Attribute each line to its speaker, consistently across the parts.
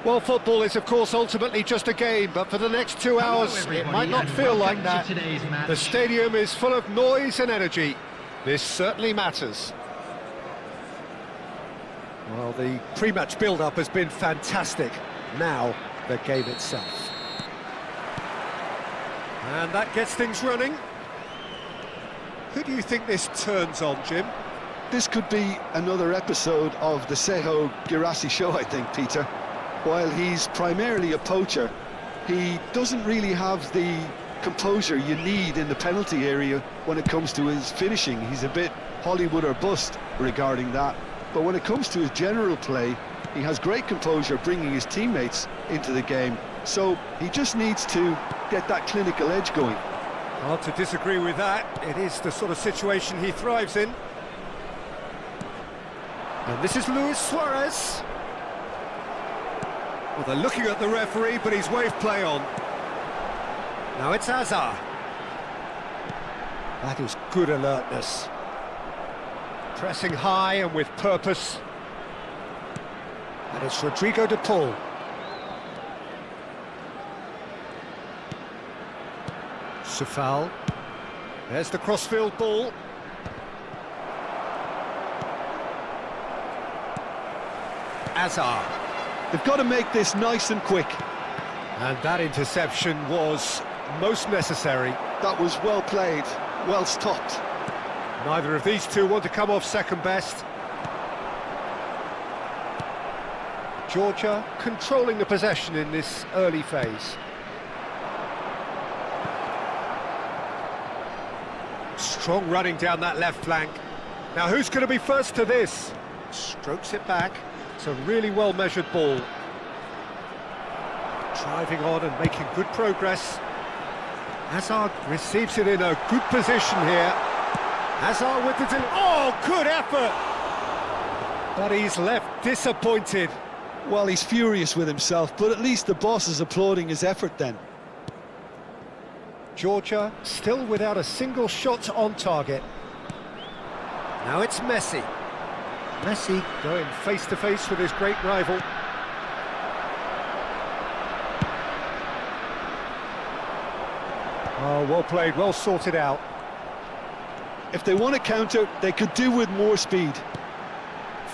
Speaker 1: Well, football is, of course, ultimately just a game, but for the next 2 hours, it might not feel like that. The stadium is full of noise and energy. This certainly matters. Well, the pre-match build-up has been fantastic. Now, the game itself. And that gets things running. Who do you think this turns on, Jim?
Speaker 2: This could be another episode of the Seho Girassi show, I think, Peter. While he's primarily a poacher, he doesn't really have the composure you need in the penalty area when it comes to his finishing. He's a bit Hollywood or bust regarding that. But when it comes to his general play, he has great composure bringing his teammates into the game. So he just needs to get that clinical edge going.
Speaker 1: Hard to disagree with that. It is the sort of situation he thrives in. And this is Luis Suarez. Well, they're looking at the referee, but he's waved play on. Now it's Hazard. That is good alertness. Pressing high and with purpose. And it's Rodrigo de Paul. Safal. There's the crossfield ball. Azar.
Speaker 2: They've got to make this nice and quick.
Speaker 1: And that interception was most necessary.
Speaker 2: That was well played, well stopped.
Speaker 1: Neither of these two want to come off second best. Georgia controlling the possession in this early phase. Strong running down that left flank. Now who's going to be first to this? Strokes it back. It's a really well-measured ball. Driving on and making good progress. Hazard receives it in a good position here. Hazard with the... Oh, good effort! But he's left disappointed.
Speaker 2: Well, he's furious with himself, but at least the boss is applauding his effort then.
Speaker 1: Georgia still without a single shot on target. Now it's Messi. Messi going face-to-face with his great rival. Oh, well played, well sorted out.
Speaker 2: If they want to counter, they could do with more speed.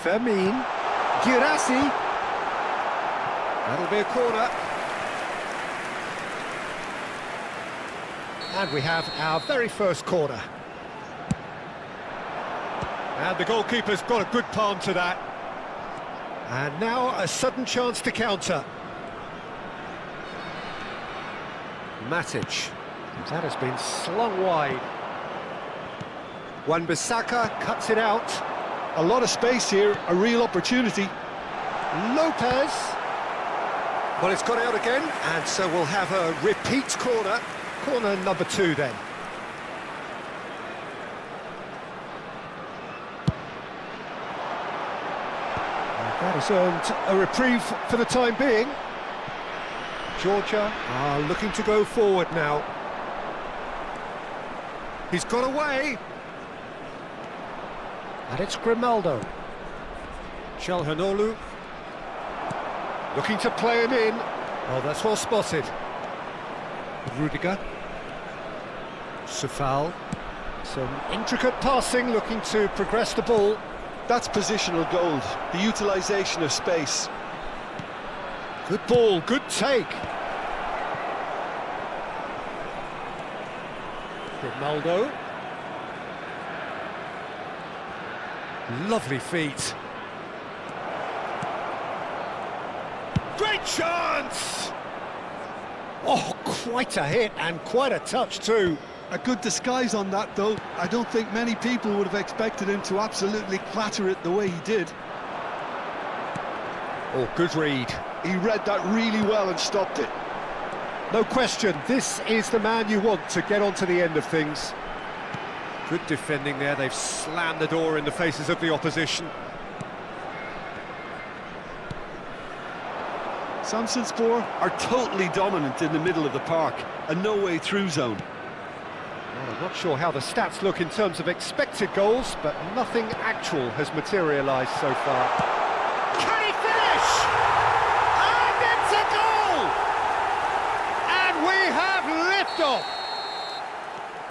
Speaker 1: Fermin. Girassi. That'll be a corner. And we have our very first corner. And the goalkeeper's got a good palm to that. And now a sudden chance to counter. Matic. That has been slung wide. Wan-Bissaka cuts it out.
Speaker 2: A lot of space here, a real opportunity.
Speaker 1: Lopez. Well, it's gone out again, and so we'll have a repeat corner. Corner number 2 then. That has earned a reprieve for the time being. Georgia are looking to go forward now. He's got away. And it's Grimaldo. Çalhanoğlu. Looking to play him in. Oh, that's well spotted. Rudiger. Sefal. Some intricate passing, looking to progress the ball.
Speaker 2: That's positional gold, the utilisation of space.
Speaker 1: Good ball, good take. Grimaldo. Lovely feet. Great chance! Oh, quite a hit and quite a touch too.
Speaker 2: A good disguise on that, though. I don't think many people would have expected him to absolutely clatter it the way he did.
Speaker 1: Oh, good read.
Speaker 2: He read that really well and stopped it.
Speaker 1: No question, this is the man you want to get onto the end of things. Good defending there, they've slammed the door in the faces of the opposition.
Speaker 2: Samsunspor are totally dominant in the middle of the park, a no-way-through zone.
Speaker 1: Well, I'm not sure how the stats look in terms of expected goals, but nothing actual has materialised so far. Can he finish? And it's a goal! And we have liftoff!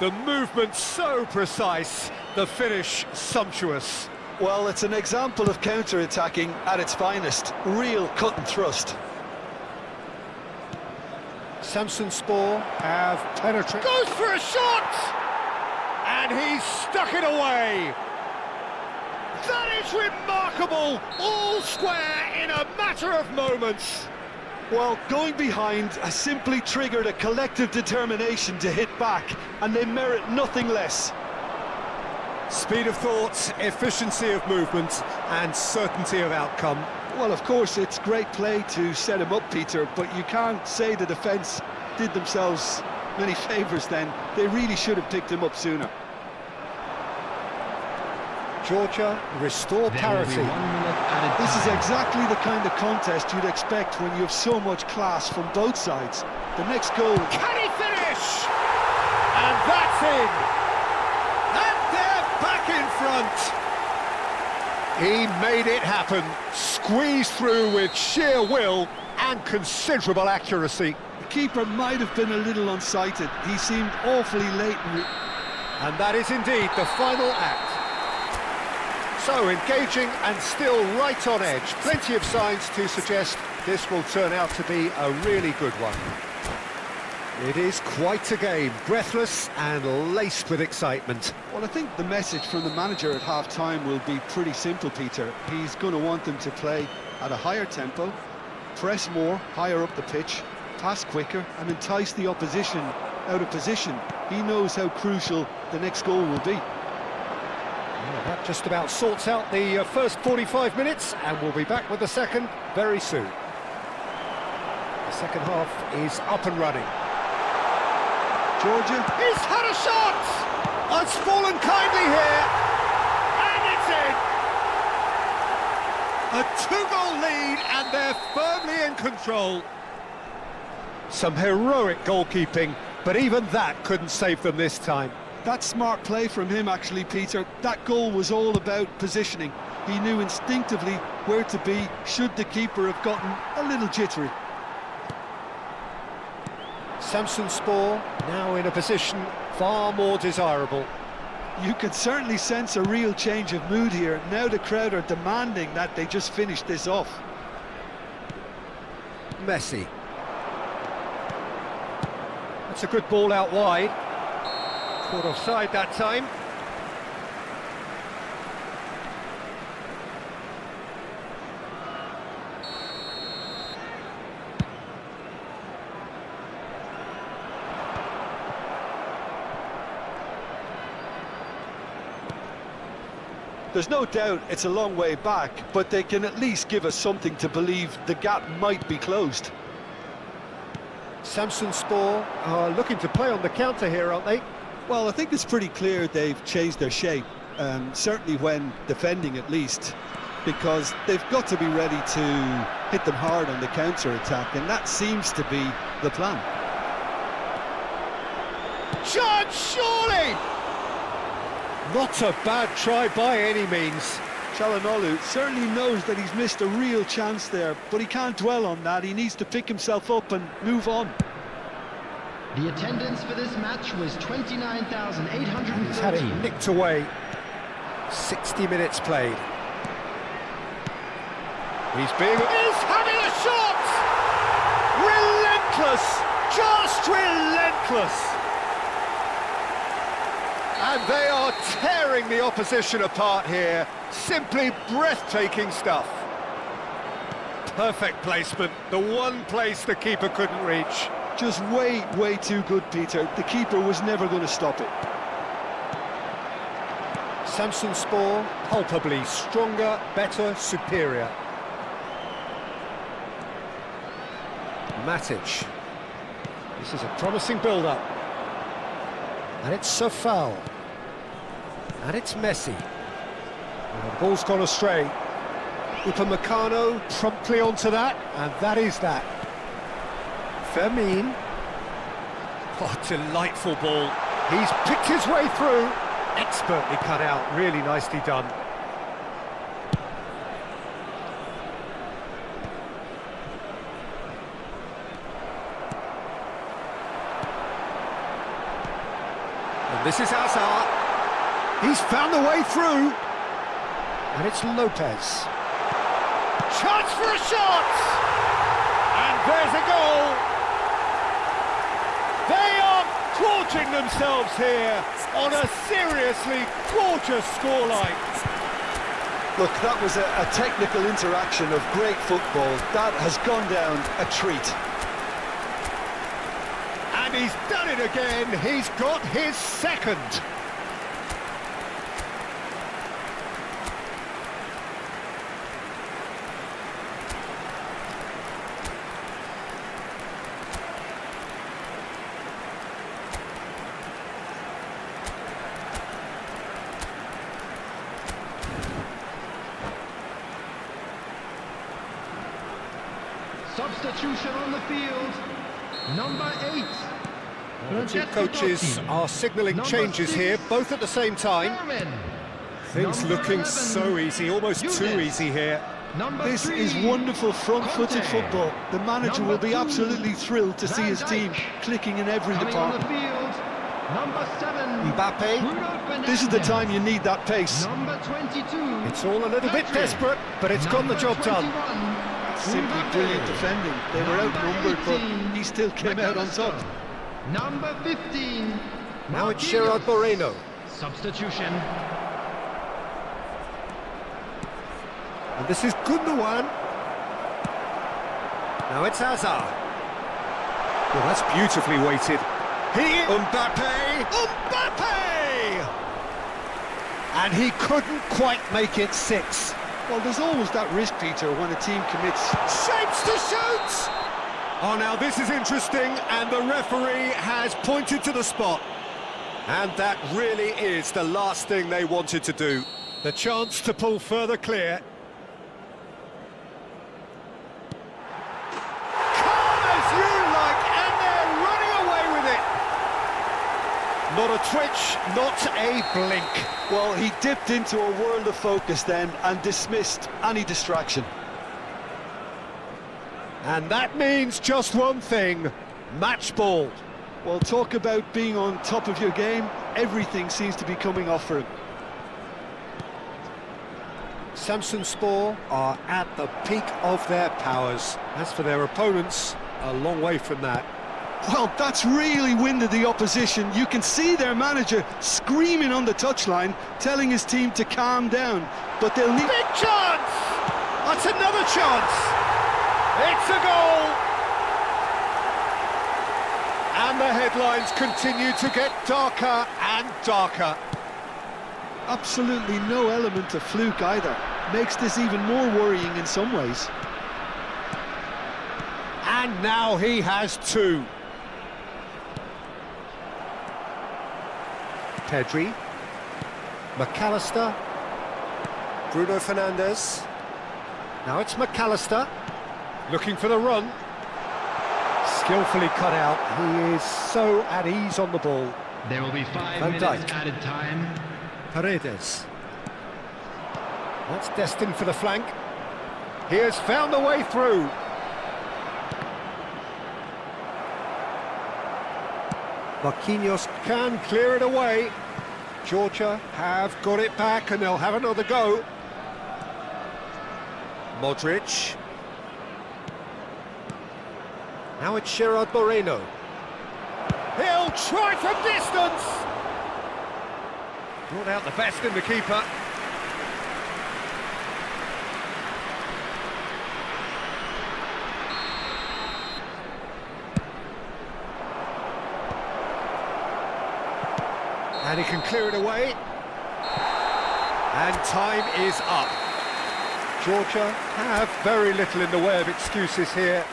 Speaker 1: The movement so precise, the finish sumptuous.
Speaker 2: Well, it's an example of counter-attacking at its finest. Real cut and thrust.
Speaker 1: Samsunspor have penetrated. Goes for a shot! And he's stuck it away! That is remarkable! All square in a matter of moments.
Speaker 2: Well, going behind has simply triggered a collective determination to hit back, and they merit nothing less.
Speaker 1: Speed of thought, efficiency of movement, and certainty of outcome.
Speaker 2: Well, of course, it's great play to set him up, Peter, but you can't say the defence did themselves many favours then. They really should have picked him up sooner.
Speaker 1: Georgia restore parity.
Speaker 2: This is exactly the kind of contest you'd expect when you have so much class from both sides. The next goal...
Speaker 1: Can he finish? And that's in! And they're back in front! He made it happen, squeezed through with sheer will and considerable accuracy.
Speaker 2: The keeper might have been a little unsighted. He seemed awfully late.
Speaker 1: And that is indeed the final act. So engaging and still right on edge. Plenty of signs to suggest this will turn out to be a really good one. It is quite a game, breathless and laced with excitement.
Speaker 2: Well, I think the message from the manager at half-time will be pretty simple, Peter. He's going to want them to play at a higher tempo, press more, higher up the pitch, pass quicker and entice the opposition out of position. He knows how crucial the next goal will be.
Speaker 1: Well, that just about sorts out the first 45 minutes, and we'll be back with the second very soon. The second half is up and running.
Speaker 2: Georgia.
Speaker 1: He's had a shot! It's fallen kindly here, and it's in! A two-goal lead, and they're firmly in control. Some heroic goalkeeping, but even that couldn't save them this time.
Speaker 2: That's smart play from him, actually, Peter. That goal was all about positioning. He knew instinctively where to be should the keeper have gotten a little jittery.
Speaker 1: Samsunspor now in a position far more desirable.
Speaker 2: You could certainly sense a real change of mood here. Now the crowd are demanding that they just finish this off.
Speaker 1: Messi. That's a good ball out wide. Caught offside that time.
Speaker 2: There's no doubt it's a long way back, but they can at least give us something to believe the gap might be closed.
Speaker 1: Samsunspor are looking to play on the counter here, aren't they?
Speaker 2: Well, I think it's pretty clear they've changed their shape, certainly when defending at least, because they've got to be ready to hit them hard on the counter-attack, and that seems to be the plan.
Speaker 1: Chance, surely! Not a bad try by any means.
Speaker 2: Çalhanoğlu certainly knows that he's missed a real chance there, but he can't dwell on that. He needs to pick himself up and move on.
Speaker 3: The attendance for this match was 29,813.
Speaker 1: He's had it nicked away. 60 minutes played. He's having a shot! Relentless! Just relentless! And they are tearing the opposition apart here. Simply breathtaking stuff. Perfect placement. The one place the keeper couldn't reach.
Speaker 2: Just way too good, Peter. The keeper was never going to stop it.
Speaker 1: Samsunspor, palpably stronger, better, superior. Matic. This is a promising build-up. And it's a foul. And it's Messi. And the ball's gone astray. Upamecano promptly onto that, and that is that. Fermin. Oh, delightful ball. He's picked his way through. Expertly cut out, really nicely done. And this is Hazard. He's found the way through. And it's Lopez. Chance for a shot! And there's a goal. They are gorging themselves here on a seriously gorgeous scoreline.
Speaker 2: Look, that was a technical interaction of great football. That has gone down a treat.
Speaker 1: And he's done it again. He's got his second.
Speaker 3: Substitution on the field, number 8.
Speaker 1: Well, the two coaches are signalling changes here, both at the same time. Things looking so easy, almost too easy here.
Speaker 2: This is wonderful front-footed football. The manager will be absolutely thrilled to see his team clicking in every department.
Speaker 3: Number 7.
Speaker 1: Mbappe.
Speaker 3: Bruno
Speaker 2: This is the
Speaker 3: Fernandes.
Speaker 2: time you need that pace.
Speaker 3: Number 22.
Speaker 1: It's all a little bit
Speaker 3: Pedri.
Speaker 1: desperate, but it's got the
Speaker 3: Number
Speaker 1: job done.
Speaker 3: 21.
Speaker 2: Simply
Speaker 3: Mbappe.
Speaker 2: brilliant defending. They were
Speaker 3: Number
Speaker 2: outnumbered, but
Speaker 3: 18.
Speaker 2: he still came out on top.
Speaker 3: Number 15.
Speaker 1: Now it's
Speaker 3: Marquinhos.
Speaker 1: Gerard Moreno.
Speaker 3: Substitution.
Speaker 1: And this is Gundogan. Now it's Hazard. Well, that's beautifully weighted. Mbappe! Mbappe! And he couldn't quite make it 6.
Speaker 2: Well, there's always that risk, Peter, when a team commits.
Speaker 1: Shapes to shoot! Oh, now this is interesting, and the referee has pointed to the spot. And that really is the last thing they wanted to do. The chance to pull further clear. Calm as you like, and they're running away with it. Not a twitch, not a blink.
Speaker 2: Well, he dipped into a world of focus then and dismissed any distraction.
Speaker 1: And that means just one thing, match ball.
Speaker 2: Well, talk about being on top of your game. Everything seems to be coming off for him.
Speaker 1: Samsunspor are at the peak of their powers. As for their opponents, a long way from that.
Speaker 2: Well, that's really winded the opposition. You can see their manager screaming on the touchline, telling his team to calm down. But they'll need...
Speaker 1: Big chance! That's another chance! It's a goal! And the headlines continue to get darker and darker.
Speaker 2: Absolutely no element of fluke either. Makes this even more worrying in some ways.
Speaker 1: And now he has 2. Pedri, McAllister, Bruno Fernandes. Now it's McAllister, looking for the run. Skillfully cut out. He is so at ease on the ball.
Speaker 3: There will be 5
Speaker 1: Van
Speaker 3: minutes
Speaker 1: Dijk.
Speaker 3: added time.
Speaker 1: Paredes. That's destined for the flank. He has found a way through. Marquinhos can clear it away. Georgia have got it back and they'll have another go. Modric. Now it's Gerard Moreno. He'll try from distance. Brought out the best in the keeper. And he can clear it away. And time is up. Georgia have very little in the way of excuses here.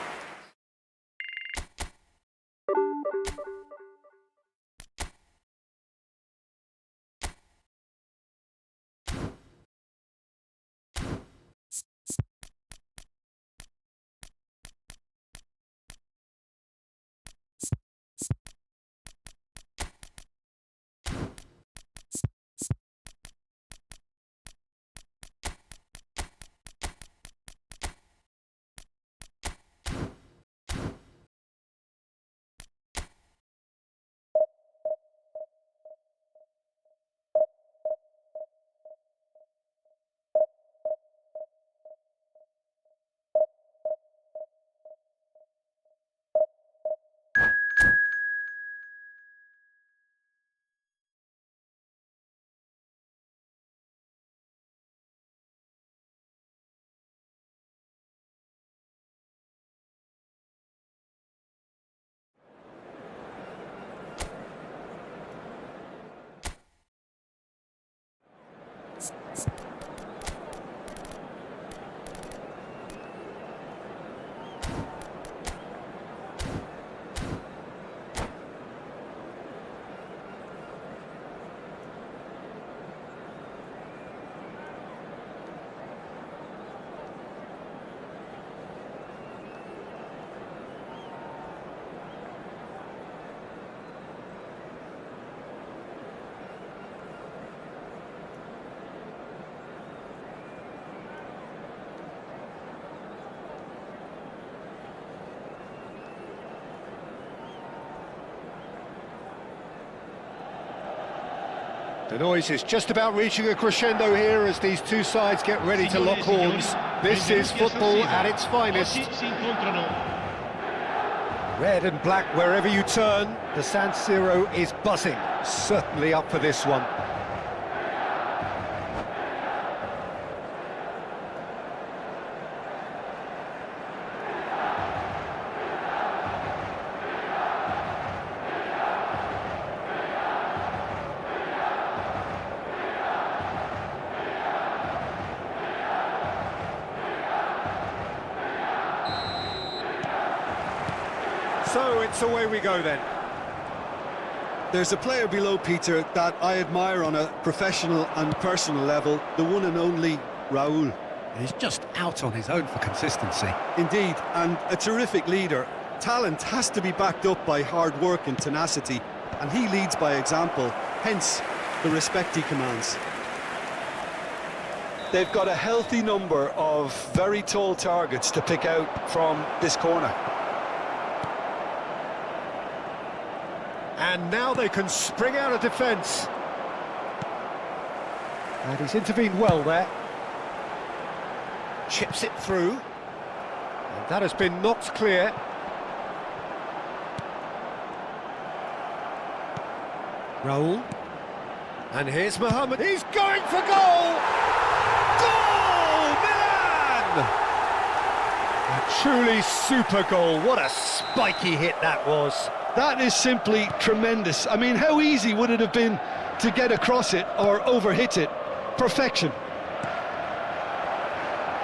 Speaker 1: The noise is just about reaching a crescendo here as these two sides get ready to lock horns. This is football at its finest. Red and black wherever you turn, the San Siro is buzzing. Certainly up for this one. So it's away we go then.
Speaker 2: There's a player below, Peter, that I admire on a professional and personal level, the one and only Raúl.
Speaker 1: He's just out on his own for consistency.
Speaker 2: Indeed, and a terrific leader. Talent has to be backed up by hard work and tenacity, and he leads by example, hence the respect he commands. They've got a healthy number of very tall targets to pick out from this corner.
Speaker 1: And now they can spring out of defence. And he's intervened well there. Chips it through. And that has been knocked clear. Raúl. And here's Mohamed. He's going for goal! Goal! Milan! A truly super goal. What a spiky hit that was.
Speaker 2: That is simply tremendous. I mean, how easy would it have been to get across it or overhit it? Perfection.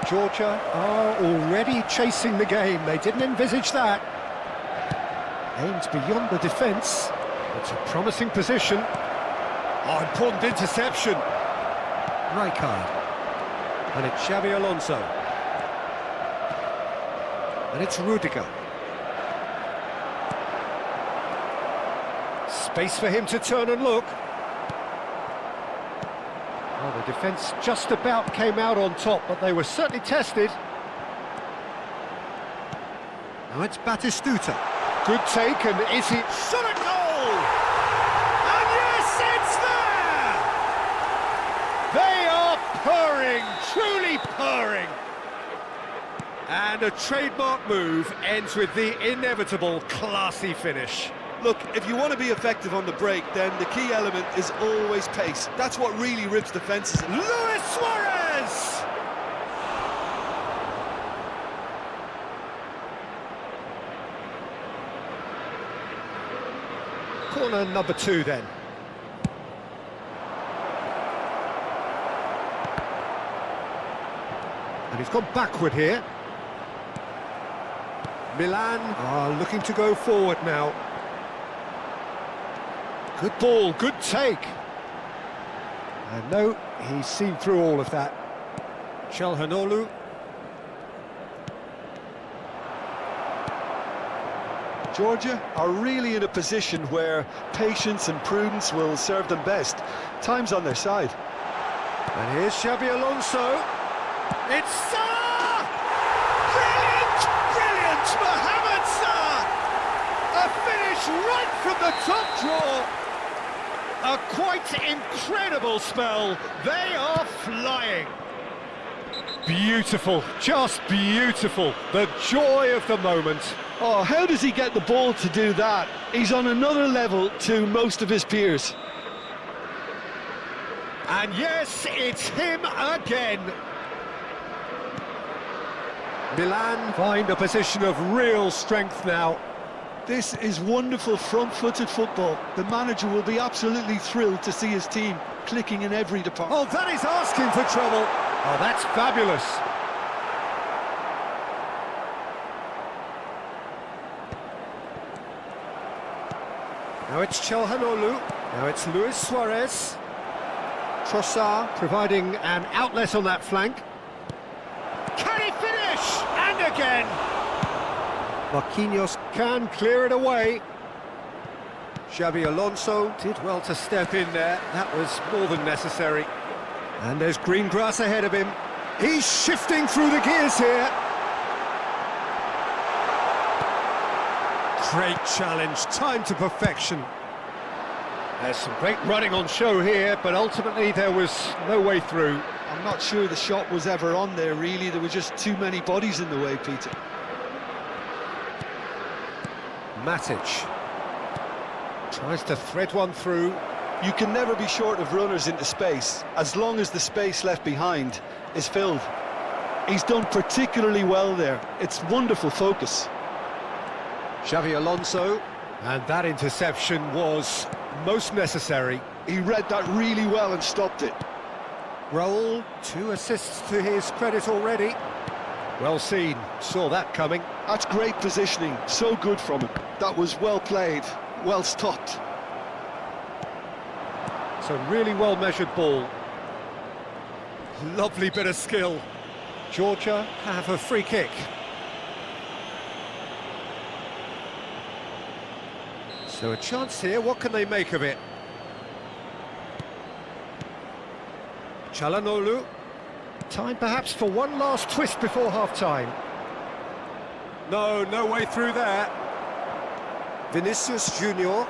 Speaker 1: Georgia are already chasing the game. They didn't envisage that. Aimed beyond the defence. It's a promising position. Oh, important interception. Rijkaard. And it's Xabi Alonso. And it's Rudiger. Space for him to turn and look. Well, the defence just about came out on top, but they were certainly tested. Now it's Batistuta. Good take, and is it shot at goal? And yes, it's there! They are purring, truly purring. And a trademark move ends with the inevitable classy finish.
Speaker 2: Look, if you want to be effective on the break, then the key element is always pace. That's what really rips defences.
Speaker 1: Luis Suarez! Corner number 2 then. And he's gone backward here. Milan are looking to go forward now. Good ball, good take. And no, he's seen through all of that. Çalhanoğlu.
Speaker 2: Georgia are really in a position where patience and prudence will serve them best. Time's on their side.
Speaker 1: And here's Xabi Alonso. It's Salah! Brilliant! Brilliant! Mohamed Salah! A finish right from the top draw. A quite incredible spell. They are flying. Beautiful, just beautiful. The joy of the moment.
Speaker 2: Oh, how does he get the ball to do that? He's on another level to most of his peers.
Speaker 1: And yes, it's him again. Milan find a position of real strength now.
Speaker 2: This is wonderful front-footed football. The manager will be absolutely thrilled to see his team clicking in every department.
Speaker 1: Oh, that is asking for trouble. Oh, that's fabulous. Now it's Çalhanoğlu. Now it's Luis Suarez. Trossard providing an outlet on that flank. Can he finish? And again. Marquinhos can clear it away. Xabi Alonso did well to step in there. That was more than necessary. And there's green grass ahead of him. He's shifting through the gears here. Great challenge, time to perfection. There's some great running on show here, but ultimately there was no way through.
Speaker 2: I'm not sure the shot was ever on there, really. There were just too many bodies in the way, Peter.
Speaker 1: Matic tries to thread one through.
Speaker 2: You can never be short of runners into space, as long as the space left behind is filled. He's done particularly well there. It's wonderful focus.
Speaker 1: Xavi Alonso, and that interception was most necessary.
Speaker 2: He read that really well and stopped it.
Speaker 1: Raul, 2 assists to his credit already. Well seen, saw that coming.
Speaker 2: That's great positioning, so good from him. That was well played, well stopped.
Speaker 1: It's a really well-measured ball. Lovely bit of skill. Georgia have a free kick. So a chance here, what can they make of it? Çalhanoğlu. Time perhaps for one last twist before half-time. No way through there. Vinicius Junior.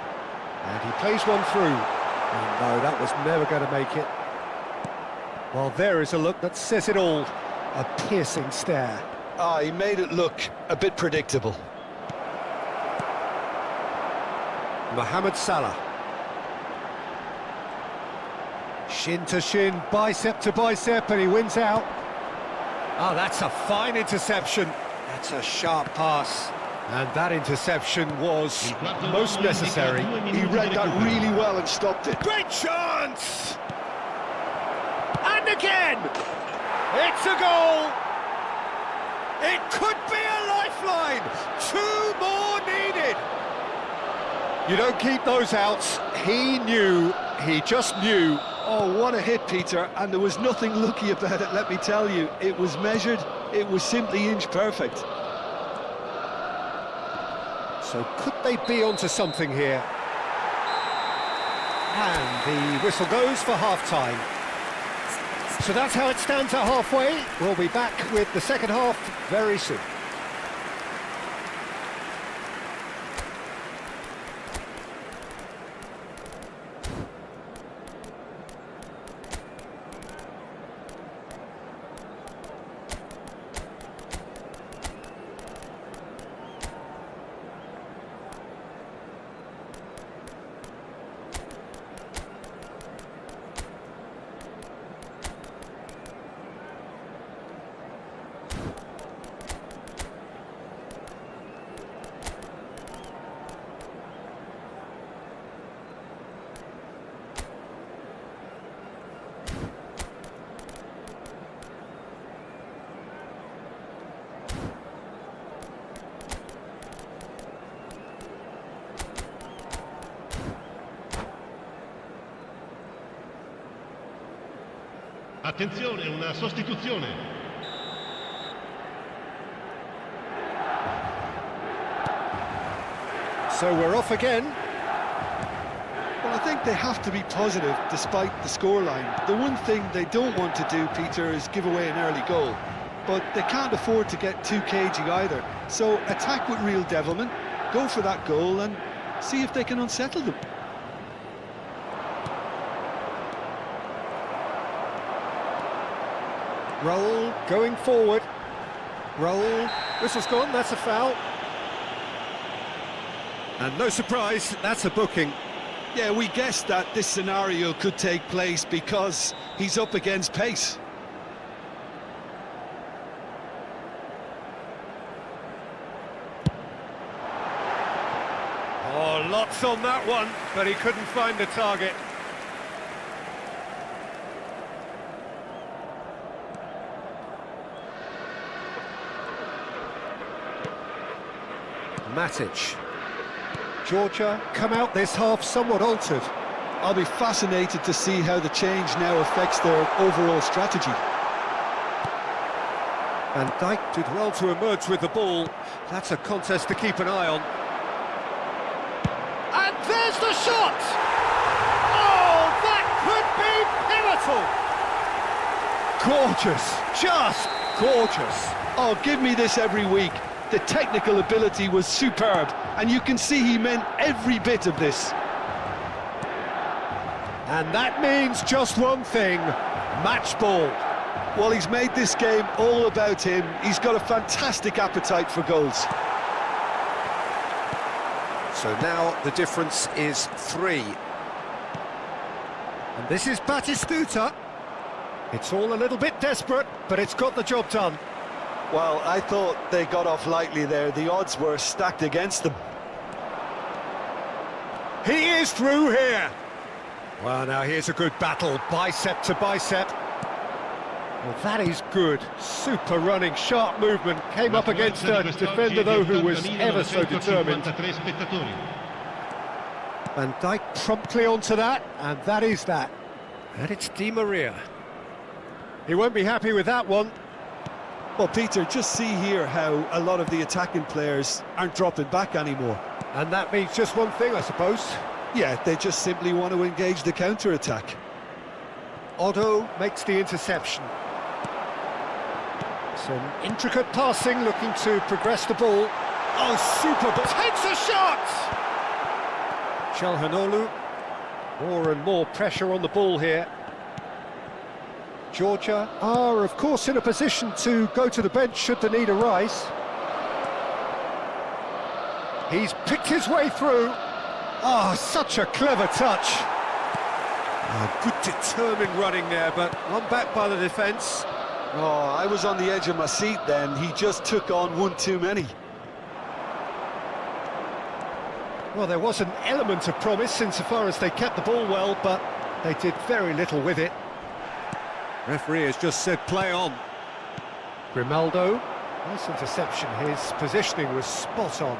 Speaker 1: And he plays one through. Oh, no, that was never going to make it. Well, there is a look that says it all. A piercing stare.
Speaker 2: He made it look a bit predictable.
Speaker 1: Mohamed Salah. Shin to shin, bicep to bicep, and he wins out. Oh, that's a fine interception. That's a sharp pass. And that interception was most necessary.
Speaker 2: He read that really well and stopped it.
Speaker 1: Great chance! And again! It's a goal! It could be a lifeline! 2 more needed! You don't keep those outs. He knew, he just knew.
Speaker 2: Oh, what a hit, Peter, and there was nothing lucky about it, let me tell you. It was measured, it was simply inch perfect.
Speaker 1: So could they be onto something here? And the whistle goes for half-time. So that's how it stands at halfway. We'll be back with the second half very soon.
Speaker 3: Attenzione, una sostituzione.
Speaker 1: So we're off again.
Speaker 2: Well, I think they have to be positive despite the scoreline. The one thing they don't want to do, Peter, is give away an early goal. But they can't afford to get too cagey either. So attack with real devilment, go for that goal and see if they can unsettle them.
Speaker 1: Raul going forward. Raul, whistle's gone, that's a foul. And no surprise, that's a booking.
Speaker 2: Yeah, we guessed that this scenario could take place because he's up against pace.
Speaker 1: Oh, lots on that one, but he couldn't find the target. Matic. Georgia come out this half somewhat altered.
Speaker 2: I'll be fascinated to see how the change now affects their overall strategy.
Speaker 1: And Dijk did well to emerge with the ball. That's a contest to keep an eye on. And there's the shot! Oh, that could be pivotal! Gorgeous, just gorgeous.
Speaker 2: Oh, give me this every week. The technical ability was superb, and you can see he meant every bit of this.
Speaker 1: And that means just one thing, match ball.
Speaker 2: Well, he's made this game all about him. He's got a fantastic appetite for goals.
Speaker 1: So now the difference is 3. And this is Batistuta. It's all a little bit desperate, but it's got the job done.
Speaker 2: Well, I thought they got off lightly there. The odds were stacked against them.
Speaker 1: He is through here. Well, now here's a good battle, bicep to bicep. Well, that is good. Super running, sharp movement. Came up against a defender, though, who was ever so determined. Van Dijk promptly onto that, and that is that. And it's Di Maria. He won't be happy with that one.
Speaker 2: Well, Peter, just see here how a lot of the attacking players aren't dropping back anymore.
Speaker 1: And that means just one thing, I suppose.
Speaker 2: Yeah, they just simply want to engage the counter-attack.
Speaker 1: Otto makes the interception. Some intricate passing, looking to progress the ball. Oh, super ball. Takes a shot! Çalhanoğlu. More and more pressure on the ball here. Georgia are, of course, in a position to go to the bench should the need arise. He's picked his way through. Oh, such a clever touch. Oh, good determined running there, but one back by the defence.
Speaker 2: Oh, I was on the edge of my seat then. He just took on one too many.
Speaker 1: Well, there was an element of promise insofar as they kept the ball well, but they did very little with it. Referee has just said play on. Grimaldo, nice interception. His positioning was spot on.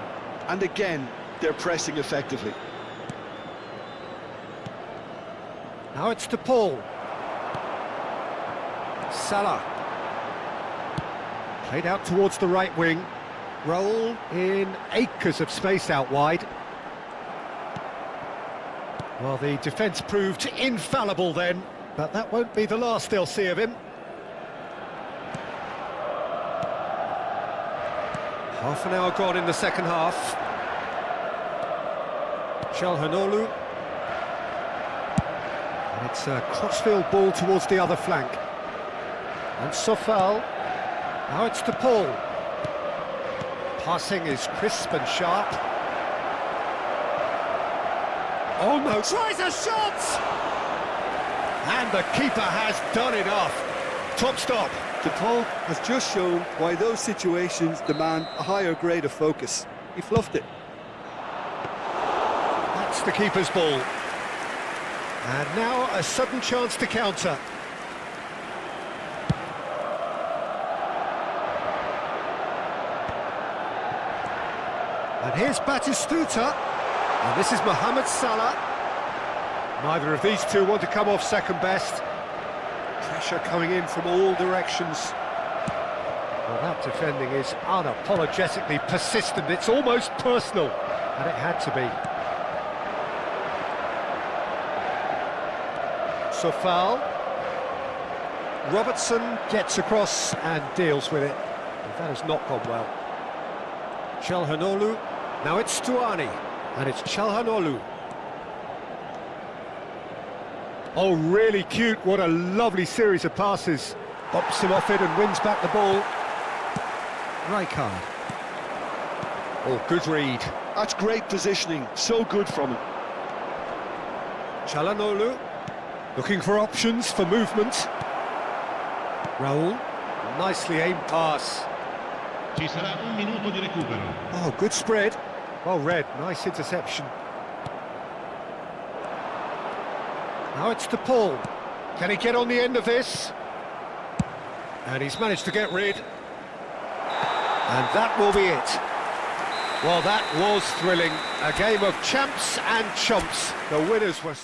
Speaker 2: And again, they're pressing effectively.
Speaker 1: Now it's to Paul. Salah. Played out towards the right wing. Roll in acres of space out wide. Well, the defence proved infallible then, but that won't be the last they'll see of him. Half an hour gone in the second half. Çalhanoğlu. And it's a crossfield ball towards the other flank. And Sofal. Now it's to Paul. Passing is crisp and sharp. Oh no, tries a shot! And the keeper has done enough. Top stop.
Speaker 2: DePaul has just shown why those situations demand a higher grade of focus. He fluffed it.
Speaker 1: That's the keeper's ball. And now a sudden chance to counter. And here's Batistuta. And this is Mohamed Salah. Neither of these two want to come off second best. Pressure coming in from all directions. Well, that defending is unapologetically persistent. It's almost personal, and it had to be. Sofal. Robertson gets across and deals with it. But that has not gone well. Çalhanoğlu. Now it's Stuani, and it's Çalhanoğlu. Oh, really cute. What a lovely series of passes. Bops him off it and wins back the ball. Rijkaard. Oh, good read.
Speaker 2: That's great positioning. So good from him.
Speaker 1: Çalhanoğlu. Looking for options for movement. Raul. Nicely aimed pass.
Speaker 3: Ci sarà un minuto di recupero.
Speaker 1: Oh, good spread. Well read. Nice interception. Now it's to Paul. Can he get on the end of this? And he's managed to get rid. And that will be it. Well, that was thrilling. A game of champs and chumps. The winners were...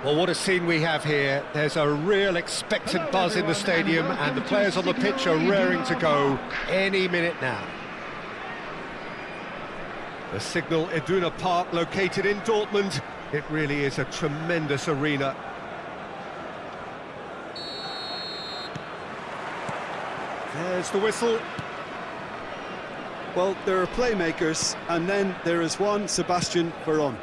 Speaker 1: Well, what a scene we have here. There's a real expectant buzz in the stadium, and the players on the pitch are raring to go any minute now. The Signal Iduna Park, located in Dortmund. It really is a tremendous arena. There's the whistle.
Speaker 2: Well, there are playmakers, and then there is one Sebastian Veron.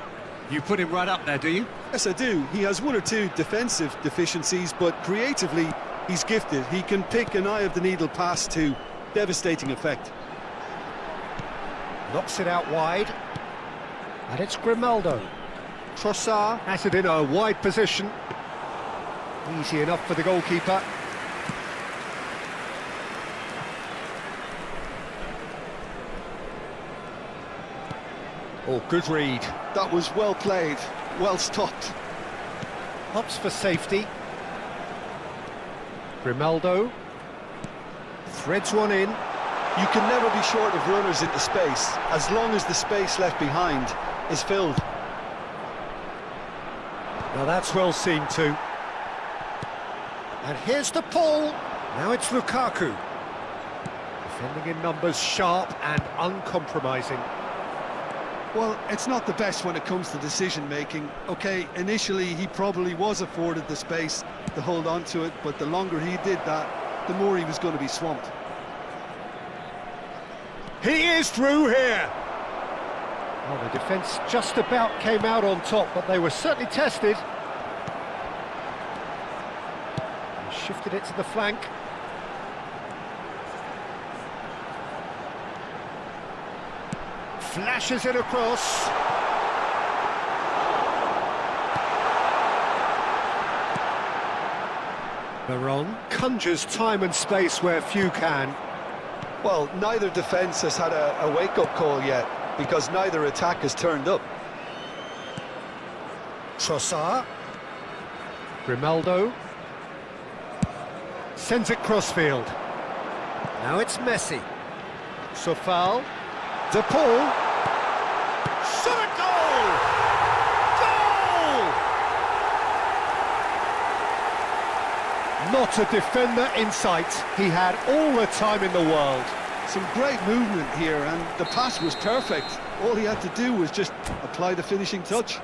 Speaker 1: You put him right up there, do you?
Speaker 2: Yes, I do. He has one or two defensive deficiencies, but creatively, he's gifted. He can pick an eye-of-the-needle pass to devastating effect.
Speaker 1: Knocks it out wide. And it's Grimaldo. Trossard has it in a wide position. Easy enough for the goalkeeper. Oh, good read.
Speaker 2: That was well played, well stopped.
Speaker 1: Hops for safety. Grimaldo. Threads one in.
Speaker 2: You can never be short of runners into space, as long as the space left behind is filled.
Speaker 1: Now that's well seen too. And here's the pull. Now it's Lukaku. Defending in numbers, sharp and uncompromising.
Speaker 2: Well, it's not the best when it comes to decision-making. OK, initially he probably was afforded the space to hold on to it, but the longer he did that, the more he was going to be swamped.
Speaker 1: He is through here. Well, the defence just about came out on top, but they were certainly tested. He shifted it to the flank. Flashes it across. Veron conjures time and space where few can.
Speaker 2: Well, neither defence has had a wake-up call yet, because neither attack has turned up.
Speaker 1: Trossard. Grimaldo. Sends it crossfield. Now it's Messi. Sofal. De Paul. Shot a goal! Goal! Not a defender in sight. He had all the time in the world.
Speaker 2: Some great movement here, and the pass was perfect. All he had to do was just apply the finishing touch.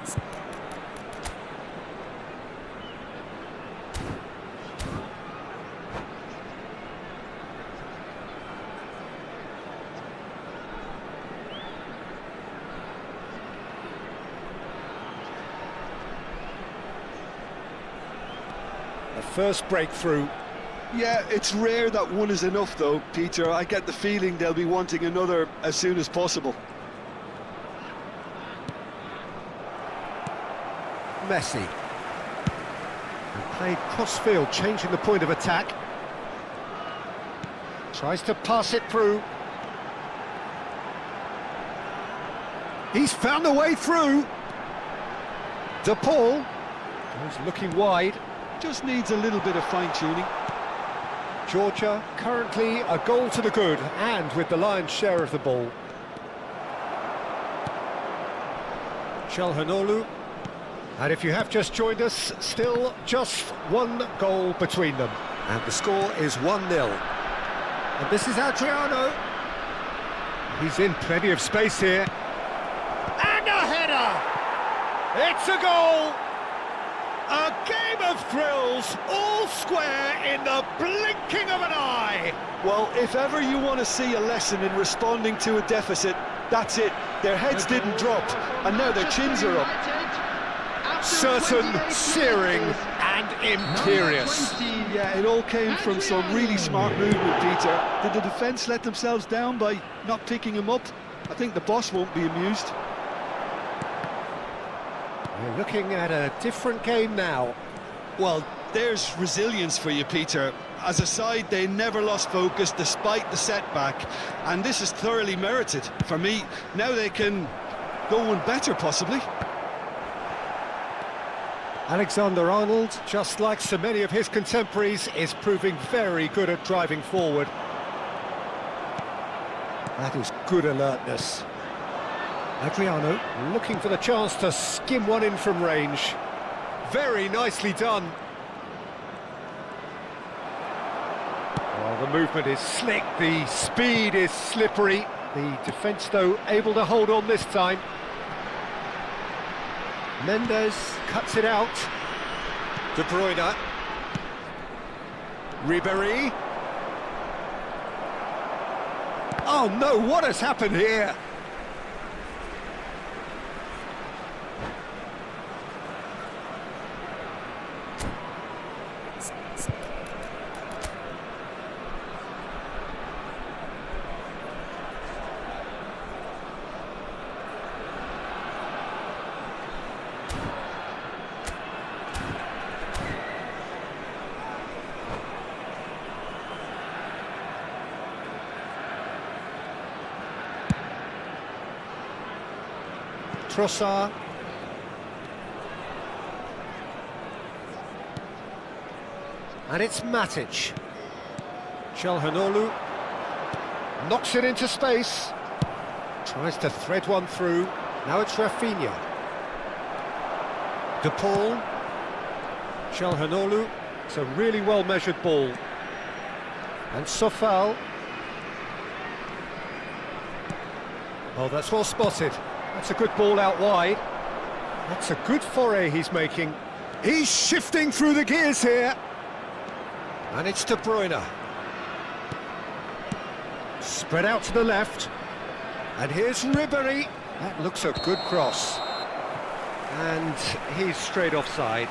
Speaker 1: The first breakthrough.
Speaker 2: Yeah, it's rare that one is enough though, Peter. I get the feeling they'll be wanting another as soon as possible.
Speaker 1: Messi. And played crossfield, changing the point of attack. Tries to pass it through. He's found a way through. De Paul goes looking wide.
Speaker 2: Just needs a little bit of fine-tuning.
Speaker 1: Georgia currently a goal to the good, and with the lion's share of the ball. Çalhanoğlu. And if you have just joined us, still just one goal between them. And the score is 1-0. And this is Adriano. He's in plenty of space here. And a header! It's a goal! A game of thrills, all square in the blinking of an eye.
Speaker 2: Well, if ever you want to see a lesson in responding to a deficit, that's it. Their heads didn't drop, and now their chins are up.
Speaker 1: Certain, searing, and imperious.
Speaker 2: Yeah, it all came from some really smart movement, Peter. Did the defence let themselves down by not picking him up? I think the boss won't be amused.
Speaker 1: We're looking at a different game now.
Speaker 2: Well, there's resilience for you, Peter. As a side, they never lost focus despite the setback, and this is thoroughly merited. For me, now they can go one better, possibly.
Speaker 1: Alexander-Arnold, just like so many of his contemporaries, is proving very good at driving forward. That is good alertness. Adriano looking for the chance to skim one in from range. Very nicely done. Well, the movement is slick, the speed is slippery. The defence, though, able to hold on this time. Mendes cuts it out. De Bruyne. Ribéry. Oh no, what has happened here? Trossard. And it's Matic. Çalhanoğlu knocks it into space. Tries to thread one through. Now it's Rafinha. De Paul. Çalhanoğlu. It's a really well-measured ball. And Sofal. Oh, that's well spotted. That's a good ball out wide. That's a good foray he's making. He's shifting through the gears here. And it's De Bruyne. Spread out to the left. And here's Ribéry. That looks a good cross. And he's straight offside.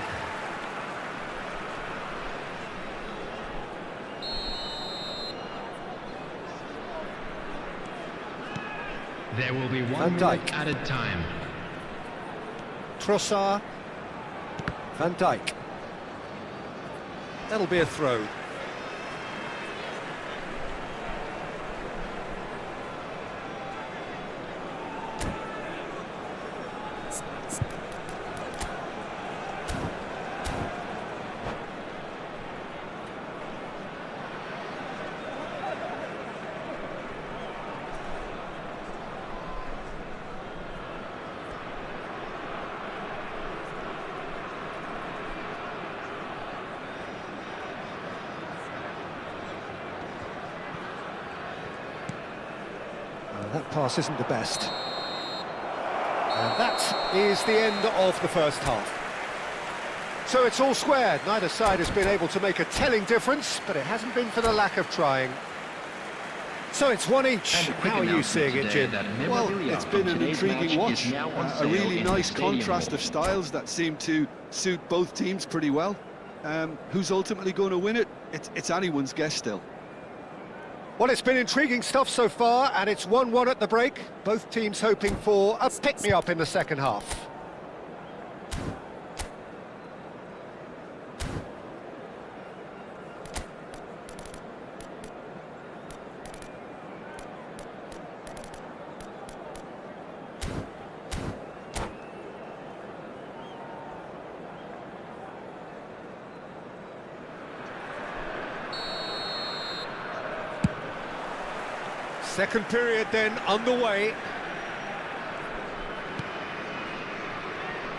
Speaker 3: There will be 1 minute added time.
Speaker 1: Trossard. Van Dijk. That'll be a throw. That pass isn't the best. And that is the end of the first half. So it's all squared. Neither side has been able to make a telling difference, but it hasn't been for the lack of trying. So it's one each. How are you seeing it, Jim?
Speaker 2: Well, it's been an intriguing watch. A really nice contrast of styles that seem to suit both teams pretty well. Who's ultimately going to win it? It's anyone's guess still.
Speaker 1: Well, it's been intriguing stuff so far, and it's 1-1 at the break. Both teams hoping for a pick-me-up in the second half. Second period then underway.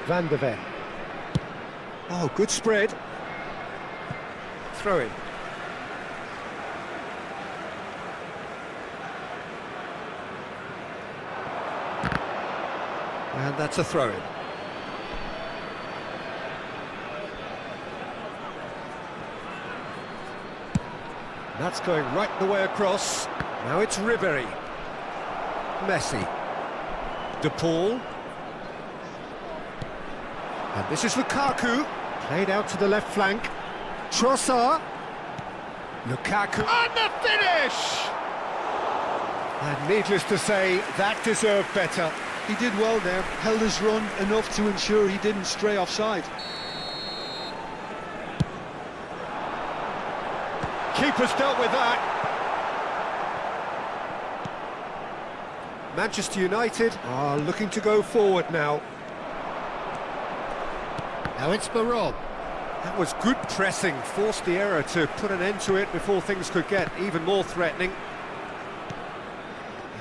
Speaker 1: Van der Ven. Oh, good spread. Throw in. And that's a throw in. That's going right the way across. Now it's Ribéry. Messi. De Paul. And this is Lukaku. Played out to the left flank. Trossard. Lukaku. And the finish! And needless to say, that deserved better.
Speaker 2: He did well there, held his run enough to ensure he didn't stray offside.
Speaker 1: Keeper's dealt with that. Manchester United are looking to go forward now. Now it's Barod. That was good pressing, forced the error to put an end to it before things could get even more threatening.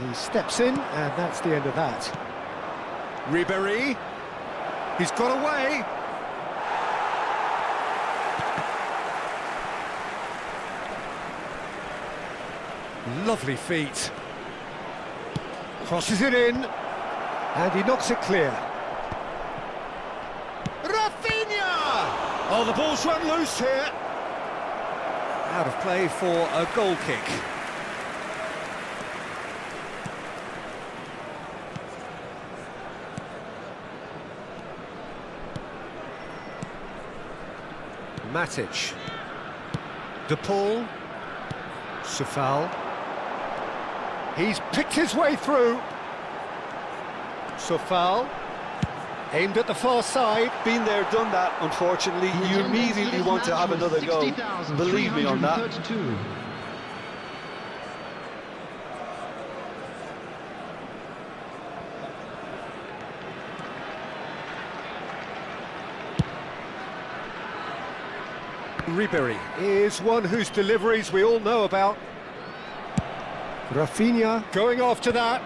Speaker 1: He steps in, and that's the end of that. Ribéry. He's got away. Lovely feet. Crosses it in, and he knocks it clear. Rafinha! Oh, the ball's run loose here. Out of play for a goal kick. Matic. De Paul. Sofal. He's picked his way through. Sofal. Aimed at the far side.
Speaker 2: Been there, done that, unfortunately. You immediately want to have another go. Believe me on that.
Speaker 1: Ribery is one whose deliveries we all know about. Rafinha going after that.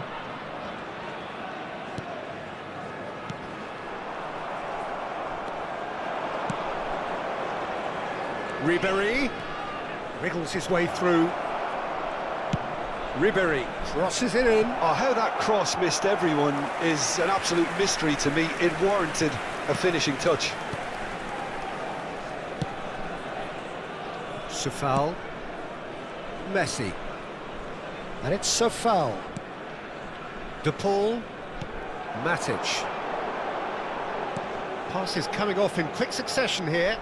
Speaker 1: Ribery wriggles his way through. Ribery crosses it in.
Speaker 2: Oh, how that cross missed everyone is an absolute mystery to me. It warranted a finishing touch.
Speaker 1: Sofal. Messi. And it's Sofal. De Paul. Matic. Pass is coming off in quick succession here.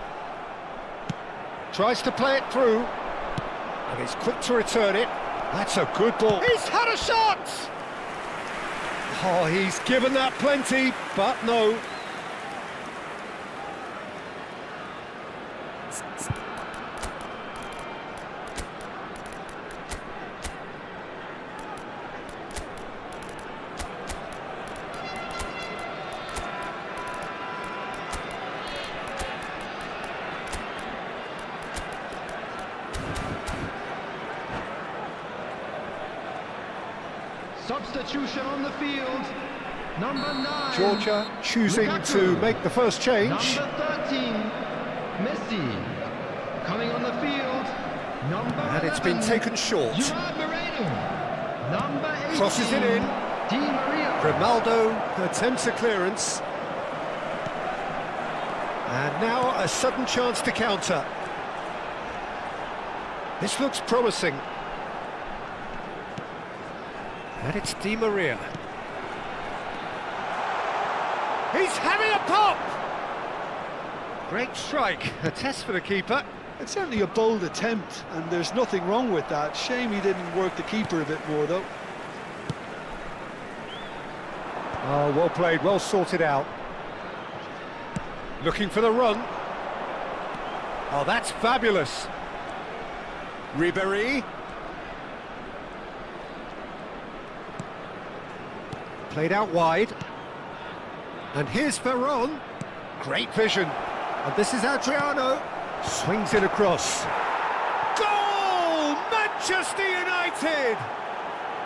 Speaker 1: Tries to play it through. And he's quick to return it. That's a good ball. He's had a shot! Oh, he's given that plenty, but no.
Speaker 3: Substitution on the field. Number 9.
Speaker 1: Georgia choosing to make the first change.
Speaker 3: Number 13. Messi. Coming on the field. Number
Speaker 1: And it's been taken short.
Speaker 3: Number 18.
Speaker 1: Crosses it in.
Speaker 3: Di Maria.
Speaker 1: Grimaldo attempts a clearance. And now a sudden chance to counter. This looks promising. And it's Di Maria. He's having a pop! Great strike, a test for the keeper.
Speaker 2: It's certainly a bold attempt, and there's nothing wrong with that. Shame he didn't work the keeper a bit more, though.
Speaker 1: Oh, well played, well sorted out. Looking for the run. Oh, that's fabulous. Ribery. Played out wide. And here's Ferron. Great vision. And this is Adriano. Swings it across. Goal! Manchester United!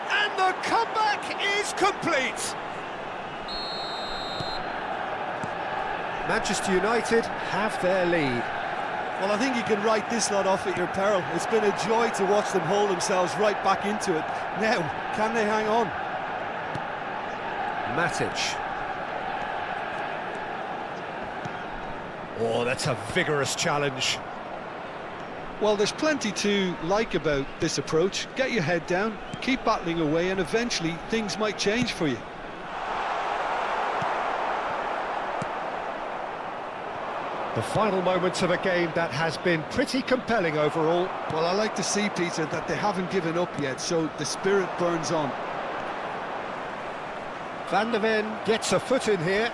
Speaker 1: And the comeback is complete. Manchester United have their lead.
Speaker 2: Well, I think you can write this lot off at your peril. It's been a joy to watch them hold themselves right back into it. Now, can they hang on?
Speaker 1: Matic. Oh, that's a vigorous challenge.
Speaker 2: Well, there's plenty to like about this approach. Get your head down, keep battling away, and eventually things might change for you.
Speaker 1: The final moments of a game that has been pretty compelling overall.
Speaker 2: Well, I like to see, Peter, that they haven't given up yet, so the spirit burns on.
Speaker 1: Van der Ven gets a foot in here.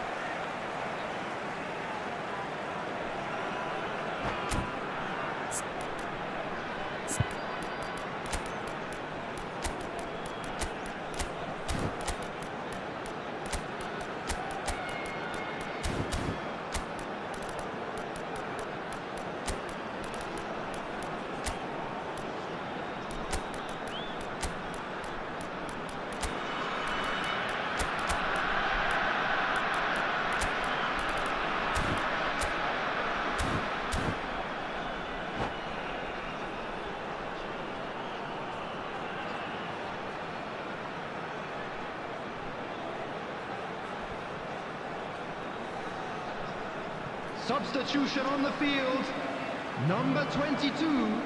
Speaker 3: substitution on the field. Number 22,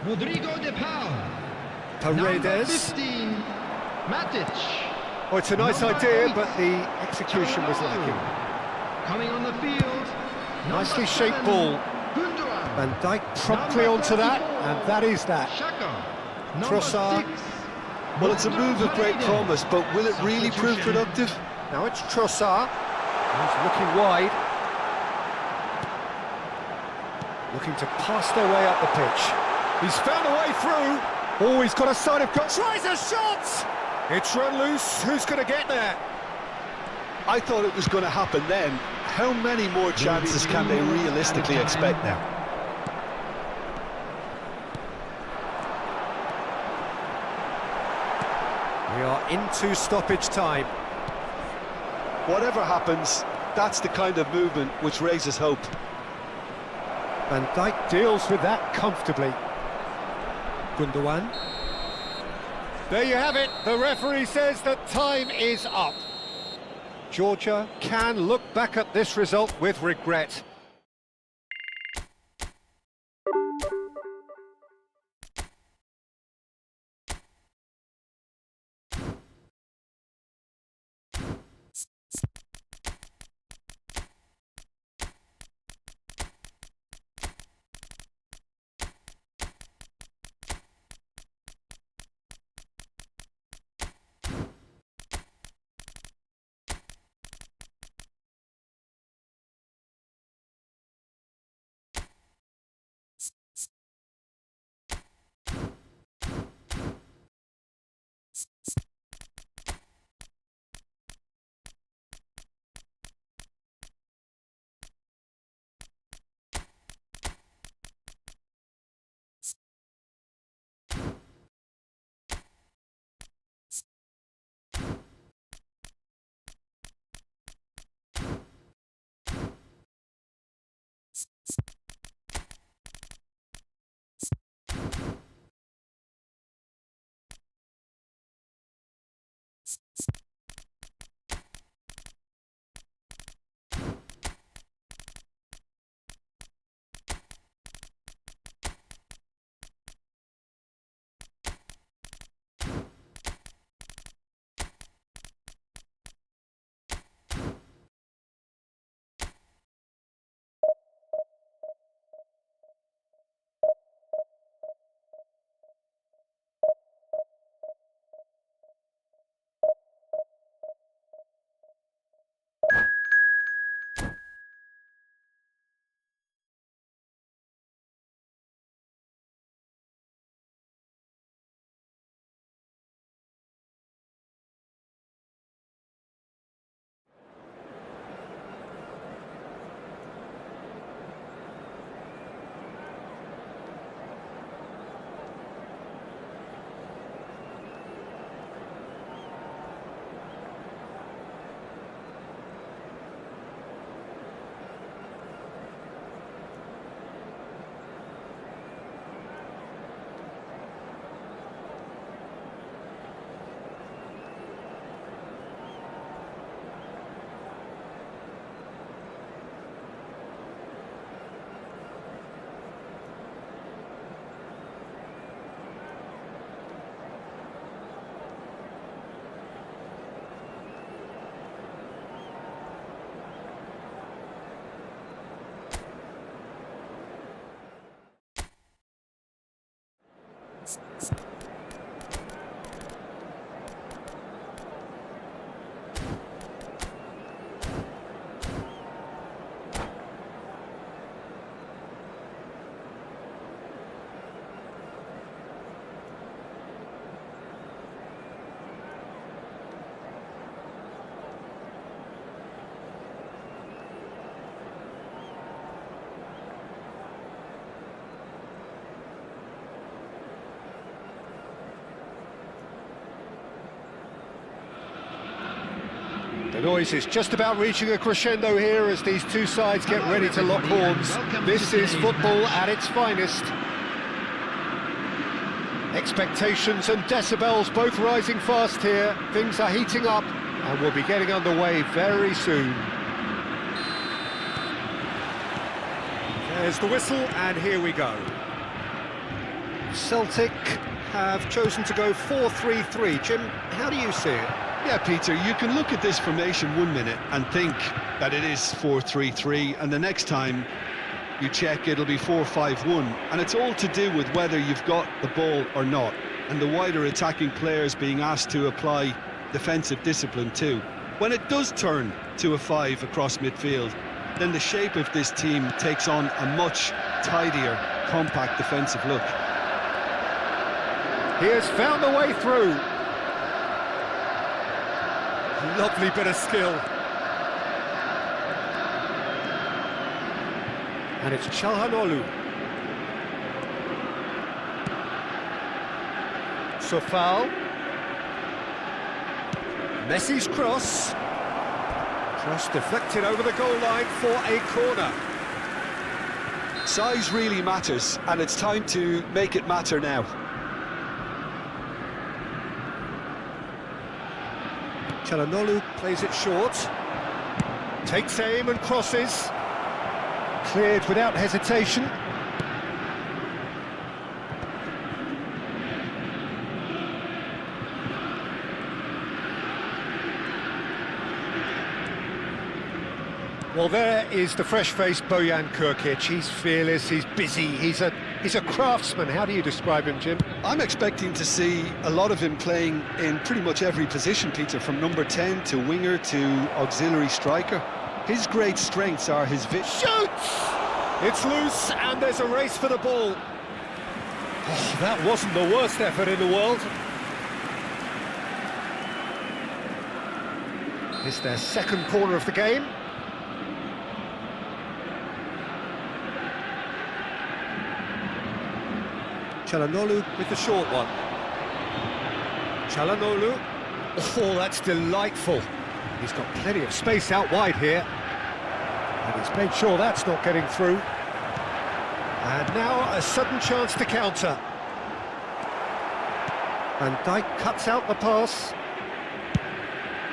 Speaker 3: Rodrigo de Paul. Number
Speaker 1: Paredes.
Speaker 3: 15, Matic.
Speaker 1: Oh, it's a nice
Speaker 3: Number
Speaker 1: idea,
Speaker 3: 8,
Speaker 1: but the execution was lacking.
Speaker 3: Coming on the field.
Speaker 1: Nicely
Speaker 3: number
Speaker 1: shaped
Speaker 3: 7,
Speaker 1: ball.
Speaker 3: Gundogan.
Speaker 1: Van Dijk promptly
Speaker 3: Number
Speaker 1: onto that,
Speaker 3: 34,
Speaker 1: and that is that.
Speaker 3: Xhaka. Number
Speaker 1: Trossard.
Speaker 3: 6,
Speaker 2: Well, it's a move of great
Speaker 3: Paredes.
Speaker 2: promise, but will it really prove
Speaker 3: Substitution.
Speaker 2: productive?
Speaker 1: Now it's Trossard. He's looking wide. Looking to pass their way up the pitch. He's found a way through. Oh, he's got a side of... Tries a shot! It's run loose. Who's going to get there?
Speaker 2: I thought it was going to happen then. How many more chances can they realistically expect now?
Speaker 1: We are into stoppage time.
Speaker 2: Whatever happens, that's the kind of movement which raises hope.
Speaker 1: Van Dijk deals with that comfortably. Gundogan. There you have it. The referee says that time is up. Georgia can look back at this result with regret. The noise is just about reaching a crescendo here as these two sides get ready to lock horns. This is football at its finest. Expectations and decibels both rising fast here. Things are heating up and we'll be getting underway very soon. There's the whistle, and here we go. Celtic have chosen to go 4-3-3. Jim, how do you see it?
Speaker 2: Yeah, Peter, you can look at this formation 1 minute and think that it is 4-3-3, and the next time you check, it'll be 4-5-1, and it's all to do with whether you've got the ball or not, and the wider attacking players being asked to apply defensive discipline too. When it does turn to a 5 across midfield, then the shape of this team takes on a much tidier, compact defensive look.
Speaker 1: He has found the way through. Lovely bit of skill. And it's Çalhanoğlu. Sofal. Messi's cross. Cross deflected over the goal line for a corner.
Speaker 2: Size really matters, and it's time to make it matter now.
Speaker 1: Çalhanoğlu plays it short. Takes aim and crosses. Cleared without hesitation. Well, there is the fresh-faced Bojan Kirkic. He's fearless, he's busy, he's a craftsman. How do you describe him, Jim?
Speaker 2: I'm expecting to see a lot of him playing in pretty much every position, Peter, from number 10 to winger to auxiliary striker. His great strengths are his
Speaker 1: Shoots! It's loose, and there's a race for the ball. Oh, that wasn't the worst effort in the world. It's their second corner of the game. Çalhanoğlu with the short one. Çalhanoğlu. Oh, that's delightful. He's got plenty of space out wide here. And he's made sure that's not getting through. And now a sudden chance to counter. Van Dijk cuts out the pass.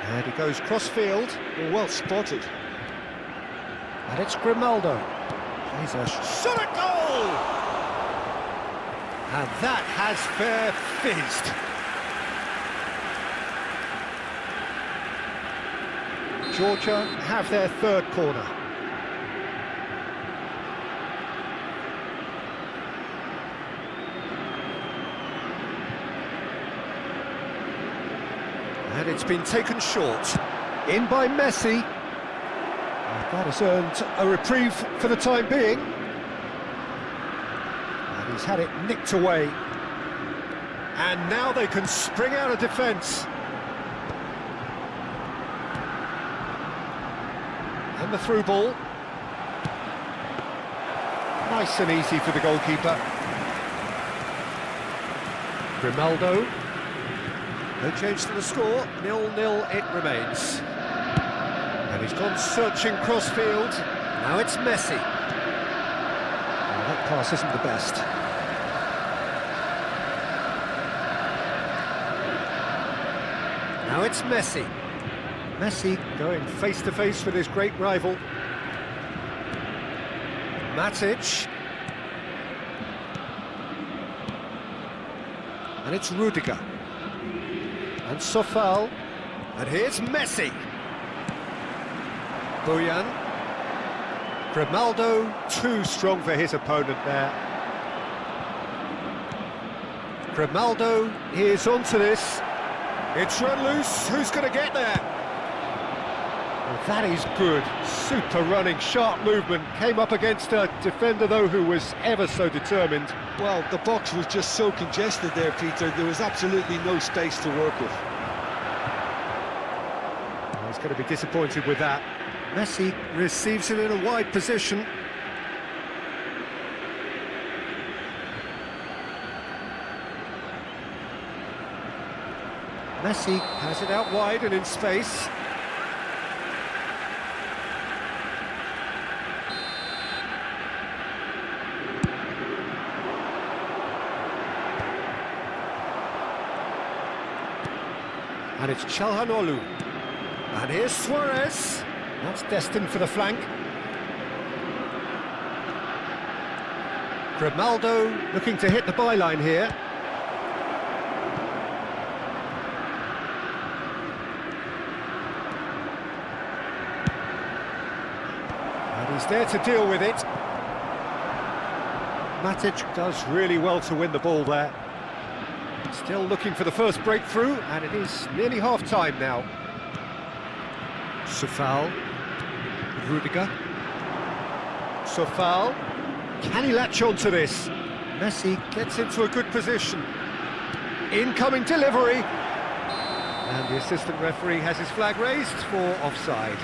Speaker 1: And he goes cross-field.
Speaker 2: well spotted.
Speaker 1: And it's Grimaldo. He's a shot at goal! And that has fair fizzed. Georgia have their third corner. And it's been taken short. In by Messi. And that has earned a reprieve for the time being. And he's had it nicked away. And now they can spring out of defence. And the through ball. Nice and easy for the goalkeeper. Grimaldo. No change to the score, 0-0 it remains. And he's gone searching crossfield. Now it's Messi. Oh, that pass isn't the best. Now it's Messi. Messi going face-to-face with his great rival. Matic. And it's Rudiger. And Sofal. And here's Messi. Bojan. Grimaldo, too strong for his opponent there. Grimaldo, here's onto this. It's run loose, who's going to get there? Well, that is good. Super running, sharp movement. Came up against a defender, though, who was ever so determined.
Speaker 2: Well, the box was just so congested there, Peter. There was absolutely no space to work with.
Speaker 1: Oh, he's going to be disappointed with that. Messi receives it in a wide position. Messi has it out wide and in space. And it's Çalhanoğlu. And here's Suarez. That's destined for the flank. Grimaldo looking to hit the byline here. And he's there to deal with it. Matic does really well to win the ball there. Still looking for the first breakthrough, and it is nearly half-time now. Sofal, Rudiger. Sofal, can he latch on to this? Messi gets into a good position. Incoming delivery. And the assistant referee has his flag raised for offside.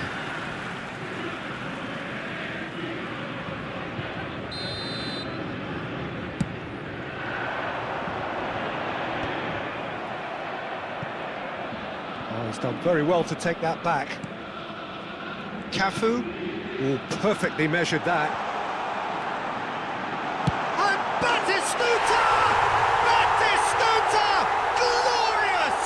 Speaker 1: Oh, he's done very well to take that back. Cafu, oh, perfectly measured that. And Batistuta! Batistuta! Glorious!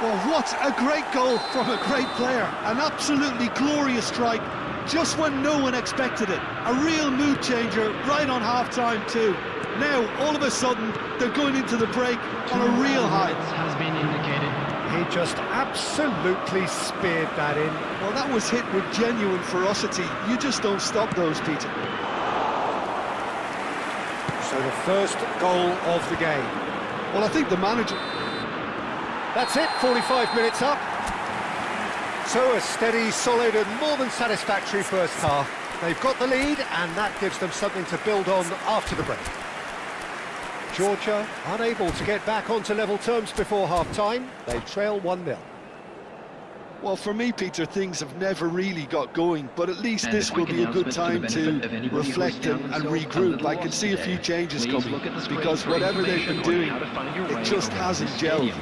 Speaker 2: Well, what a great goal from a great player. An absolutely glorious strike, just when no one expected it. A real mood changer right on half-time too. Now, all of a sudden, they're going into the break on a real high.
Speaker 3: Has been indicated.
Speaker 1: He just absolutely speared that in.
Speaker 2: Well, that was hit with genuine ferocity. You just don't stop those, Peter.
Speaker 1: So the first goal of the game.
Speaker 2: Well, I think the manager...
Speaker 1: That's it, 45 minutes up. So a steady, solid and more than satisfactory first half. They've got the lead and that gives them something to build on after the break. Georgia unable to get back onto level terms before half-time. They trail 1-0.
Speaker 2: Well, for me, Peter, things have never really got going, but at least this will be a good time to reflect and regroup. I can see a few changes coming, because whatever they've been doing, it just hasn't gelled.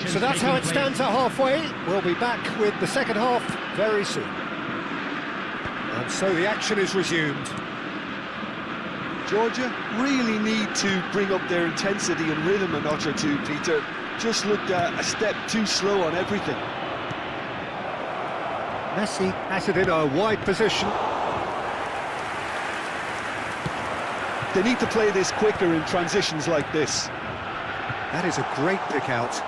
Speaker 1: So that's how it stands at halfway. We'll be back with the second half very soon. And so the action is resumed.
Speaker 2: Georgia really need to bring up their intensity and rhythm a notch or two, Peter. Just looked a step too slow on everything.
Speaker 1: Messi has it in a wide position.
Speaker 2: They need to play this quicker in transitions like this.
Speaker 1: That is a great pick out.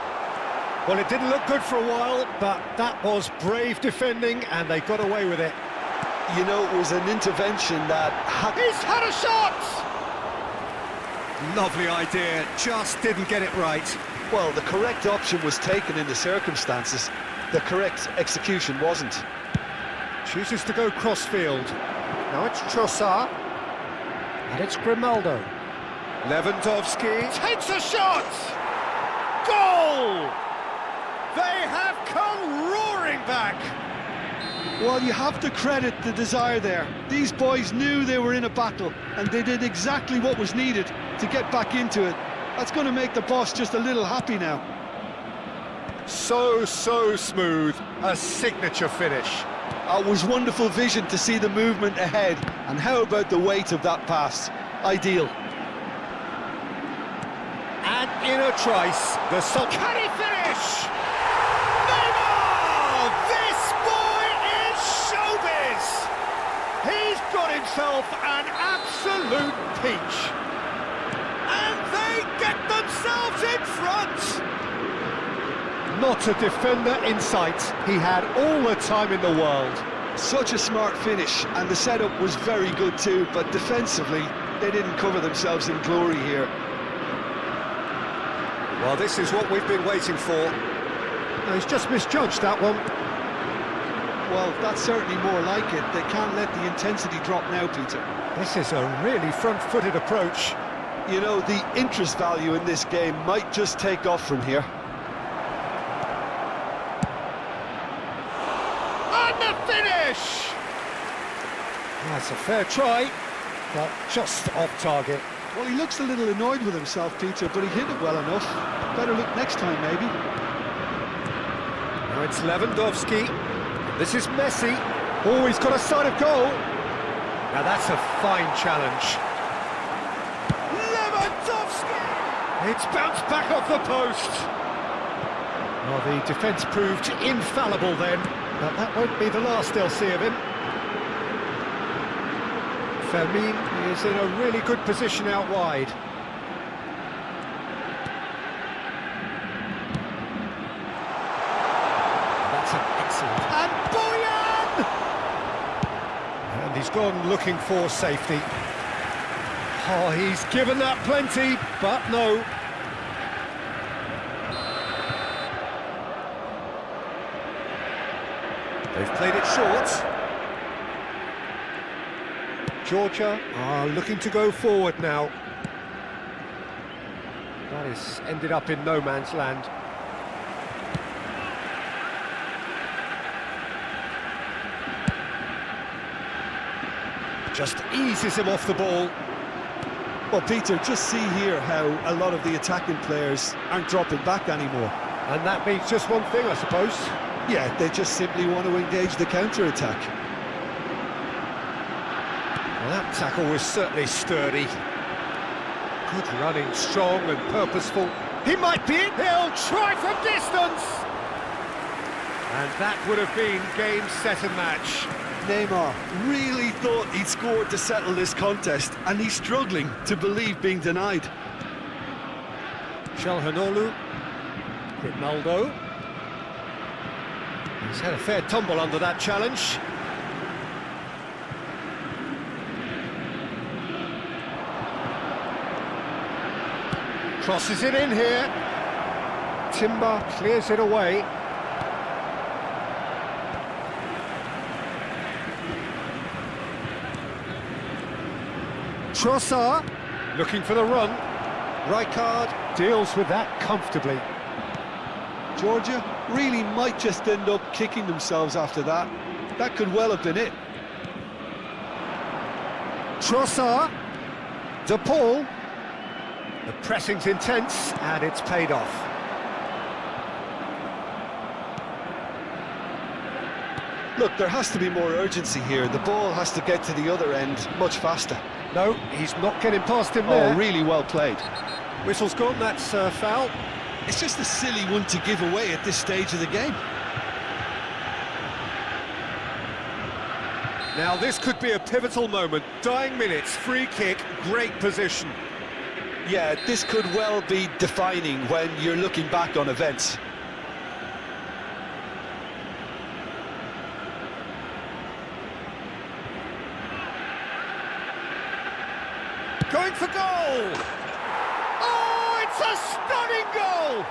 Speaker 1: Well, it didn't look good for a while, but that was brave defending and they got away with it.
Speaker 2: You know, it was an intervention that
Speaker 1: He's had a shot! Lovely idea, just didn't get it right.
Speaker 2: Well, the correct option was taken in the circumstances. The correct execution wasn't.
Speaker 1: Chooses to go cross-field. Now it's Trossard. And it's Grimaldo. Lewandowski takes a shot! Goal! They have come roaring back!
Speaker 2: Well, you have to credit the desire there. These boys knew they were in a battle, and they did exactly what was needed to get back into it. That's going to make the boss just a little happy now.
Speaker 1: So smooth. A signature finish.
Speaker 2: It was wonderful vision to see the movement ahead. And how about the weight of that pass? Ideal.
Speaker 1: And in a trice, the Can he finish? Neymar! This boy is showbiz! He's got himself an absolute peach. And they get themselves in front! Not a defender in sight. He had all the time in the world.
Speaker 2: Such a smart finish, and the setup was very good too, but defensively, they didn't cover themselves in glory here.
Speaker 1: Well, this is what we've been waiting for. No, he's just misjudged that one.
Speaker 2: Well, that's certainly more like it. They can't let the intensity drop now, Peter.
Speaker 1: This is a really front-footed approach.
Speaker 2: You know, the interest value in this game might just take off from here.
Speaker 1: And the finish! That's a fair try, but just off target.
Speaker 2: Well, he looks a little annoyed with himself, Peter, but he hit it well enough. Better look next time, maybe.
Speaker 1: Now it's Lewandowski. This is Messi. Oh, he's got a side of goal. Now that's a fine challenge. Lewandowski! It's bounced back off the post. Well, the defence proved infallible then, but that won't be the last they'll see of him. Fermin is in a really good position out wide. That's an excellent... And Boyan! And he's gone looking for safety. Oh, he's given that plenty, but no. They've played it short. Georgia are looking to go forward now. That has ended up in no man's land. Just eases him off the ball.
Speaker 2: Well, Peter, just see here how a lot of the attacking players aren't dropping back anymore.
Speaker 1: And that means just one thing, I suppose.
Speaker 2: Yeah, they just simply want to engage the counter-attack.
Speaker 1: Well, that tackle was certainly sturdy. Good running, strong and purposeful. He might be in. He'll try from distance. And that would have been game, set and match.
Speaker 2: Neymar really thought he'd scored to settle this contest, and he's struggling to believe being denied.
Speaker 1: Calhanoglu, Ronaldo. He's had a fair tumble under that challenge. Crosses it in here. Timber clears it away. Trossard looking for the run. Rijkaard deals with that comfortably.
Speaker 2: Georgia really might just end up kicking themselves after that. That could well have been it.
Speaker 1: Trossard, De Paul. The pressing's intense and it's paid off.
Speaker 2: Look, there has to be more urgency here. The ball has to get to the other end much faster.
Speaker 1: No, he's not getting past him there.
Speaker 2: Oh, really well played.
Speaker 1: Whistle's gone, that's foul.
Speaker 2: It's just a silly one to give away at this stage of the game.
Speaker 1: Now this could be a pivotal moment. Dying minutes, free kick, great position.
Speaker 2: Yeah, this could well be defining when you're looking back on events.
Speaker 1: Going for goal! Oh, it's a stunning goal!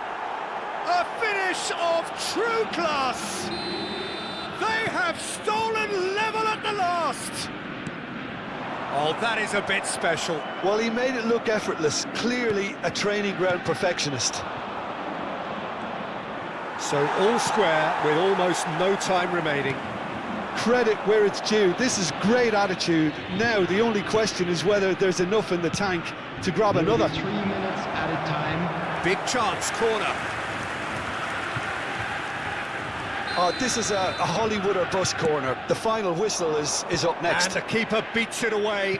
Speaker 1: A finish of true class! They have stolen level at the last! Oh, that is a bit special.
Speaker 2: Well, he made it look effortless. Clearly a training ground perfectionist.
Speaker 1: So all square with almost no time remaining.
Speaker 2: Credit where it's due. This is great attitude. Now the only question is whether there's enough in the tank to grab another.
Speaker 3: 3 minutes added time.
Speaker 1: Big chance, corner.
Speaker 2: Oh, this is a Hollywood or bust corner. The final whistle is up next.
Speaker 1: And the keeper beats it away.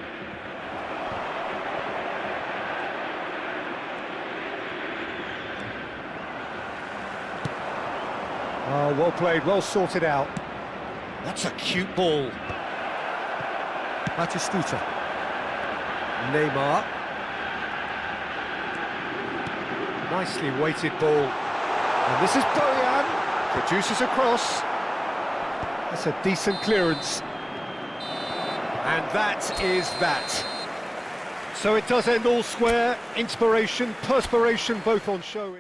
Speaker 1: Oh, well played, well sorted out. That's a cute ball. Batistuta. Neymar. Nicely weighted ball. And this is Boyan. Produces a cross. That's a decent clearance. And that is that. So it does end all square. Inspiration, perspiration, both on show.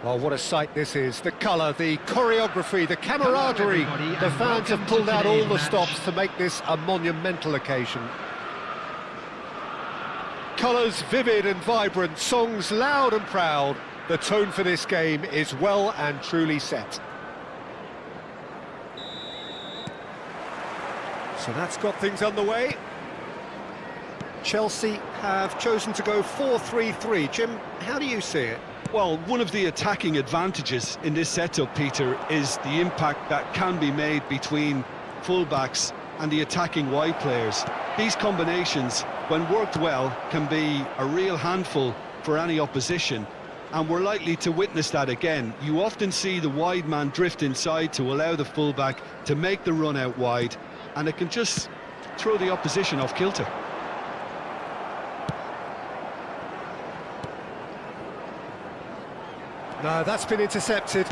Speaker 1: Well, what a sight this is. The colour, the choreography, the camaraderie. The fans have pulled out all the stops to make this a monumental occasion. Colours vivid and vibrant, songs loud and proud. The tone for this game is well and truly set. So that's got things underway. Chelsea have chosen to go 4-3-3. Jim, how do you see it?
Speaker 2: Well, one of the attacking advantages in this setup, Peter, is the impact that can be made between fullbacks and the attacking wide players. These combinations, when worked well, can be a real handful for any opposition, and we're likely to witness that again. You often see the wide man drift inside to allow the fullback to make the run out wide, and it can just throw the opposition off kilter.
Speaker 1: No, that's been intercepted.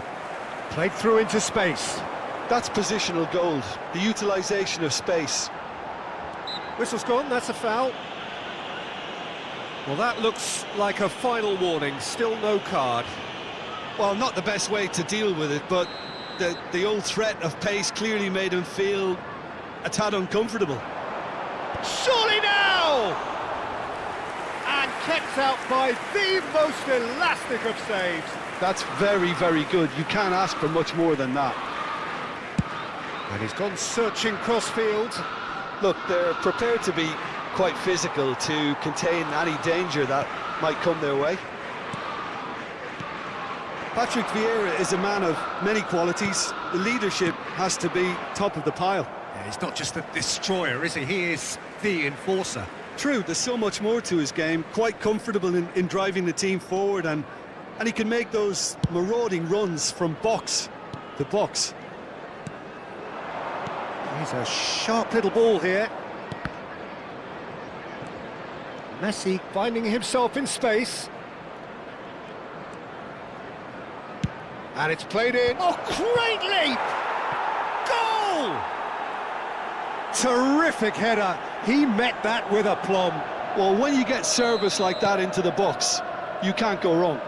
Speaker 1: Played through into space.
Speaker 2: That's positional gold, the utilisation of space.
Speaker 1: Whistle's gone, that's a foul. Well, that looks like a final warning, still no card.
Speaker 2: Well, not the best way to deal with it, but the old threat of pace clearly made him feel a tad uncomfortable.
Speaker 1: Surely now! And kept out by the most elastic of saves.
Speaker 2: That's very, very good. You can't ask for much more than that.
Speaker 1: And he's gone searching crossfield.
Speaker 2: Look, they're prepared to be quite physical to contain any danger that might come their way. Patrick Vieira is a man of many qualities. The leadership has to be top of the pile.
Speaker 1: Yeah, he's not just a destroyer, is he? He is the enforcer.
Speaker 2: True, there's so much more to his game. Quite comfortable in driving the team forward, and he can make those marauding runs from box to box.
Speaker 1: He's a sharp little ball here. Messi finding himself in space. And it's played in. Oh, great leap! Goal! Terrific header. He met that with aplomb.
Speaker 2: Well, when you get service like that into the box, you can't go wrong.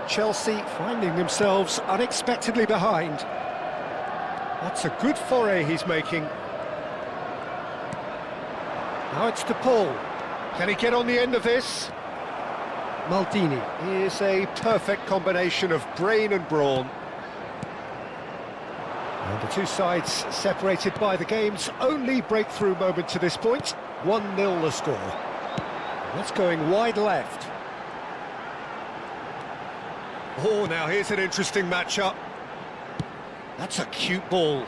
Speaker 1: Chelsea finding themselves unexpectedly behind. That's a good foray he's making. Now it's to Paul. Can he get on the end of this? Maldini is a perfect combination of brain and brawn. And the two sides separated by the game's only breakthrough moment to this point. 1-0 the score. That's going wide left. Oh, now here's an interesting matchup. That's a cute ball.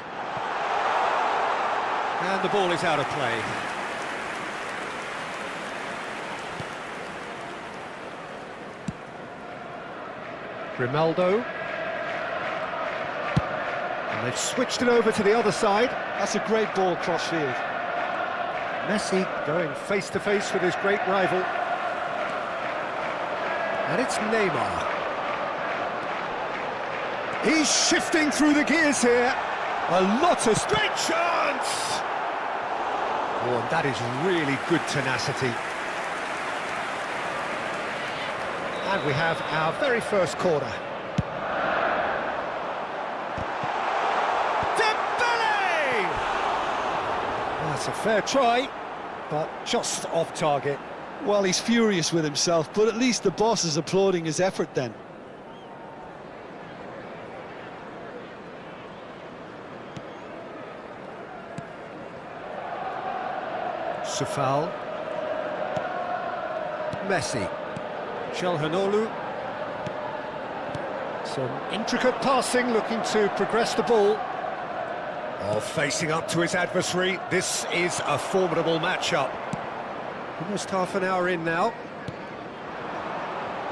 Speaker 1: And the ball is out of play. Grimaldo. And they've switched it over to the other side.
Speaker 2: That's a great ball crossfield.
Speaker 1: Messi going face-to-face with his great rival. And it's Neymar. He's shifting through the gears here. A lot of great chance! Oh, and that is really good tenacity. And we have our very first corner. Dembele! That's a fair try, but just off target.
Speaker 2: Well, he's furious with himself, but at least the boss is applauding his effort then.
Speaker 1: Sufal. Messi. Çalhanoğlu. Some intricate passing, looking to progress the ball. Oh, facing up to his adversary. This is a formidable matchup. Almost half an hour in now.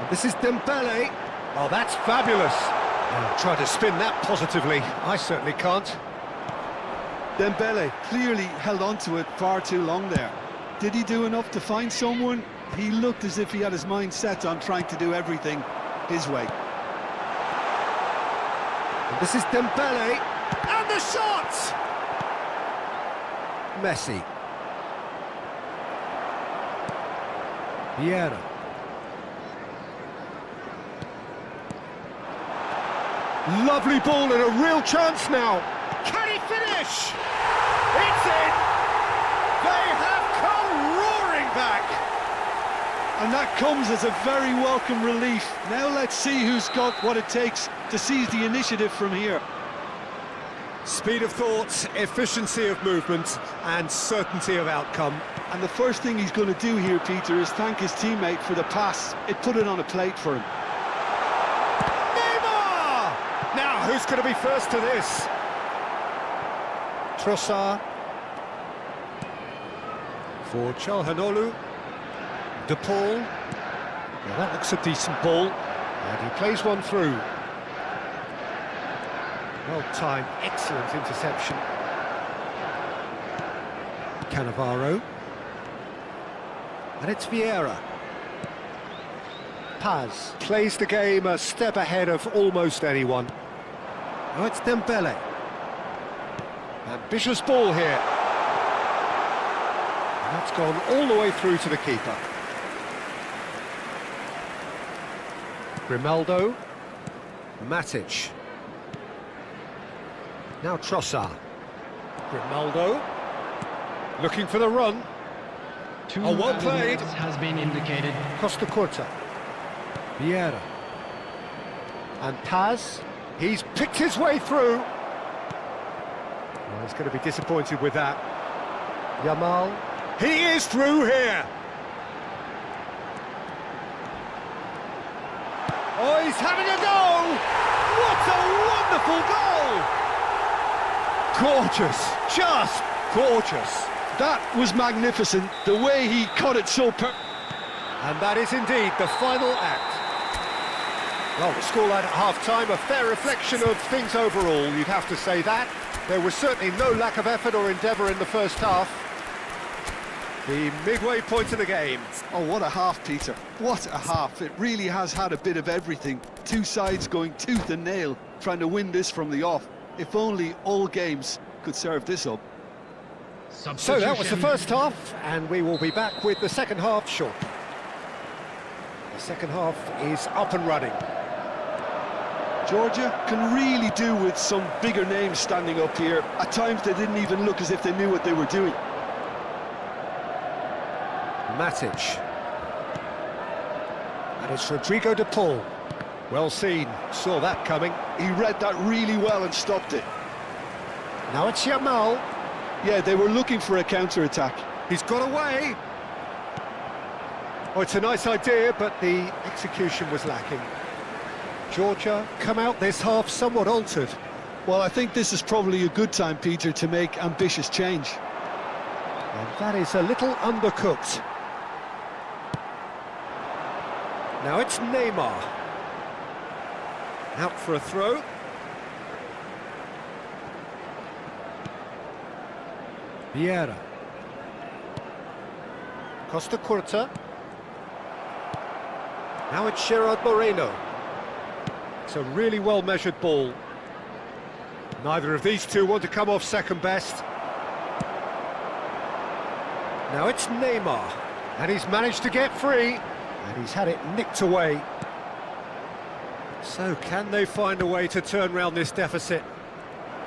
Speaker 1: And this is Dembele. Oh, that's fabulous. Oh, try to spin that positively. I certainly can't.
Speaker 2: Dembele clearly held on to it far too long there. Did he do enough to find someone? He looked as if he had his mind set on trying to do everything his way.
Speaker 1: And this is Dembele, and the shot! Messi. Vieira. Lovely ball and a real chance now. Can he finish? It's in! They have come roaring back!
Speaker 2: And that comes as a very welcome relief. Now let's see who's got what it takes to seize the initiative from here.
Speaker 1: Speed of thought, efficiency of movement, and certainty of outcome.
Speaker 2: And the first thing he's going to do here, Peter, is thank his teammate for the pass. It put it on a plate for him.
Speaker 1: Neymar! Now, who's going to be first to this? Trossard. For Calhanoglu. De Paul. Well, that looks a decent ball. And he plays one through. Well-timed, excellent interception. Cannavaro. And it's Vieira. Paz plays the game a step ahead of almost anyone. Now it's Dembele. Ambitious ball here. And that's gone all the way through to the keeper. Grimaldo. Matic. Now Trossard. Grimaldo. Looking for the run.
Speaker 3: Oh,
Speaker 1: well played.
Speaker 3: Has been indicated.
Speaker 1: Costa Curta. Vieira. And Paz. He's picked his way through. Well, he's going to be disappointed with that. Yamal. He is through here. Oh, he's having a go! What a wonderful goal! Gorgeous, just gorgeous.
Speaker 2: That was magnificent, the way he cut it so
Speaker 1: And that is indeed the final act. Well, the scoreline at half-time, a fair reflection of things overall, you'd have to say that. There was certainly no lack of effort or endeavour in the first half. The midway point of the game.
Speaker 2: Oh, what a half, Peter. What a half. It really has had a bit of everything. Two sides going tooth and nail, trying to win this from the off. If only all games could serve this up.
Speaker 1: So that was the first half, and we will be back with the second half shortly. The second half is up and running.
Speaker 2: Georgia can really do with some bigger names standing up here. At times they didn't even look as if they knew what they were doing.
Speaker 1: Matic. And it's Rodrigo de Paul. Well seen, saw that coming.
Speaker 2: He read that really well and stopped it.
Speaker 1: Now it's Yamal.
Speaker 2: Yeah, they were looking for a counter-attack.
Speaker 1: He's got away. Oh, it's a nice idea, but the execution was lacking. Georgia come out this half somewhat altered.
Speaker 2: Well, I think this is probably a good time, Peter, to make ambitious change.
Speaker 1: And that is a little undercooked. Now it's Neymar. Out for a throw. Vieira. Costa Curta. Now it's Gerard Moreno. It's a really well-measured ball. Neither of these two want to come off second best. Now it's Neymar. And he's managed to get free. And he's had it nicked away. So can they find a way to turn around this deficit?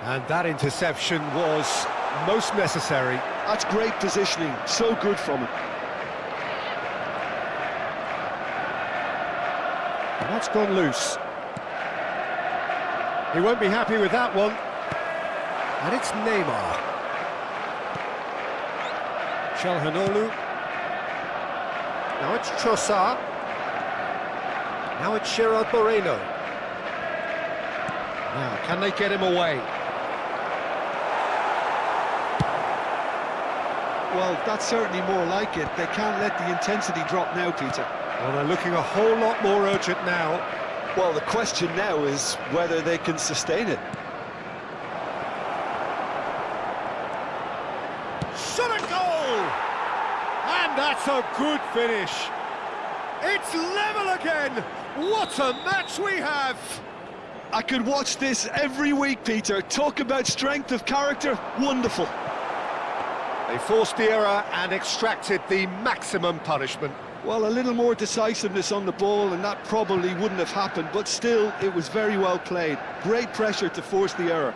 Speaker 1: And that interception was most necessary.
Speaker 2: That's great positioning, so good from him.
Speaker 1: And that's gone loose. He won't be happy with that one. And it's Neymar. Calhanoglu. Now it's Trossard. Now it's Gerard Moreno. Now, can they get him away?
Speaker 2: Well, that's certainly more like it. They can't let the intensity drop now, Peter.
Speaker 1: Well, they're looking a whole lot more urgent now.
Speaker 2: Well, the question now is whether they can sustain it.
Speaker 1: Shot a goal! And that's a good finish. It's level again. What a match we have!
Speaker 2: I could watch this every week, Peter. Talk about strength of character. Wonderful.
Speaker 1: They forced the error and extracted the maximum punishment.
Speaker 2: Well, a little more decisiveness on the ball and that probably wouldn't have happened, but still, it was very well played. Great pressure to force the error.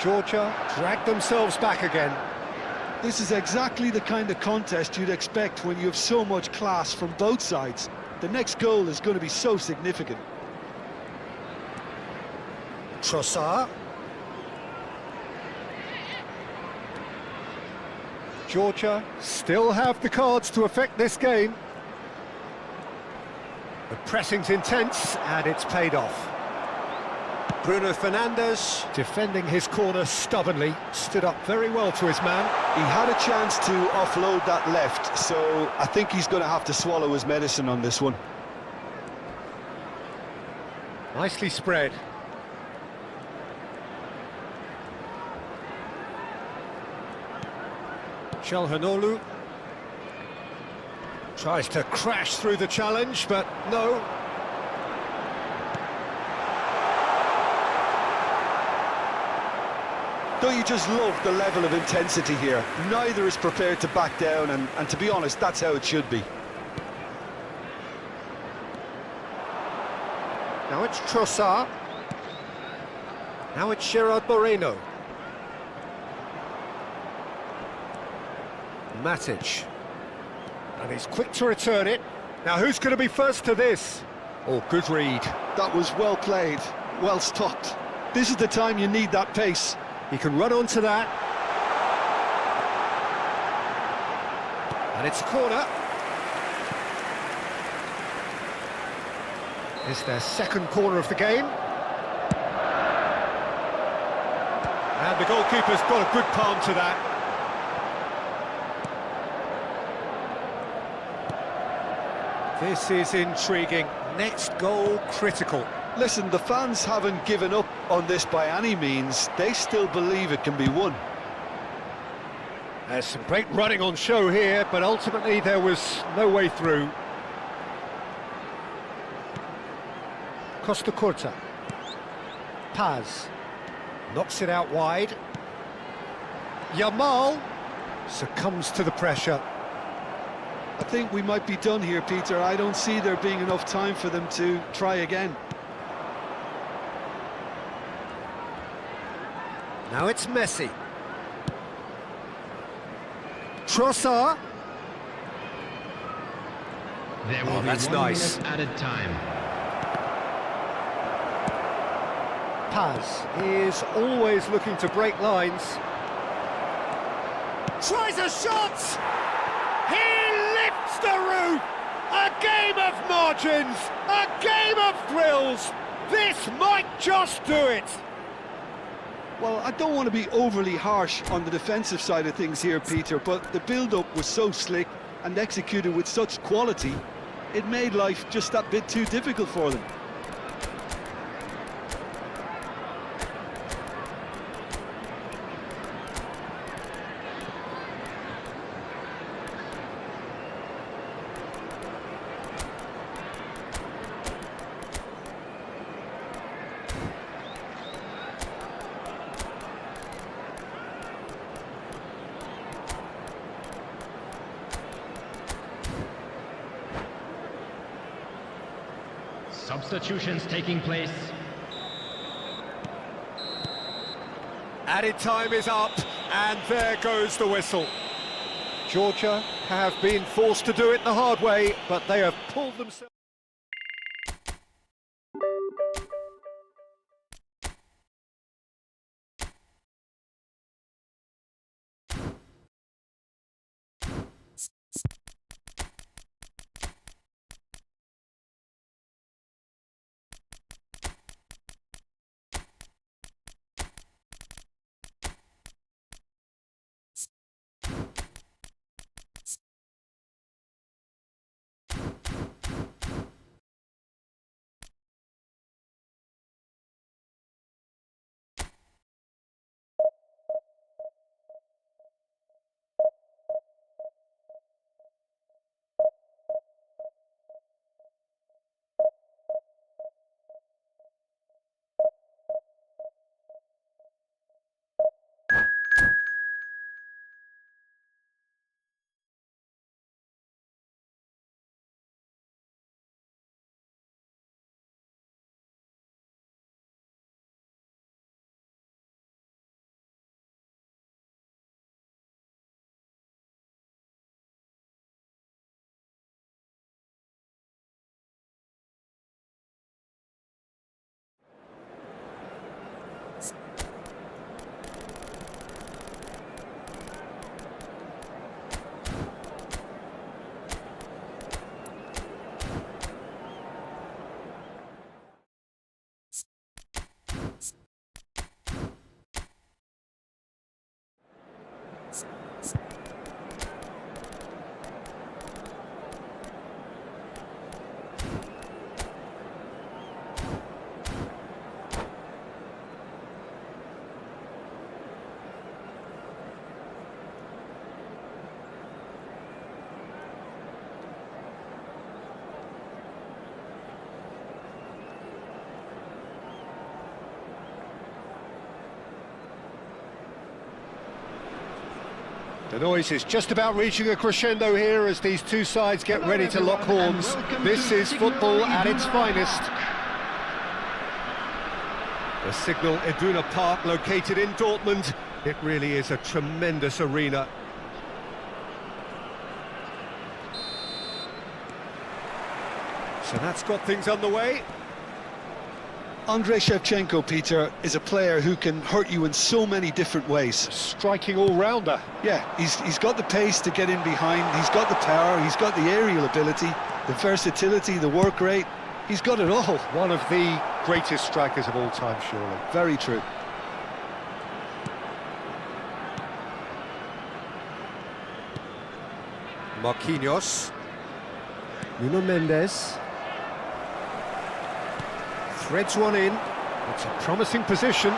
Speaker 1: Georgia dragged themselves back again.
Speaker 2: This is exactly the kind of contest you'd expect when you have so much class from both sides. The next goal is going to be so significant.
Speaker 1: Trossard. Georgia still have the cards to affect this game. The pressing's intense and it's paid off. Bruno Fernandes, defending his corner stubbornly, stood up very well to his man.
Speaker 2: He had a chance to offload that left, so I think he's going to have to swallow his medicine on this one.
Speaker 1: Nicely spread. Çalhanoğlu tries to crash through the challenge, but no.
Speaker 2: Don't you just love the level of intensity here? Neither is prepared to back down, and to be honest, that's how it should be.
Speaker 1: Now it's Trossard. Now it's Gerard Moreno. Matic. And he's quick to return it. Now who's going to be first to this? Oh, good read.
Speaker 2: That was well played, well stopped. This is the time you need that pace.
Speaker 1: He can run onto that. And it's a corner. It's their second corner of the game. And the goalkeeper's got a good palm to that. This is intriguing. Next goal critical.
Speaker 2: Listen, the fans haven't given up on this by any means. They still believe it can be won.
Speaker 1: There's some great running on show here, but ultimately there was no way through. Costa Curta. Paz. Knocks it out wide. Yamal succumbs to the pressure.
Speaker 2: I think we might be done here, Peter. I don't see there being enough time for them to try again.
Speaker 1: Now it's Messi. Trossard.
Speaker 3: There will be
Speaker 1: that's
Speaker 3: 1
Speaker 1: nice.
Speaker 3: minute added time.
Speaker 1: Paz is always looking to break lines. Tries a shot! He lifts the roof! A game of margins! A game of thrills! This might just do it!
Speaker 2: Well, I don't want to be overly harsh on the defensive side of things here, Peter, but the build-up was so slick and executed with such quality, it made life just that bit too difficult for them.
Speaker 3: Substitutions taking place.
Speaker 1: Added time is up, and there goes the whistle. Georgia have been forced to do it the hard way, but they have pulled themselves... The noise is just about reaching a crescendo here as these two sides get ready to lock horns. This is football at its finest. The Signal Iduna Park, located in Dortmund. It really is a tremendous arena. So that's got things underway.
Speaker 2: Andrei Shevchenko, Peter, is a player who can hurt you in so many different ways.
Speaker 1: Striking all-rounder.
Speaker 2: Yeah, he's got the pace to get in behind, he's got the power, he's got the aerial ability, the versatility, the work rate. He's got it all.
Speaker 1: One of the greatest strikers of all time, surely.
Speaker 2: Very true.
Speaker 1: Marquinhos. Nuno Mendes. Threads one in. It's a promising position.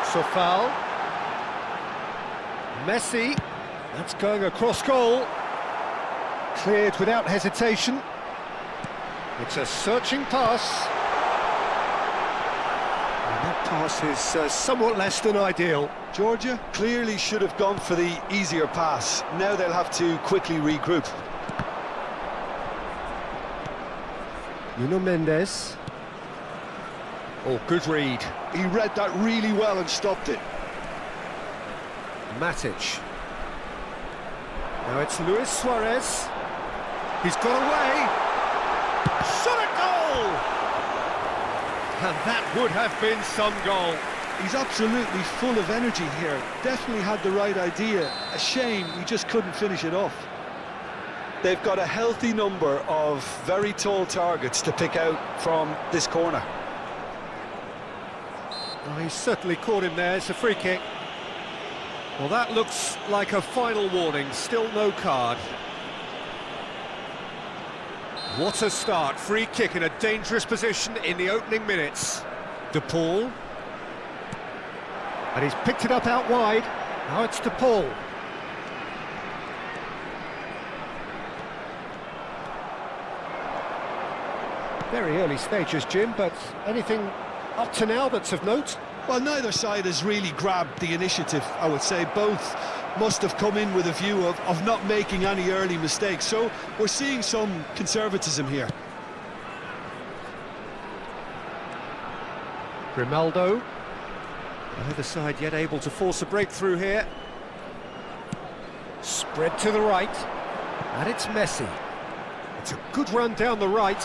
Speaker 1: Sofal. Messi. That's going across goal. Cleared without hesitation. It's a searching pass. And that pass is somewhat less than ideal.
Speaker 2: Georgia clearly should have gone for the easier pass. Now they'll have to quickly regroup.
Speaker 1: Nuno Mendes. Oh, good read.
Speaker 2: He read that really well and stopped it.
Speaker 1: Matic. Now it's Luis Suarez. He's got away. Shot at goal! And that would have been some goal.
Speaker 2: He's absolutely full of energy here. Definitely had the right idea. A shame he just couldn't finish it off. They've got a healthy number of very tall targets to pick out from this corner.
Speaker 1: Oh, he certainly caught him there. It's a free kick. Well, that looks like a final warning. Still no card. What a start. Free kick in a dangerous position in the opening minutes. De Paul. And he's picked it up out wide. Now it's De Paul. Very early stages, Jim, but anything up to now that's of note?
Speaker 2: Well, neither side has really grabbed the initiative, I would say. Both must have come in with a view of not making any early mistakes. So we're seeing some conservatism here.
Speaker 1: Grimaldo. Neither side yet able to force a breakthrough here. Spread to the right. And it's Messi. It's a good run down the right.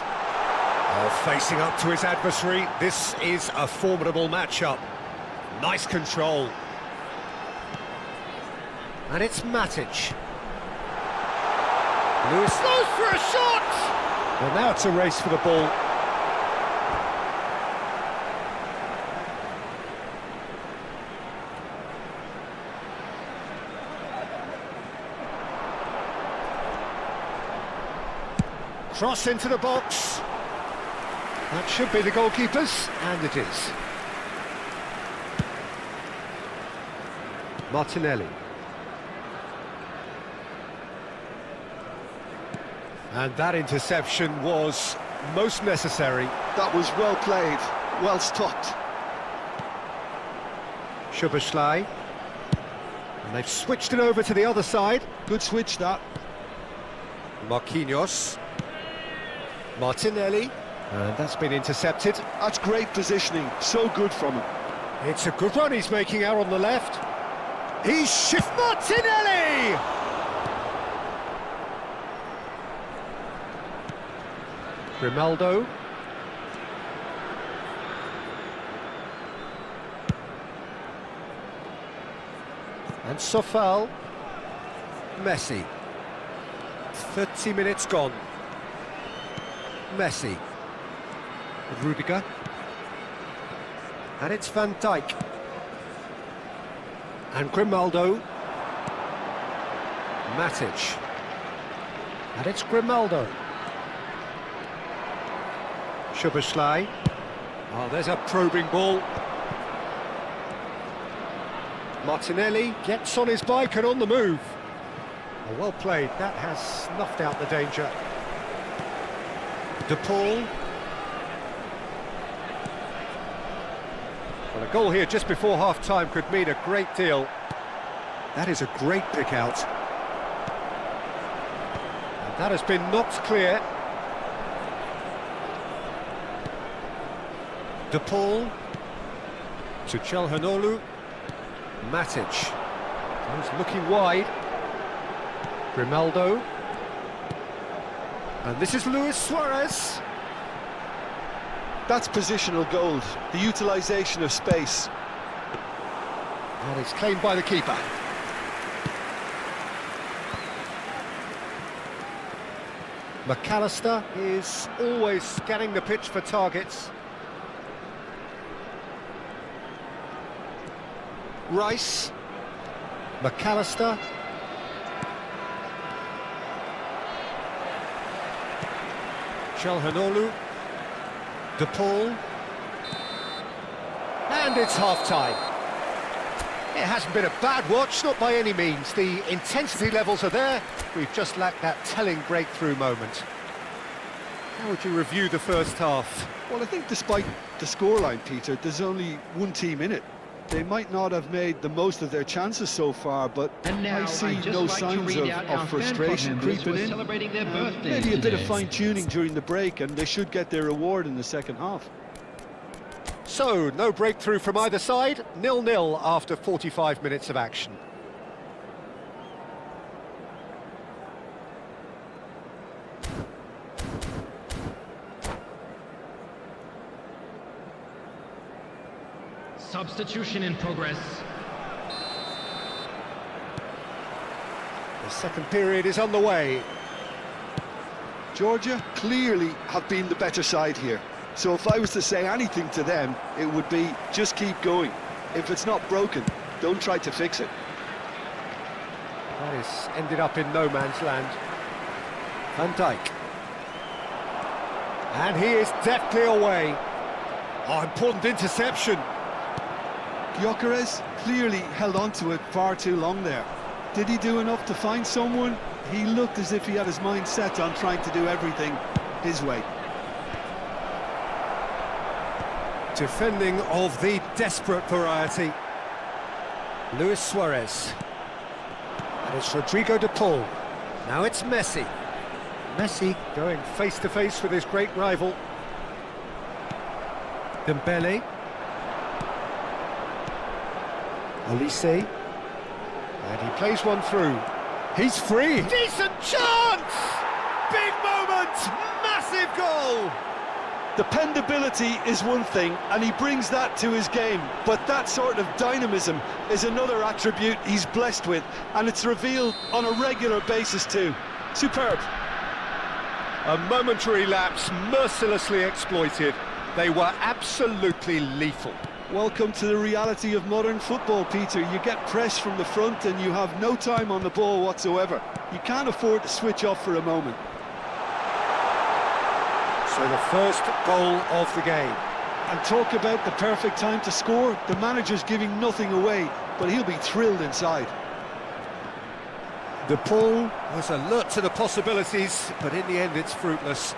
Speaker 1: Oh, facing up to his adversary. This is a formidable matchup. Nice control. And it's Matic. Lewis goes for a shot! Well, now it's a race for the ball. Cross into the box. That should be the goalkeeper's, and it is. Martinelli. And that interception was most necessary.
Speaker 2: That was well played, well stopped.
Speaker 1: Szoboszlai. And they've switched it over to the other side.
Speaker 2: Good switch, that.
Speaker 1: Marquinhos. Martinelli. And that's been intercepted.
Speaker 2: That's great positioning, so good from him.
Speaker 1: It's a good run he's making out on the left. He's shift Martinelli! Grimaldo. And Sofal. Messi. 30 minutes gone. Messi. Rudiger. And it's Van Dijk. And Grimaldo. Matic. And it's Grimaldo. Szoboszlai. Oh, there's a probing ball. Martinelli gets on his bike and on the move. Oh, well played. That has snuffed out the danger. De Paul. Well, a goal here just before half-time could mean a great deal. That is a great pick out. And that has been knocked clear. De Paul to Çalhanoğlu. Matic goes looking wide. Grimaldo. And this is Luis Suarez.
Speaker 2: That's positional gold, the utilisation of space.
Speaker 1: And it's claimed by the keeper. McAllister is always scanning the pitch for targets. Rice. McAllister. Çalhanoğlu. De Paul. And it's half-time. It hasn't been a bad watch, not by any means. The intensity levels are there. We've just lacked that telling breakthrough moment. How would you review the first half?
Speaker 2: Well, I think despite the scoreline, Peter, there's only one team in it. They might not have made the most of their chances so far, but I see no signs of frustration creeping in. Maybe a bit of fine-tuning during the break, and they should get their reward in the second half.
Speaker 1: So, no breakthrough from either side, 0-0 after 45 minutes of action.
Speaker 3: Substitution in progress.
Speaker 1: The second period is on the way.
Speaker 2: Georgia clearly have been the better side here. So if I was to say anything to them, it would be just keep going. If it's not broken, don't try to fix it.
Speaker 1: That has ended up in no man's land. Van Dijk. And he is deftly away. Oh, important interception.
Speaker 2: Gyökeres clearly held on to it far too long there. Did he do enough to find someone? He looked as if he had his mind set on trying to do everything his way.
Speaker 1: Defending of the desperate variety. Luis Suarez. And it's Rodrigo de Paul. Now it's Messi. Messi going face-to-face with his great rival. Dembele. Olise. And he plays one through. He's free. Decent chance! Big moment! Massive goal!
Speaker 2: Dependability is one thing, and he brings that to his game, but that sort of dynamism is another attribute he's blessed with, and it's revealed on a regular basis too. Superb.
Speaker 1: A momentary lapse mercilessly exploited. They were absolutely lethal.
Speaker 2: Welcome to the reality of modern football, Peter. You get press from the front and you have no time on the ball whatsoever. You can't afford to switch off for a moment.
Speaker 1: So the first goal of the game.
Speaker 2: And talk about the perfect time to score. The manager's giving nothing away, but he'll be thrilled inside.
Speaker 1: De Paul was alert to the possibilities, but in the end it's fruitless.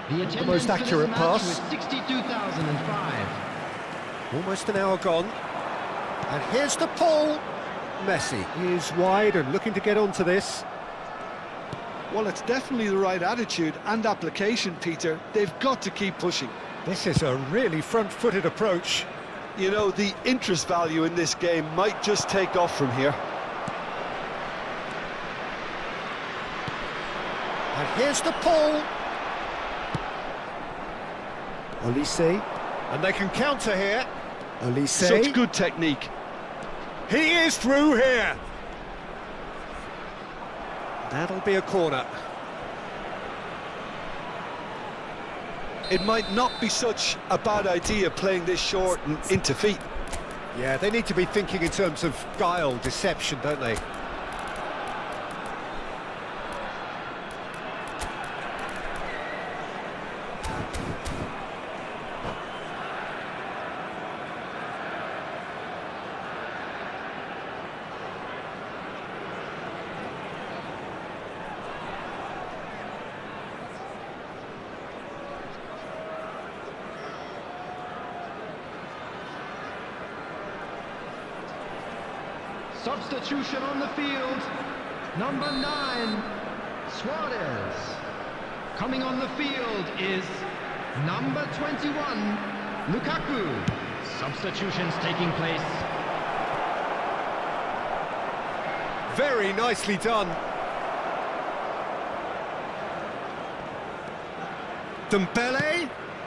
Speaker 3: The
Speaker 1: most accurate pass.
Speaker 3: 62,005.
Speaker 1: Almost an hour gone. And here's De Paul. Messi is wide and looking to get onto this.
Speaker 2: Well, it's definitely the right attitude and application, Peter. They've got to keep pushing.
Speaker 1: This is a really front-footed approach.
Speaker 2: You know, the interest value in this game might just take off from here.
Speaker 1: And here's De Paul. Olise. And they can counter here. Olise.
Speaker 2: Such good technique.
Speaker 1: He is through here. That'll be a corner.
Speaker 2: It might not be such a bad idea playing this short and into feet.
Speaker 1: Yeah, they need to be thinking in terms of guile, deception, don't they?
Speaker 3: Substitution on the field. Number 9, Suarez. Coming on the field is number 21, Lukaku. Substitutions taking place.
Speaker 1: Very nicely done.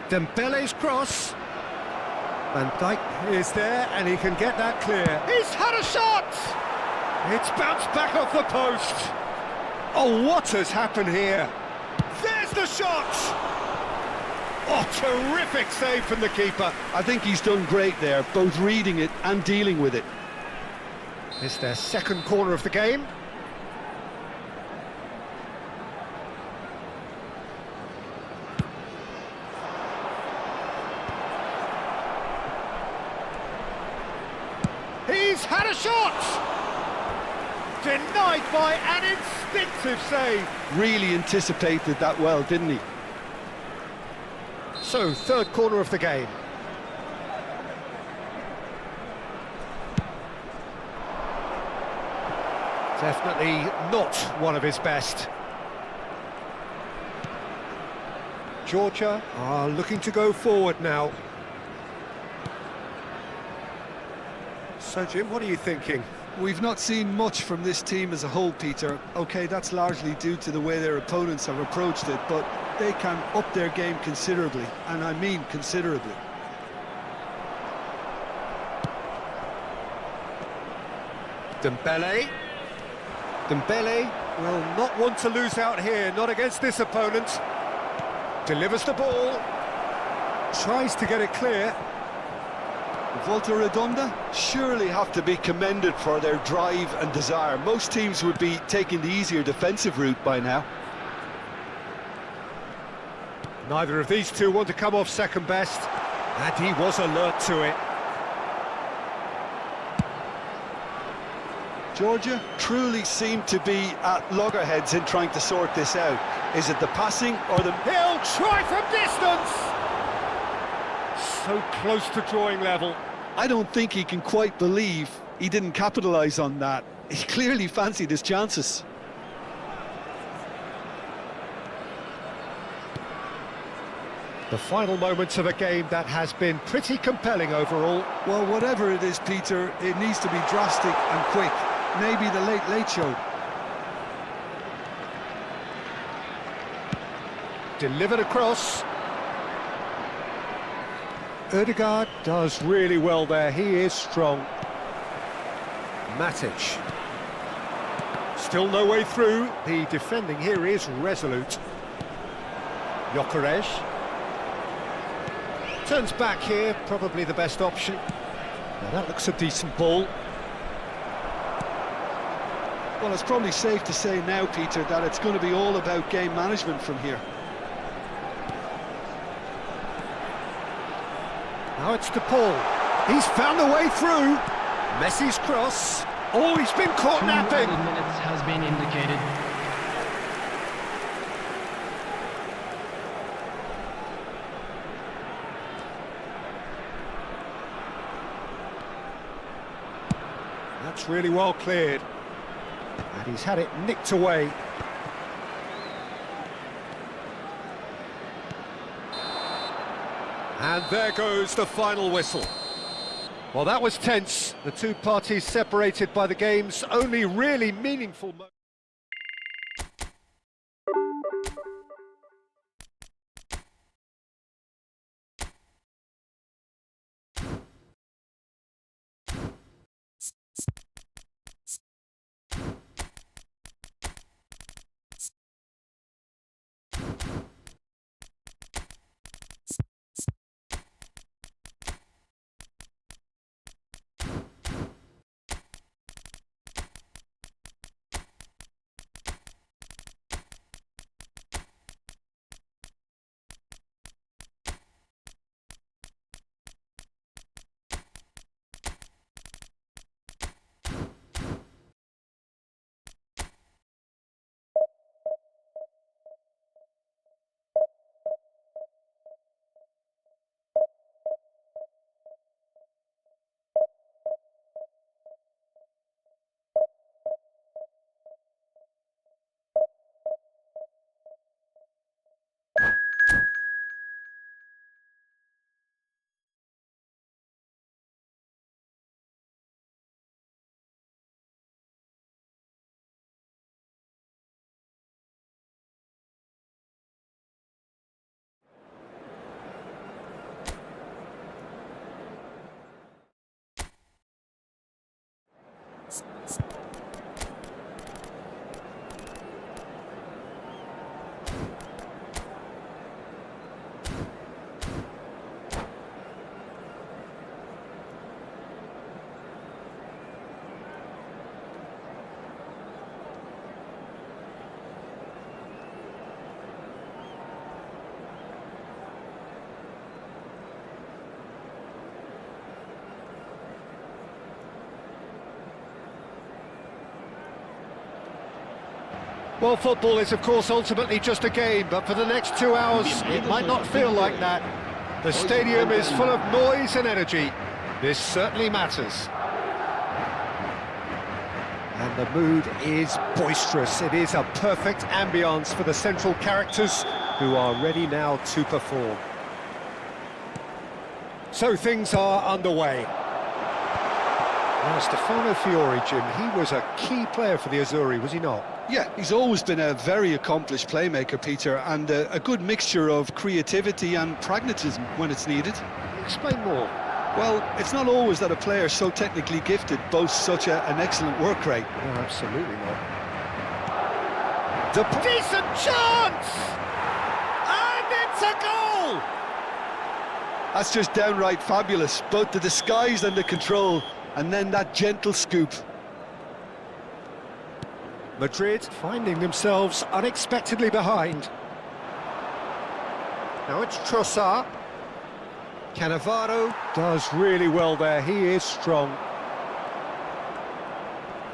Speaker 1: Dembele's cross. Van Dijk is there and he can get that clear. He's had a shot! It's bounced back off the post. Oh, what has happened here? There's the shot! Oh, terrific save from the keeper.
Speaker 2: I think he's done great there, both reading it and dealing with it.
Speaker 1: It's their second corner of the game. He's had a shot! Denied by an instinctive save.
Speaker 2: Really anticipated that well, didn't he?
Speaker 1: So, third corner of the game. Definitely not one of his best. Georgia are looking to go forward now. So, Jim, what are you thinking?
Speaker 2: We've not seen much from this team as a whole, Peter. OK, that's largely due to the way their opponents have approached it, but they can up their game considerably, and I mean considerably.
Speaker 1: Dembele will not want to lose out here, not against this opponent. Delivers the ball, tries to get it clear.
Speaker 2: Volta Redonda surely have to be commended for their drive and desire. Most teams would be taking the easier defensive route by now.
Speaker 1: Neither of these two want to come off second best, and he was alert to it.
Speaker 2: Georgia truly seem to be at loggerheads in trying to sort this out. Is it the passing or the...
Speaker 1: He'll try from distance! So close to drawing level.
Speaker 2: I don't think he can quite believe he didn't capitalise on that. He clearly fancied his chances.
Speaker 1: The final moments of a game that has been pretty compelling overall.
Speaker 2: Well, whatever it is, Peter, it needs to be drastic and quick. Maybe the late show.
Speaker 1: Delivered across. Ødegaard does really well there, he is strong. Matic. Still no way through, the defending here is resolute. Gyökeres. Turns back here, probably the best option. Now that looks a decent ball.
Speaker 2: Well, it's probably safe to say now, Peter, that it's going to be all about game management from here.
Speaker 1: Now it's to Paul. He's found a way through. Messi's cross. Oh, he's been caught
Speaker 3: 2
Speaker 1: napping.
Speaker 3: added minutes has been indicated.
Speaker 1: That's really well cleared. And he's had it nicked away. And there goes the final whistle. Well, that was tense. The two parties separated by the game's only really meaningful moment. Well, football is, of course, ultimately just a game, but for the next 2 hours, it might not feel like that. The stadium is full of noise and energy. This certainly matters. And the mood is boisterous. It is a perfect ambience for the central characters who are ready now to perform. So things are underway. Now, Stefano Fiori, Jim, he was a key player for the Azzurri, was he not?
Speaker 2: Yeah, he's always been a very accomplished playmaker, Peter, and a good mixture of creativity and pragmatism when it's needed.
Speaker 1: Explain more.
Speaker 2: Well, it's not always that a player so technically gifted boasts such an excellent work rate.
Speaker 1: No, absolutely not. Decent chance! And it's a goal!
Speaker 2: That's just downright fabulous, both the disguise and the control, and then that gentle scoop.
Speaker 1: Madrid finding themselves unexpectedly behind. Now it's Trossard. Cannavaro does really well there, he is strong.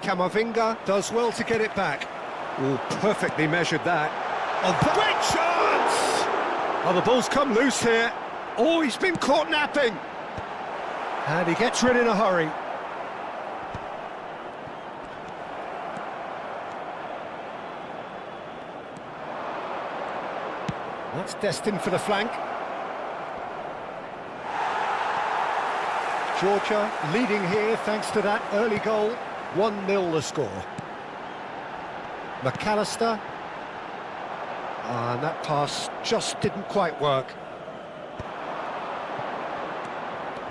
Speaker 1: Camavinga does well to get it back. Oh, perfectly measured that. A great chance! Oh, the ball's come loose here. Oh, he's been caught napping. And he gets rid in a hurry. That's destined for the flank. Georgia leading here thanks to that early goal. 1-0 the score. McAllister. And that pass just didn't quite work.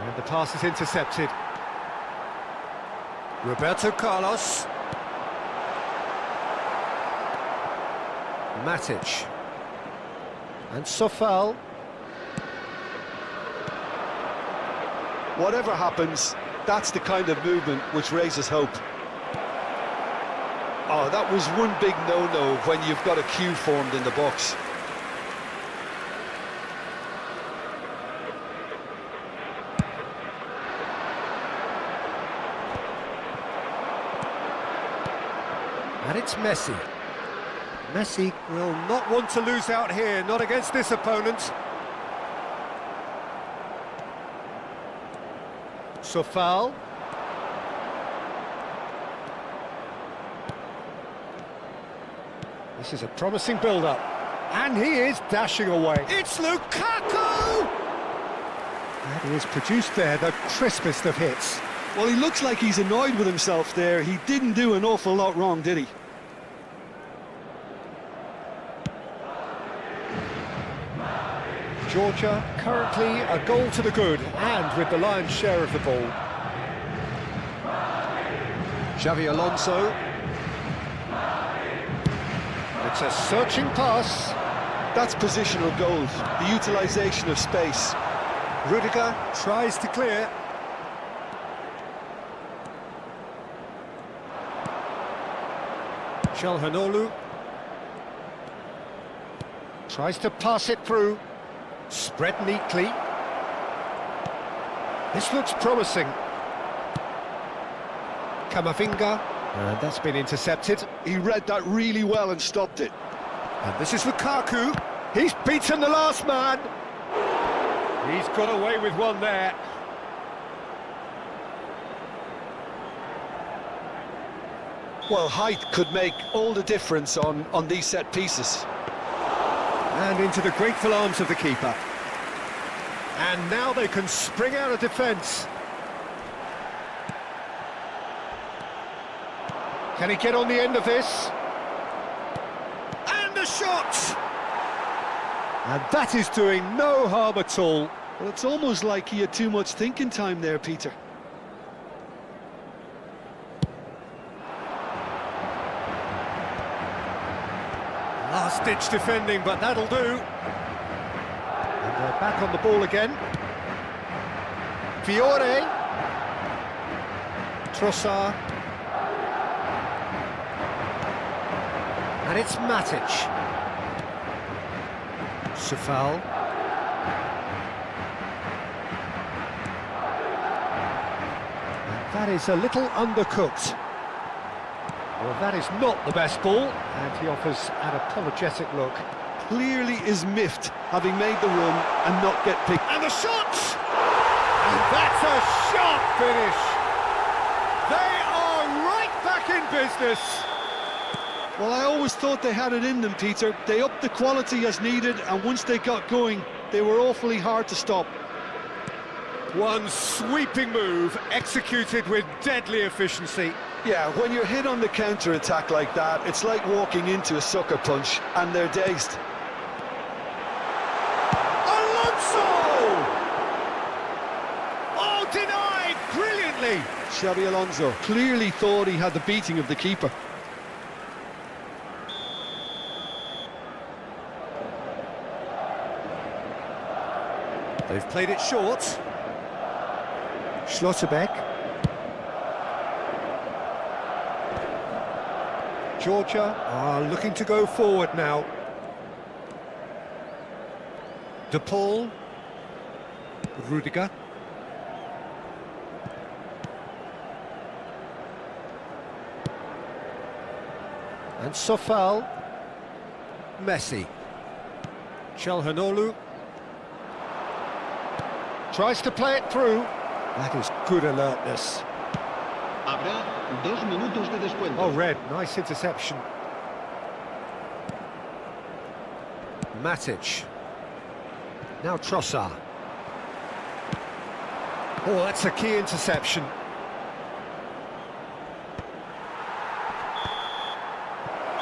Speaker 1: And the pass is intercepted. Roberto Carlos. Matic. And Sofal.
Speaker 2: Whatever happens, that's the kind of movement which raises hope. Oh, that was one big no-no when you've got a queue formed in the box.
Speaker 1: And it's Messi. Messi will not want to lose out here, not against this opponent. Sofal. This is a promising build-up. And he is dashing away. It's Lukaku! And he has produced there the crispest of hits.
Speaker 2: Well, he looks like he's annoyed with himself there. He didn't do an awful lot wrong, did he?
Speaker 1: Georgia currently a goal to the good and with the lion's share of the ball. Xavi Alonso. It's a searching pass.
Speaker 2: That's positional gold, the utilisation of space.
Speaker 1: Rudiger tries to clear. Çalhanoğlu tries to pass it through. Spread neatly. This looks promising. Camavinga. And that's been intercepted.
Speaker 2: He read that really well and stopped it.
Speaker 1: And this is Lukaku. He's beaten the last man. He's got away with one there.
Speaker 2: Well, height could make all the difference on these set pieces.
Speaker 1: And into the grateful arms of the keeper. And now they can spring out of defence. Can he get on the end of this? And a shot! And that is doing no harm at all.
Speaker 2: Well, it's almost like he had too much thinking time there, Peter.
Speaker 1: Last-ditch defending, but that'll do. And they're back on the ball again. Fiore. Trossard. And it's Matic. Safal. And that is a little undercooked. Well, that is not the best ball, and he offers an apologetic look.
Speaker 2: Clearly is miffed, having made the run and not get picked.
Speaker 1: And the shot! And that's a sharp finish! They are right back in business!
Speaker 2: Well, I always thought they had it in them, Peter. They upped the quality as needed, and once they got going, they were awfully hard to stop.
Speaker 1: One sweeping move, executed with deadly efficiency.
Speaker 2: Yeah, when you're hit on the counter-attack like that, it's like walking into a sucker punch, and they're dazed.
Speaker 1: Alonso! Oh, denied brilliantly!
Speaker 2: Xabi Alonso clearly thought he had the beating of the keeper.
Speaker 1: They've played it short. Schlotterbeck. Georgia are looking to go forward now. De Paul. Rudiger. And Sofal. Messi. Çalhanoğlu. Tries to play it through. That is good alertness.
Speaker 4: Habrá 2 minutos de descuento.
Speaker 1: Oh, red, nice interception. Matic. Now Trossard. Oh, that's a key interception.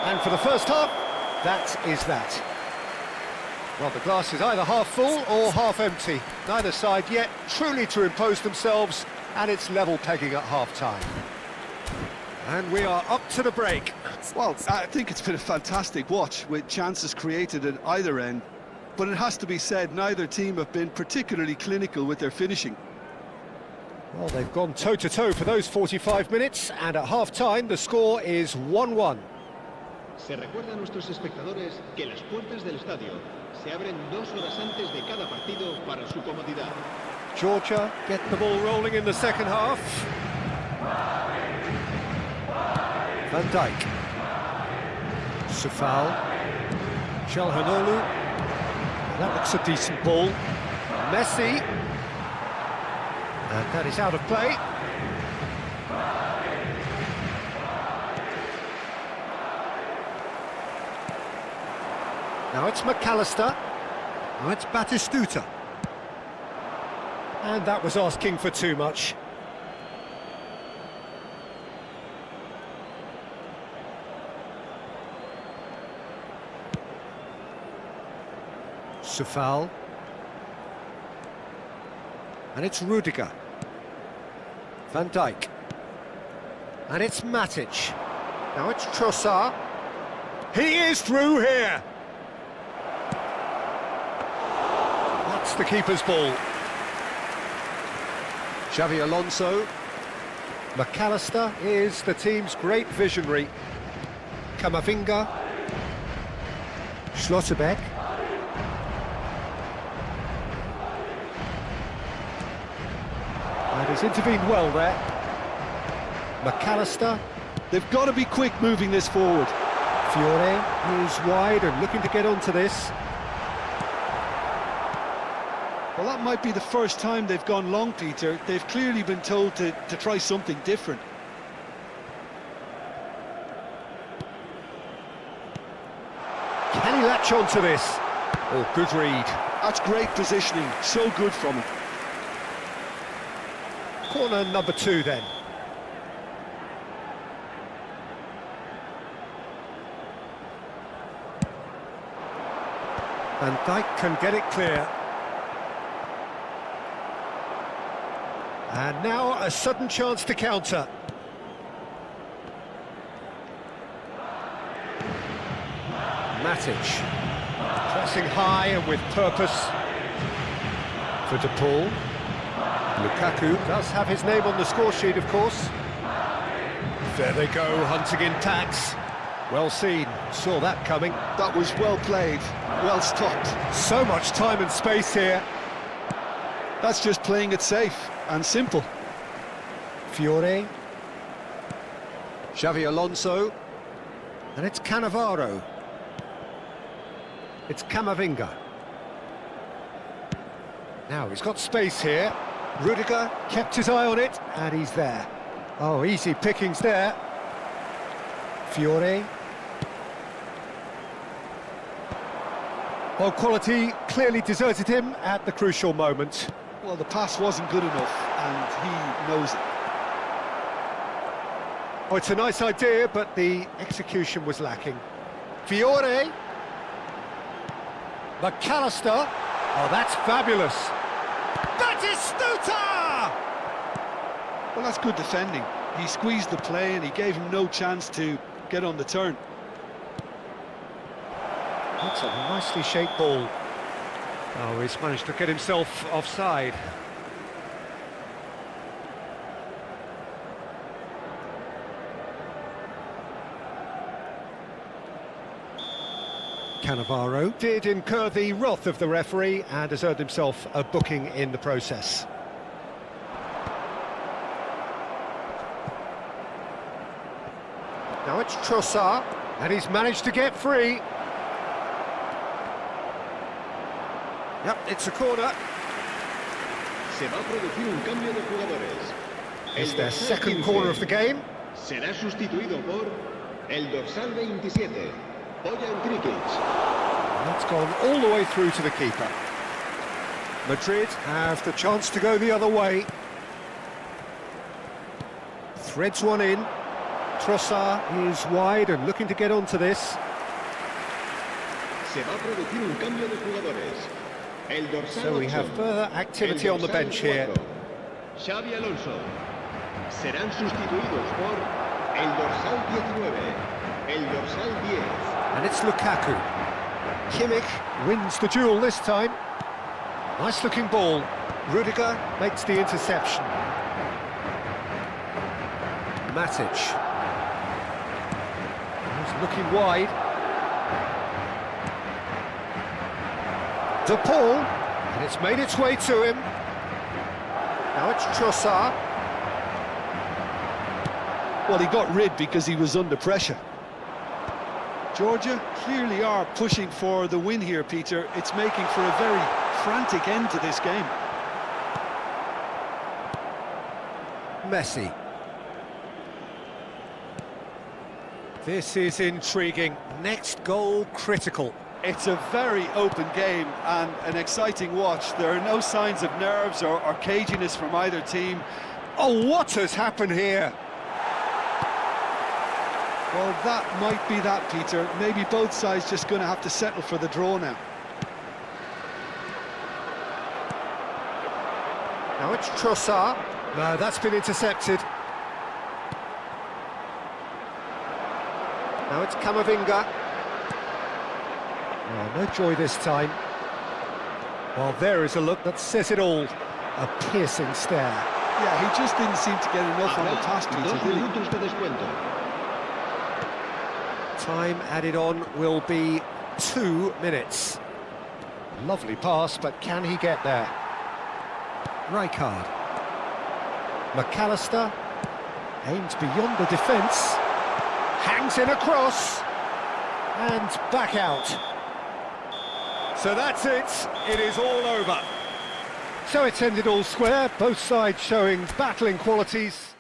Speaker 1: And for the first half, that is that. Well, the glass is either half full or half empty. Neither side yet truly to impose themselves, and it's level pegging at half-time. And we are up to the break.
Speaker 2: Well, I think it's been a fantastic watch, with chances created at either end. But it has to be said, neither team have been particularly clinical with their finishing.
Speaker 1: Well, they've gone toe-to-toe for those 45 minutes, and at half-time the score is 1-1.
Speaker 4: Se recuerda a nuestros espectadores que las puertas del estadio se abren 2 horas antes de cada partido para su comodidad.
Speaker 1: Georgia get the ball rolling in the second half. Van Dijk. Safal. Çalhanoğlu. That looks a decent ball. Messi. And that is out of play. Now it's McAllister. Now it's Batistuta. And that was asking for too much. Safal. And it's Rudiger. Van Dijk. And it's Matic. Now it's Trossard. He is through here. That's the keeper's ball. Xabi Alonso. McAllister is the team's great visionary. Camavinga. Schlotterbeck. And he's intervened well there. McAllister.
Speaker 2: They've got to be quick moving this forward.
Speaker 1: Fiore is wide and looking to get onto this.
Speaker 2: Well, that might be the first time they've gone long, Peter. They've clearly been told to try something different.
Speaker 1: Can he latch onto this? Oh, good read.
Speaker 2: That's great positioning, so good from him.
Speaker 1: Corner number 2 then. Van Dijk can get it clear. And now a sudden chance to counter. Matic. Pressing high and with purpose. For De Paul. Lukaku does have his name on the score sheet, of course. There they go, hunting in tacks. Well seen, saw that coming.
Speaker 2: That was well played, well stopped.
Speaker 1: So much time and space here.
Speaker 2: That's just playing it safe and simple.
Speaker 1: Fiore. Xavi Alonso. And it's Cannavaro. It's Camavinga. Now he's got space here. Rudiger kept his eye on it, and he's there. Oh, easy pickings there. Fiore. Well, quality clearly deserted him at the crucial moment.
Speaker 2: Well, the pass wasn't good enough, and he knows it.
Speaker 1: Oh, it's a nice idea, but the execution was lacking. Fiore. McAllister. Oh, that's fabulous. Batistuta!
Speaker 2: Well, that's good defending. He squeezed the play and he gave him no chance to get on the turn.
Speaker 1: That's a nicely shaped ball. Oh, he's managed to get himself offside. Cannavaro did incur the wrath of the referee and has earned himself a booking in the process. Now it's Trossard, and he's managed to get free. Yep, it's a corner.
Speaker 4: Se va a producir un cambio de jugadores.
Speaker 1: It's their second corner of the game.
Speaker 4: Será sustituido por el dorsal 27, Bojan Krikic.
Speaker 1: That's gone all the way through to the keeper. Madrid have the chance to go the other way. Threads one in. Trossard is wide and looking to get onto this.
Speaker 4: Se va a producir un cambio de jugadores. El dorsal
Speaker 1: So we have further activity on the bench here.
Speaker 4: Xavi Alonso. Serán sustituidos por el dorsal 19, el dorsal 10.
Speaker 1: And it's Lukaku. Kimmich wins the duel this time. Nice looking ball. Rudiger makes the interception. Matic. He's looking wide. De Paul, and it's made its way to him. Now it's Trossard.
Speaker 2: Well, he got rid because he was under pressure. Georgia clearly are pushing for the win here, Peter. It's making for a very frantic end to this game.
Speaker 1: Messi. This is intriguing. Next goal critical.
Speaker 2: It's a very open game and an exciting watch. There are no signs of nerves or caginess from either team.
Speaker 1: Oh, what has happened here?
Speaker 2: Well, that might be that, Peter. Maybe both sides just going to have to settle for the draw now.
Speaker 1: Now it's Trossard. No, that's been intercepted. Now it's Camavinga. Oh, no joy this time. Well, there is a look that says it all. A piercing stare.
Speaker 2: Yeah, he just didn't seem to get enough on the pass, Peter, did he?
Speaker 1: Time added on will be 2 minutes. Lovely pass, but can he get there? Rijkaard. McAllister aims beyond the defence. Hangs in a cross. And back out. So that's it. It is all over. So it's ended all square, both sides showing battling qualities.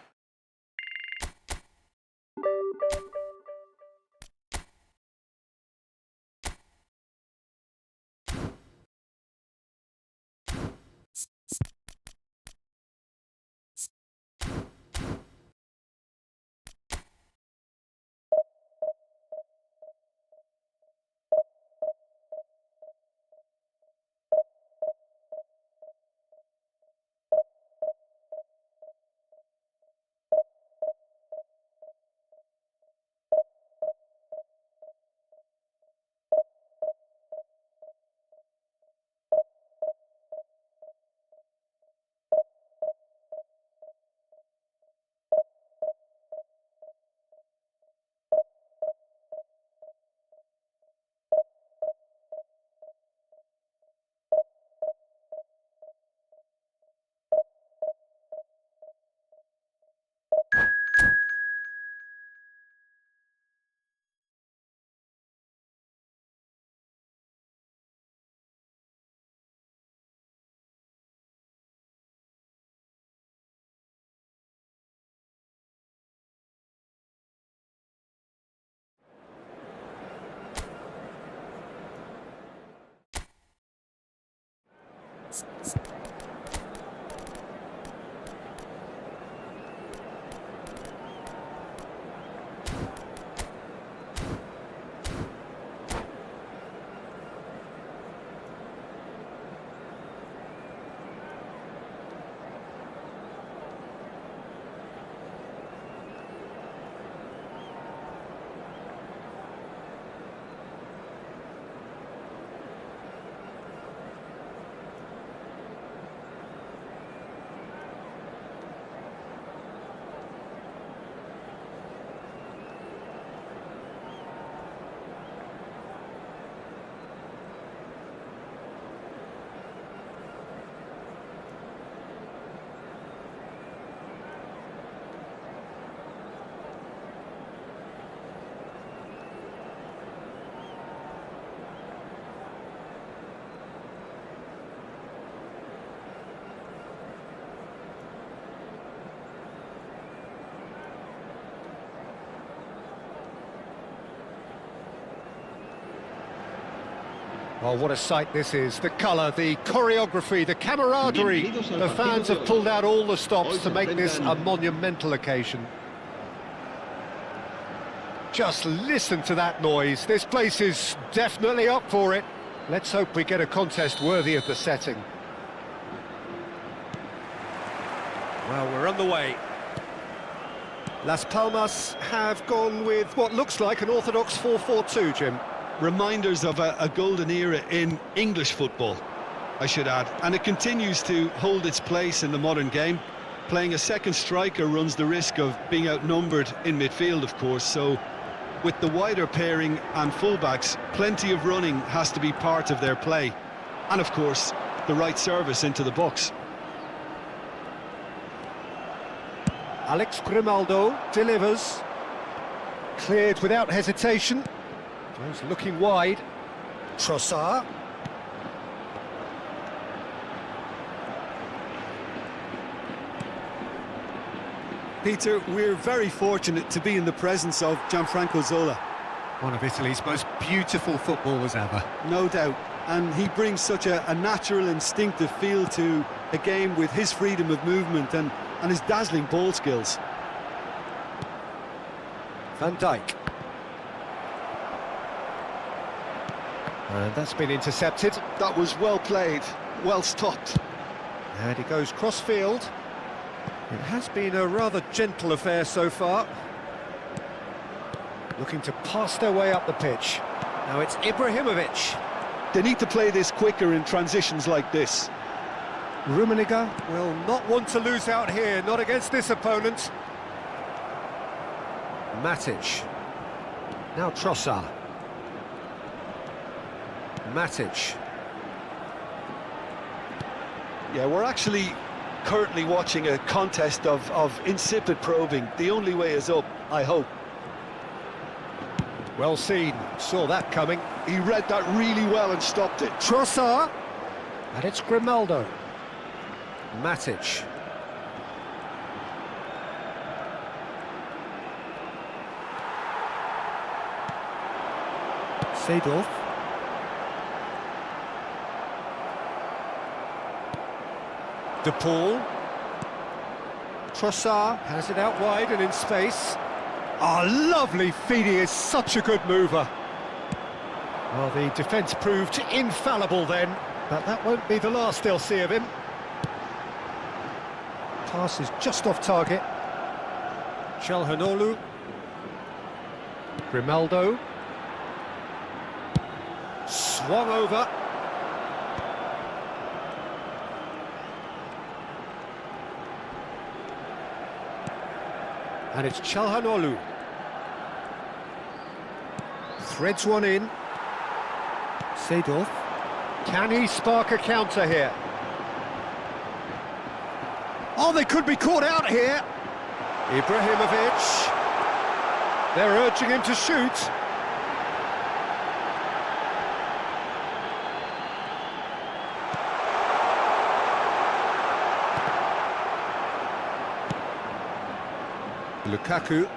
Speaker 1: Oh, what a sight this is. The colour, the choreography, the camaraderie. The fans have pulled out all the stops to make this a monumental occasion. Just listen to that noise. This place is definitely up for it. Let's hope we get a contest worthy of the setting. Well, we're on the way. Las Palmas have gone with what looks like an orthodox 4-4-2, Jim.
Speaker 2: Reminders of a golden era in English football, I should add. And it continues to hold its place in the modern game. Playing a second striker runs the risk of being outnumbered in midfield, of course, so with the wider pairing and fullbacks, plenty of running has to be part of their play. And of course, the right service into the box.
Speaker 1: Alex Grimaldo delivers. Cleared without hesitation. Goes looking wide. Trossard.
Speaker 5: Peter, we're very fortunate to be in the presence of Gianfranco Zola.
Speaker 1: One of Italy's most beautiful footballers ever.
Speaker 5: No doubt. And he brings such a natural, instinctive feel to a game with his freedom of movement and his dazzling ball skills.
Speaker 1: Van Dijk. And that's been intercepted.
Speaker 2: That was well played, well stopped.
Speaker 1: And he goes cross-field. It has been a rather gentle affair so far. Looking to pass their way up the pitch. Now it's Ibrahimovic.
Speaker 2: They need to play this quicker in transitions like this.
Speaker 1: Rummenigge will not want to lose out here, not against this opponent. Matic. Now Trossard. Matic.
Speaker 2: Yeah, we're actually currently watching a contest of insipid probing. The only way is up, I hope.
Speaker 1: Well seen, saw that coming.
Speaker 2: He read that really well and stopped it.
Speaker 1: Trossard. And it's Grimaldo. Matic. Seedorf. De Paul. Trossard has it out wide and in space. Oh, lovely feed, he is such a good mover. Well, the defence proved infallible then, but that won't be the last they'll see of him. Pass is just off target. Çalhanoğlu. Grimaldo. Swung over. And it's Çalhanoğlu. Threads one in. Seedorf. Can he spark a counter here? Oh, they could be caught out here. Ibrahimovic. They're urging him to shoot. Lukaku.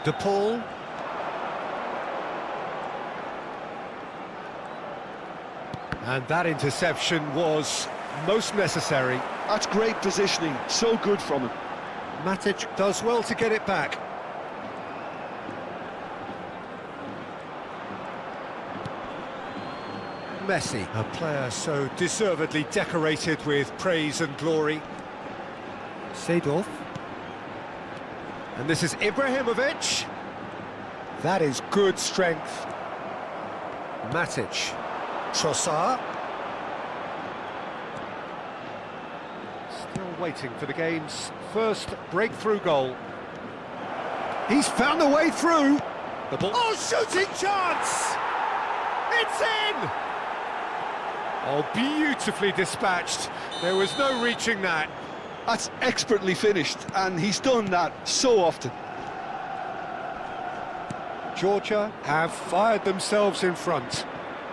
Speaker 1: De Paul. And that interception was most necessary.
Speaker 2: That's great positioning, so good from him.
Speaker 1: Matic does well to get it back. Messi, a player so deservedly decorated with praise and glory. Seedorf. And this is Ibrahimovic. That is good strength. Matic. Trossard. Still waiting for the game's first breakthrough goal. He's found a way through. The ball. Oh, shooting chance! It's in! Oh, beautifully dispatched. There was no reaching that.
Speaker 2: That's expertly finished, and he's done that so often.
Speaker 1: Georgia have fired themselves in front.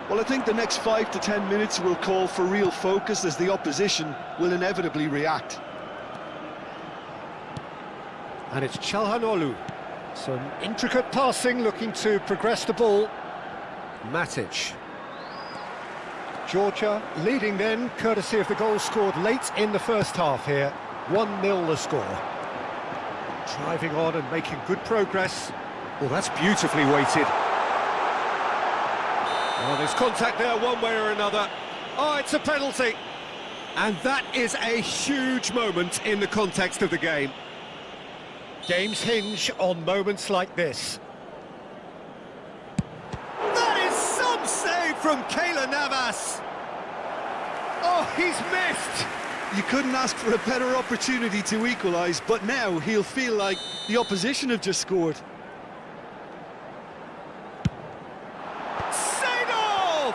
Speaker 2: Well, I think the next 5 to 10 minutes will call for real focus, as the opposition will inevitably react.
Speaker 1: And it's Çalhanoğlu. Some intricate passing, looking to progress the ball. Matic. Georgia leading then, courtesy of the goal scored late in the first half here. 1-0 the score. Driving on and making good progress. Well, that's beautifully weighted. Oh, there's contact there one way or another. Oh, it's a penalty. And that is a huge moment in the context of the game. Games hinge on moments like this. That is some save from Keylor Navas. Oh, he's missed.
Speaker 2: You couldn't ask for a better opportunity to equalise, but now he'll feel like the opposition have just scored.
Speaker 1: Seedorf!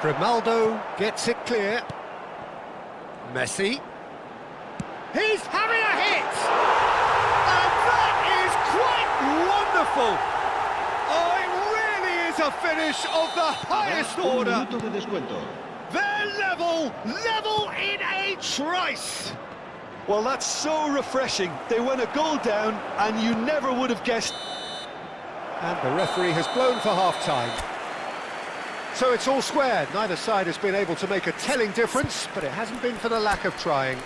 Speaker 1: Grimaldo gets it clear. Messi. He's having a hit! And that is quite wonderful! Oh, it really is a finish of the highest order!
Speaker 4: Minuto de descuento.
Speaker 1: They're level in a trice!
Speaker 2: Well, that's so refreshing. They went a goal down, and you never would have guessed.
Speaker 1: And the referee has blown for half-time. So it's all square. Neither side has been able to make a telling difference, but it hasn't been for the lack of trying.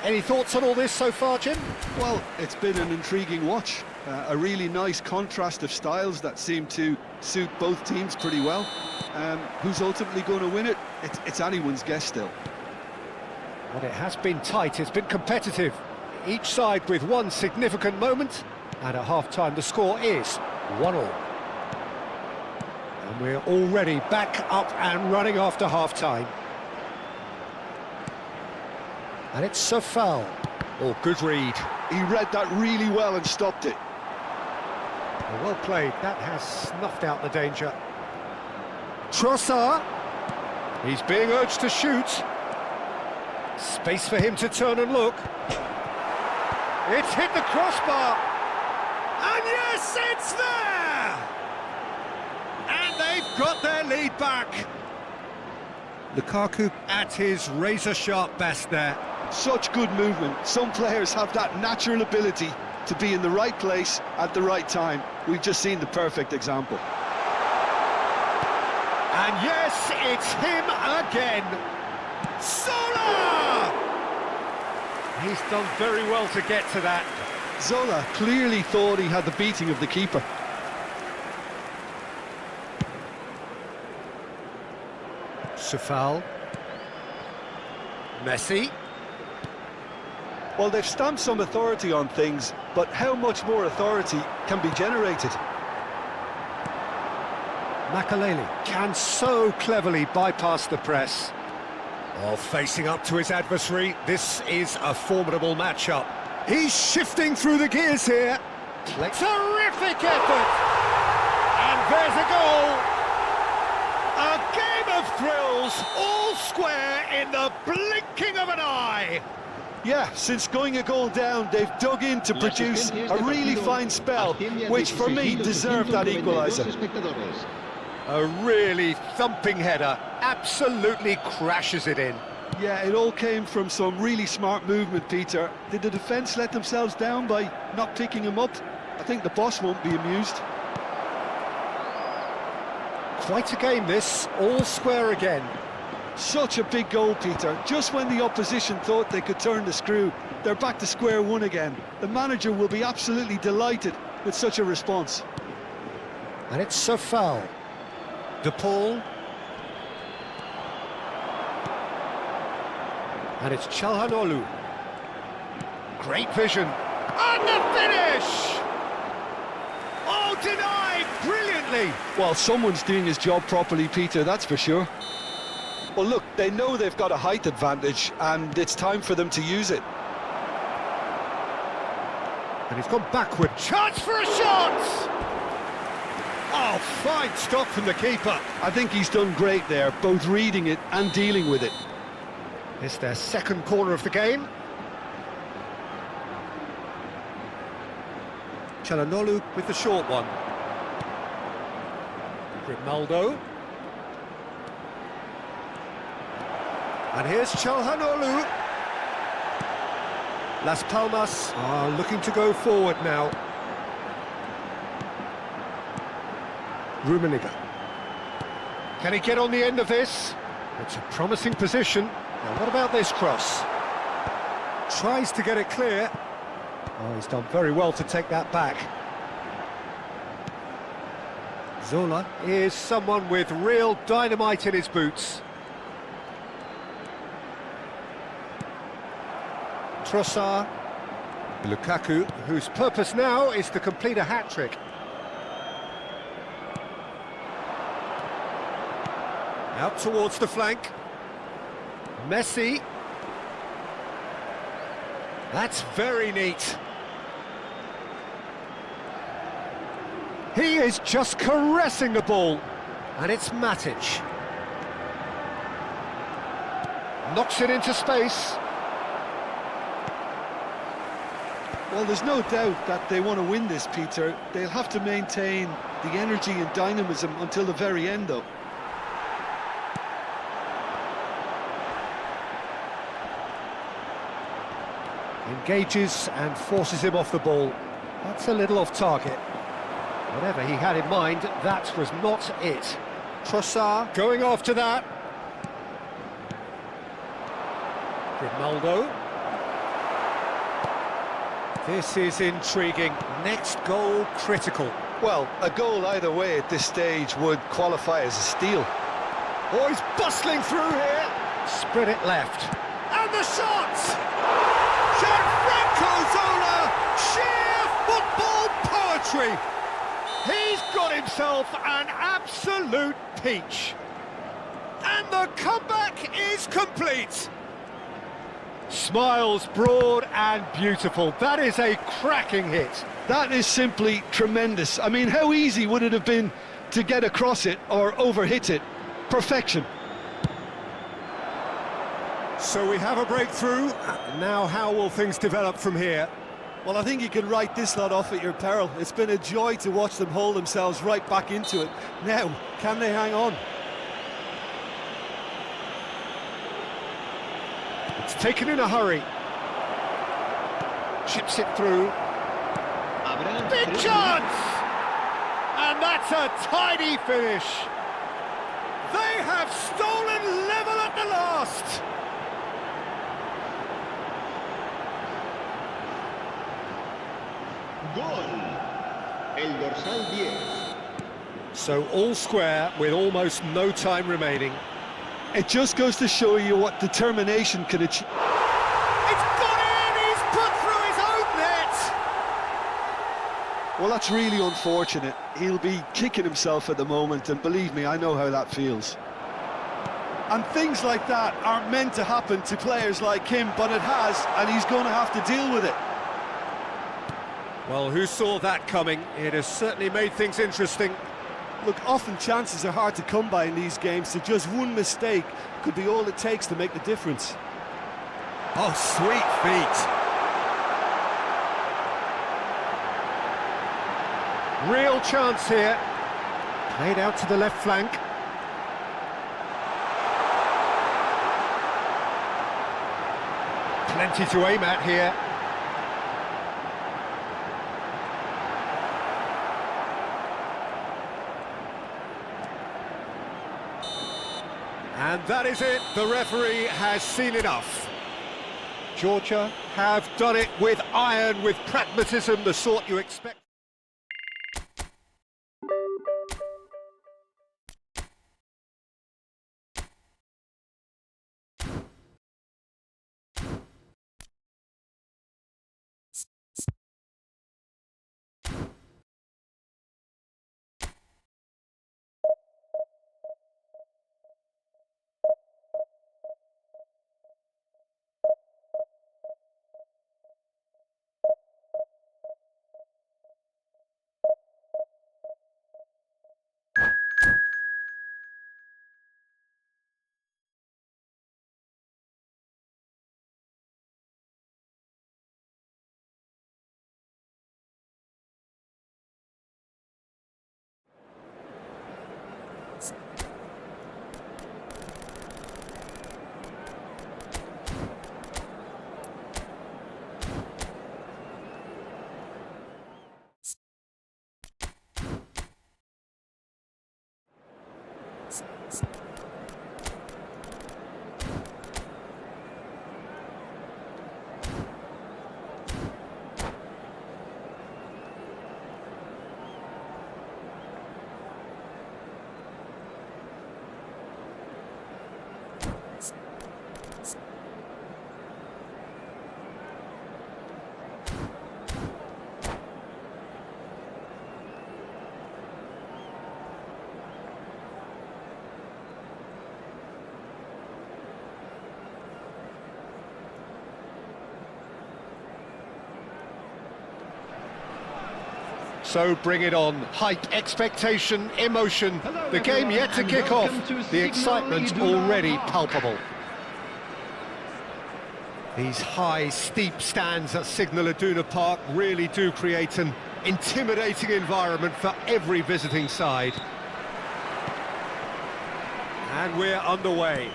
Speaker 1: Any thoughts on all this so far, Jim?
Speaker 2: Well, it's been an intriguing watch. A really nice contrast of styles that seem to suit both teams pretty well. Who's ultimately going to win it? It's anyone's guess still.
Speaker 1: Well, it has been tight, it's been competitive. Each side with one significant moment, and at half-time the score is 1-1. And we're already back up and running after half-time. And it's a foul. Oh, good read.
Speaker 2: He read that really well and stopped it.
Speaker 1: Well played, that has snuffed out the danger. Trossard. He's being urged to shoot. Space for him to turn and look. It's hit the crossbar. And yes, it's there! And they've got their lead back. Lukaku at his razor-sharp best there.
Speaker 2: Such good movement. Some players have that natural ability to be in the right place at the right time. We've just seen the perfect example.
Speaker 1: And yes, it's him again. Zola! He's done very well to get to that.
Speaker 2: Zola clearly thought he had the beating of the keeper.
Speaker 1: Safal. Messi.
Speaker 2: Well, they've stamped some authority on things, but how much more authority can be generated?
Speaker 1: Makaleli can so cleverly bypass the press. Oh, facing up to his adversary, this is a formidable matchup. He's shifting through the gears here. Terrific effort! And there's a goal! A game of thrills, all square in the blinking of an eye!
Speaker 2: Yeah, since going a goal down, they've dug in to produce a really fine spell, which for me deserved that equaliser.
Speaker 1: A really thumping header, absolutely crashes it in.
Speaker 2: Yeah, it all came from some really smart movement, Peter. Did the defence let themselves down by not picking him up? I think the boss won't be amused.
Speaker 1: Quite a game this, all square again.
Speaker 2: Such a big goal, Peter. Just when the opposition thought they could turn the screw, they're back to square one again. The manager will be absolutely delighted with such a response.
Speaker 1: And it's a foul. De Paul. And it's Çalhanoğlu. Great vision. And the finish! Oh, denied brilliantly!
Speaker 2: Well, someone's doing his job properly, Peter, that's for sure. Well, look, they know they've got a height advantage, and it's time for them to use it.
Speaker 1: And he's gone backward. Chance for a shot! Oh, fine stop from the keeper.
Speaker 2: I think he's done great there, both reading it and dealing with it.
Speaker 1: It's their second corner of the game. Çalhanoğlu with the short one. Grimaldo. And here's Çalhanoğlu. Las Palmas are looking to go forward now. Rummenigge. Can he get on the end of this? It's a promising position. Now, what about this cross? Tries to get it clear. Oh, he's done very well to take that back. Zola is someone with real dynamite in his boots. Trossard. Lukaku, whose purpose now is to complete a hat-trick. Out towards the flank. Messi. That's very neat. He is just caressing the ball. And it's Matic. Knocks it into space.
Speaker 2: Well, there's no doubt that they want to win this, Peter. They'll have to maintain the energy and dynamism until the very end, though.
Speaker 1: Engages and forces him off the ball. That's a little off target. Whatever he had in mind, that was not it. Trossard going after that. Grimaldo. This is intriguing. Next goal critical.
Speaker 2: Well, a goal either way at this stage would qualify as a steal.
Speaker 1: Oh, he's bustling through here. Spread it left. And the shot! Gianfranco Zola! Sheer football poetry! He's got himself an absolute peach. And the comeback is complete. Smiles broad and beautiful. That is a cracking hit.
Speaker 2: That is simply tremendous. I mean, how easy would it have been to get across it or overhit it? Perfection.
Speaker 1: So we have a breakthrough. Now how will things develop from here?
Speaker 5: Well, I think you can write this lot off at your peril. It's been a joy to watch them hold themselves right back into it. Now, can they hang on?
Speaker 1: It's taken in a hurry. Chips it through. Big chance! And that's a tidy finish. They have stolen level at the last.
Speaker 4: Gol. El dorsal 10.
Speaker 1: So all square with almost no time remaining.
Speaker 2: It just goes to show you what determination can achieve.
Speaker 1: It's gone in! He's put through his own net!
Speaker 2: Well, that's really unfortunate. He'll be kicking himself at the moment, and believe me, I know how that feels.
Speaker 5: And things like that aren't meant to happen to players like him, but it has, and he's going to have to deal with it.
Speaker 1: Well, who saw that coming? It has certainly made things interesting.
Speaker 5: Look, often chances are hard to come by in these games, so just one mistake could be all it takes to make the difference.
Speaker 1: Oh, sweet feet. Real chance here. Played out to the left flank. Plenty to aim at here. And that is it. The referee has seen enough. Georgia have done it with iron, with pragmatism, the sort you expect. So bring it on. Hype, expectation, emotion.
Speaker 3: Hello,
Speaker 1: the game
Speaker 3: everyone,
Speaker 1: yet to
Speaker 3: and
Speaker 1: kick off.
Speaker 3: welcome to
Speaker 1: The
Speaker 3: Signal
Speaker 1: excitement
Speaker 3: Iduna
Speaker 1: already
Speaker 3: Park.
Speaker 1: palpable. These high, steep stands at Signal Iduna Park really do create an intimidating environment for every visiting side. And we're underway.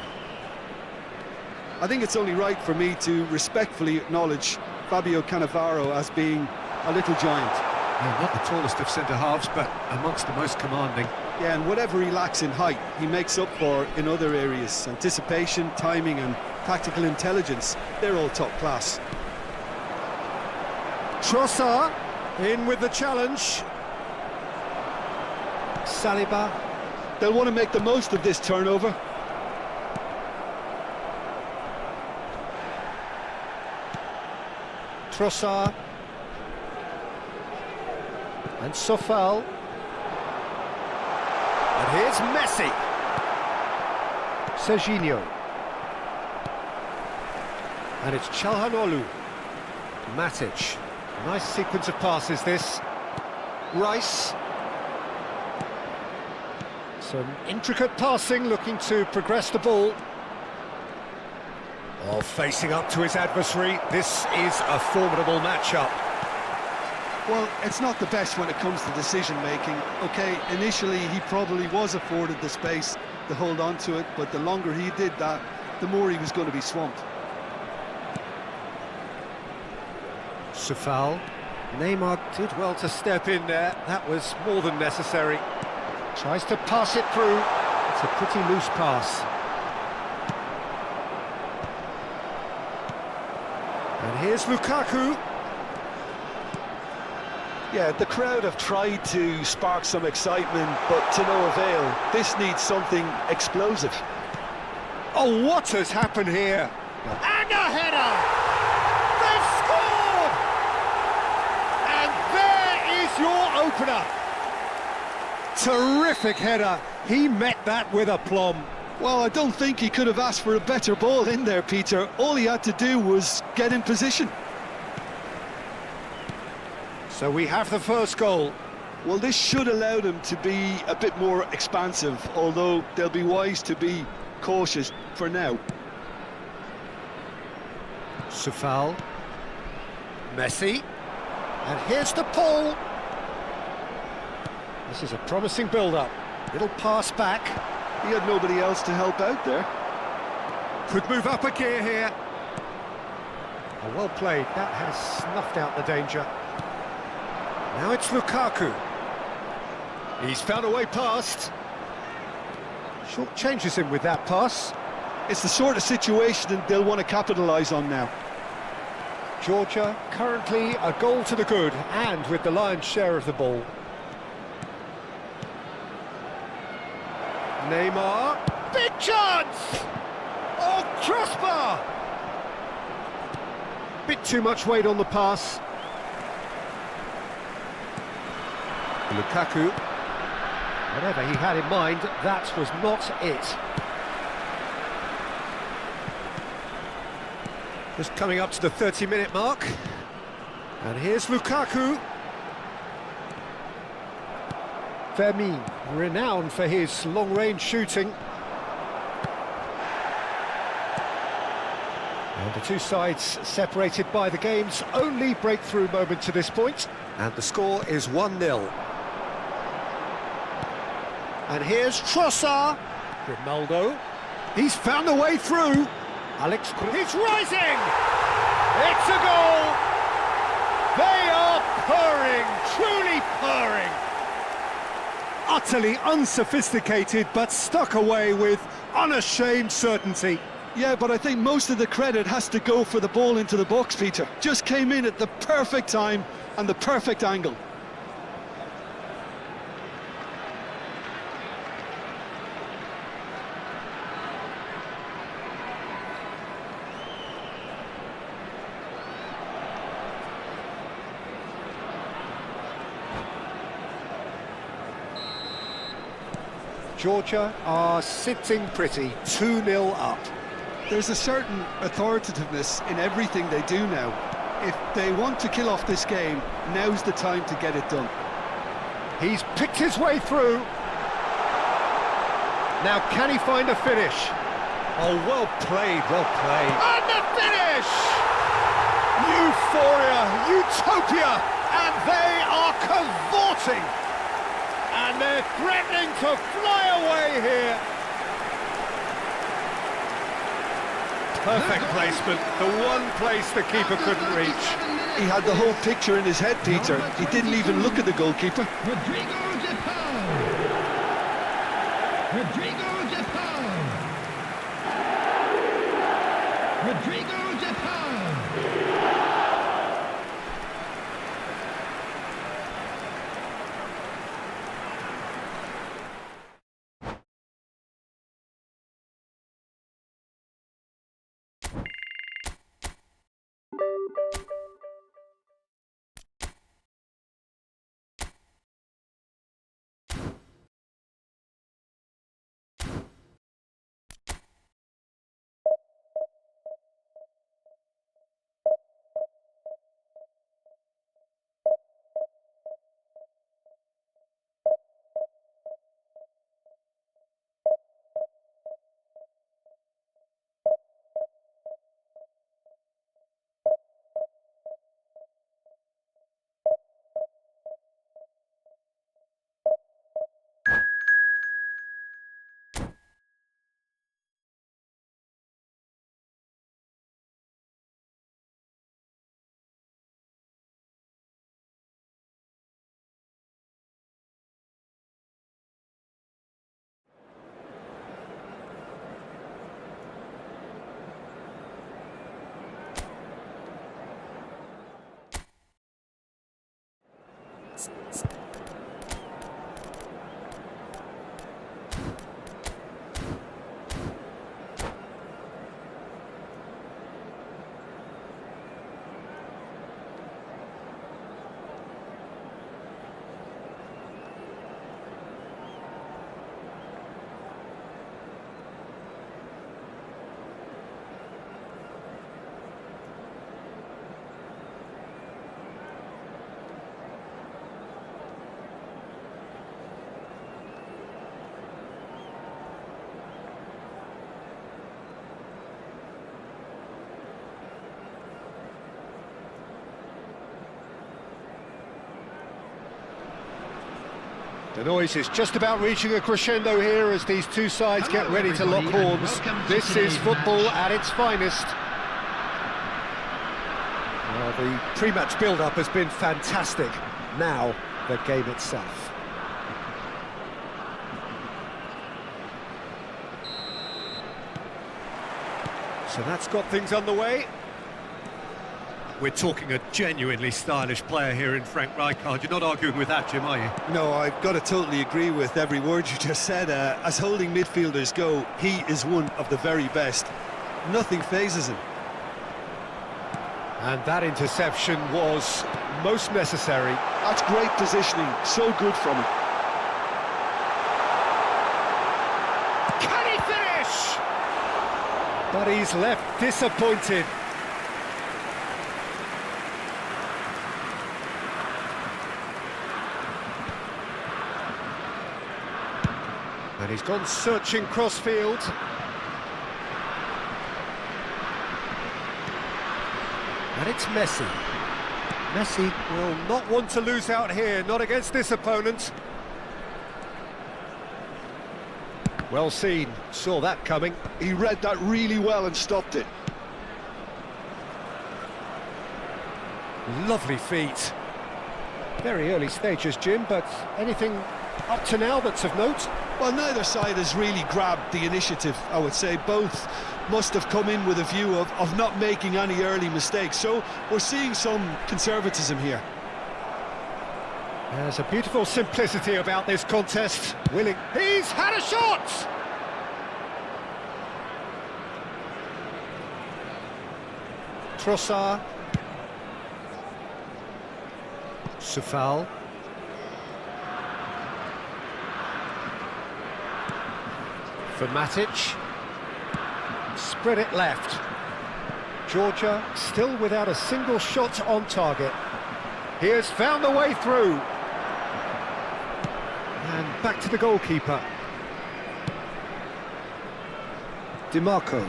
Speaker 5: I think it's only right for me to respectfully acknowledge Fabio Cannavaro as being a little giant.
Speaker 1: Yeah, not the tallest of centre-halves, but amongst the most commanding.
Speaker 5: Yeah, and whatever he lacks in height, he makes up for in other areas. Anticipation, timing and tactical intelligence, they're all top class.
Speaker 1: Trossard in with the challenge. Saliba.
Speaker 5: They'll want to make the most of this turnover.
Speaker 1: Trossard. And Sofal. And here's Messi. Serginho. And it's Çalhanoğlu. Matic. Nice sequence of passes this. Rice. Some intricate passing, looking to progress the ball. Oh, facing up to his adversary. This is a formidable matchup.
Speaker 2: Well, it's not the best when it comes to decision-making. OK, initially he probably was afforded the space to hold on to it, but the longer he did that, the more he was going to be swamped.
Speaker 1: Sofal. Neymar did well to step in there. That was more than necessary. Tries to pass it through. It's a pretty loose pass. And here's Lukaku.
Speaker 2: Yeah, the crowd have tried to spark some excitement, but to no avail. This needs something explosive.
Speaker 1: Oh, what has happened here? And a header! They've scored! And there is your opener. Terrific header. He met that with aplomb.
Speaker 2: Well, I don't think he could have asked for a better ball in there, Peter. All he had to do was get in position.
Speaker 1: So we have the first goal.
Speaker 2: Well, this should allow them to be a bit more expansive, although they'll be wise to be cautious for now.
Speaker 1: Sofal. Messi. And here's the Paul. This is a promising build-up. Little pass back.
Speaker 2: He had nobody else to help out there.
Speaker 1: Could move up a gear here. Oh, well played. That has snuffed out the danger. Now it's Lukaku. He's found a way past. Short changes him with that pass.
Speaker 2: It's the sort of situation that they'll want to capitalise on now.
Speaker 1: Georgia currently a goal to the good, and with the lion's share of the ball. Neymar, big chance! Oh, crossbar! Bit too much weight on the pass. Lukaku. Whatever he had in mind, that was not it. Just coming up to the 30-minute mark. And here's Lukaku. Vermin, renowned for his long-range shooting. And the two sides separated by the game's only breakthrough moment to this point. And the score is 1-0. And here's Trossard. Grimaldo. He's found a way through. Alex, he's rising! It's a goal! They are purring, truly purring. Utterly unsophisticated, but stuck away with unashamed certainty.
Speaker 2: Yeah, but I think most of the credit has to go for the ball into the box, Peter. Just came in at the perfect time and the perfect angle.
Speaker 1: Georgia are sitting pretty, 2-0 up.
Speaker 2: There's a certain authoritativeness in everything they do now. If they want to kill off this game, now's the time to get it done.
Speaker 1: He's picked his way through. Now can he find a finish? Oh, well played, well played. And the finish! Euphoria, utopia, and they are cavorting. And they're threatening to fly away here. Perfect placement, the one place the keeper couldn't reach.
Speaker 2: He had the whole picture in his head, Peter. He didn't even look at the goalkeeper.
Speaker 3: Rodrigo de Paul. Rodrigo de Paul. Rodrigo de Paul.
Speaker 1: The noise is just about reaching a crescendo here as these two sides get ready to lock horns. This is football at its finest. Well, the pre-match build-up has been fantastic. Now, the game itself. So that's got things underway. We're talking a genuinely stylish player here in Frank Rijkaard. You're not arguing with that, Jim, are you?
Speaker 5: No, I've got to totally agree with every word you just said. As holding midfielders go, he is one of the very best. Nothing phases him.
Speaker 1: And that interception was most necessary.
Speaker 2: That's great positioning, so good from him.
Speaker 1: Can he finish? But he's left disappointed. And he's gone searching crossfield. And it's Messi. Messi will not want to lose out here, not against this opponent. Well seen, saw that coming.
Speaker 2: He read that really well and stopped it.
Speaker 1: Lovely feet. Very early stages, Jim, but anything up to now that's of note?
Speaker 2: Well, neither side has really grabbed the initiative, I would say. Both must have come in with a view of not making any early mistakes. So we're seeing some conservatism here.
Speaker 1: There's a beautiful simplicity about this contest. Willing. He's had a shot! Trossard. Sufal. For Matic. Spread it left. Georgia still without a single shot on target. He has found the way through. And back to the goalkeeper. DiMarco.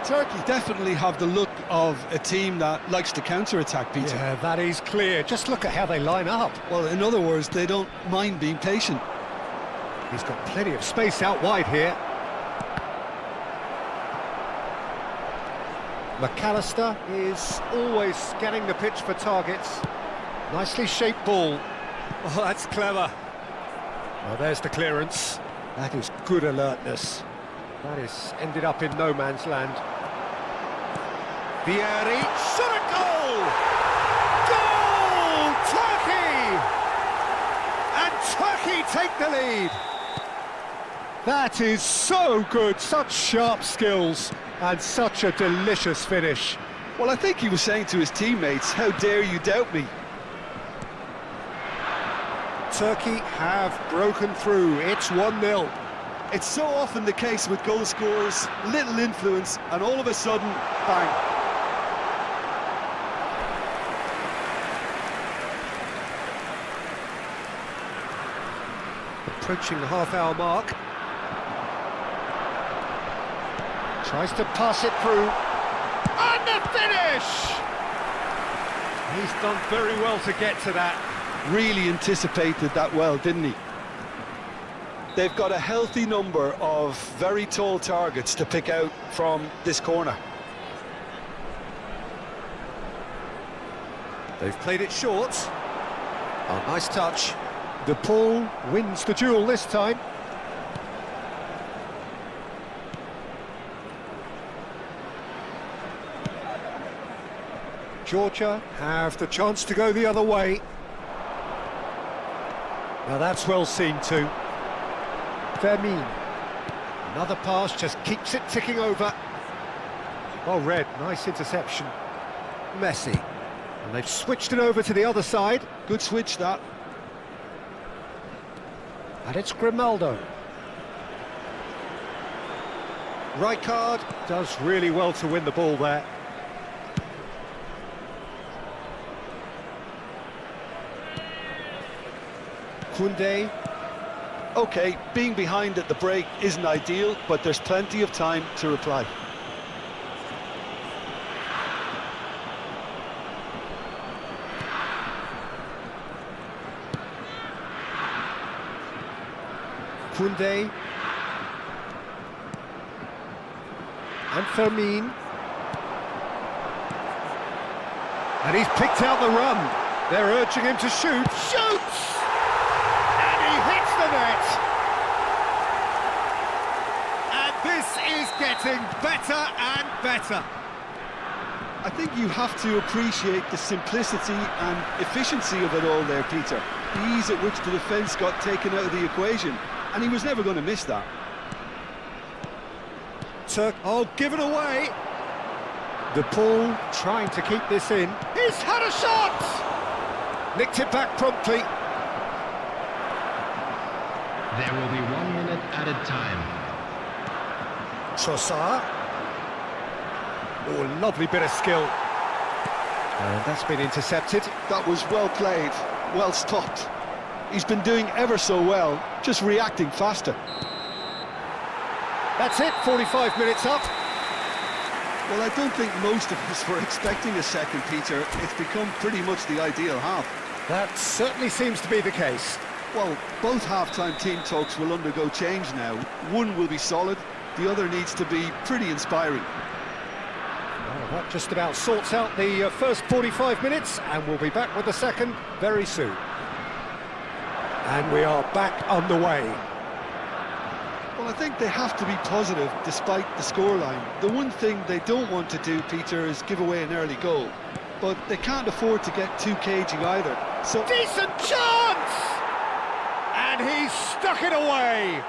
Speaker 2: Turkey definitely have the look of a team that likes to counter-attack, Peter.
Speaker 1: Yeah, that is clear. Just look at how they line up.
Speaker 2: Well, in other words, they don't mind being patient.
Speaker 1: He's got plenty of space out wide here. McAllister is always scanning the pitch for targets. Nicely shaped ball. Oh, that's clever. Well, there's the clearance. That is good alertness. That is ended up in no man's land. Vieri, shot a goal! Goal! Turkey! And Turkey take the lead. That is so good, such sharp skills, and such a delicious finish.
Speaker 2: Well, I think he was saying to his teammates, how dare you doubt me?
Speaker 1: Turkey have broken through, it's 1-0.
Speaker 2: It's so often the case with goal scorers, little influence, and all of a sudden, bang.
Speaker 1: Approaching the half-hour mark. Tries to pass it through. And the finish! He's done very well to get to that.
Speaker 2: Really anticipated that well, didn't he? They've got a healthy number of very tall targets to pick out from this corner.
Speaker 1: They've played it short. Oh, nice touch. De Paul wins the duel this time. Georgia have the chance to go the other way. Now that's well seen too. Fermin. Another pass, just keeps it ticking over. Well read, nice interception. Messi. And they've switched it over to the other side.
Speaker 2: Good switch, that.
Speaker 1: And it's Grimaldo. Rijkaard does really well to win the ball there. Koundé.
Speaker 2: OK, being behind at the break isn't ideal, but there's plenty of time to reply.
Speaker 1: Koundé. And Fermin. And he's picked out the run. They're urging him to shoot. Shoots! And he hits the net. getting better and better.
Speaker 2: I think you have to appreciate the simplicity and efficiency of it all there, Peter. The ease at which the defence got taken out of the equation, and he was never going to miss that.
Speaker 1: Turk, oh, given away. De Paul trying to keep this in. He's had a shot! Nicked it back promptly.
Speaker 3: There will be 1 minute added time.
Speaker 1: Trossard. Oh, lovely bit of skill. And that's been intercepted.
Speaker 2: That was well played, well stopped. He's been doing ever so well, just reacting faster.
Speaker 1: That's it, 45 minutes up.
Speaker 2: Well, I don't think most of us were expecting a second, Peter. It's become pretty much the ideal half.
Speaker 1: That certainly seems to be the case.
Speaker 2: Well, both half-time team talks will undergo change now. One will be solid, the other needs to be pretty inspiring.
Speaker 1: Well, that just about sorts out the first 45 minutes, and we'll be back with the second very soon. And we are back underway.
Speaker 2: Well, I think they have to be positive despite the scoreline. The one thing they don't want to do, Peter, is give away an early goal. But they can't afford to get too cagey either. So
Speaker 1: decent chance! And he's stuck it away!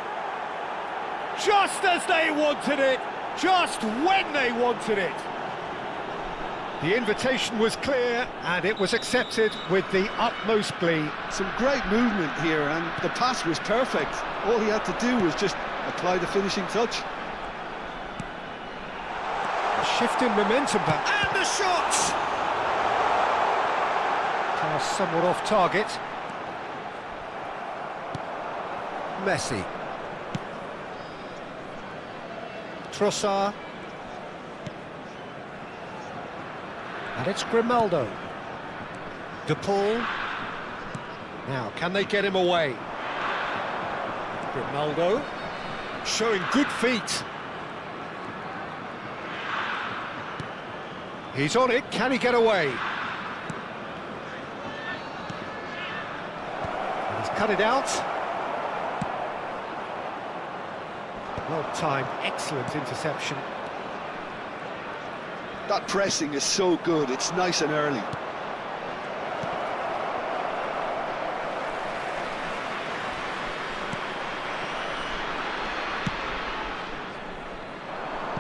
Speaker 1: Just as they wanted it, just when they wanted it. The invitation was clear, and it was accepted with the utmost glee.
Speaker 2: Some great movement here, and the pass was perfect. All he had to do was just apply the finishing touch.
Speaker 1: A shift in momentum back. And the shot! Pass somewhat off target. Messi. Trossard. And it's Grimaldo. De Paul. Now, can they get him away? Grimaldo. Showing good feet. He's on it. Can he get away? And he's cut it out. Well timed, excellent interception.
Speaker 2: That pressing is so good, it's nice and early.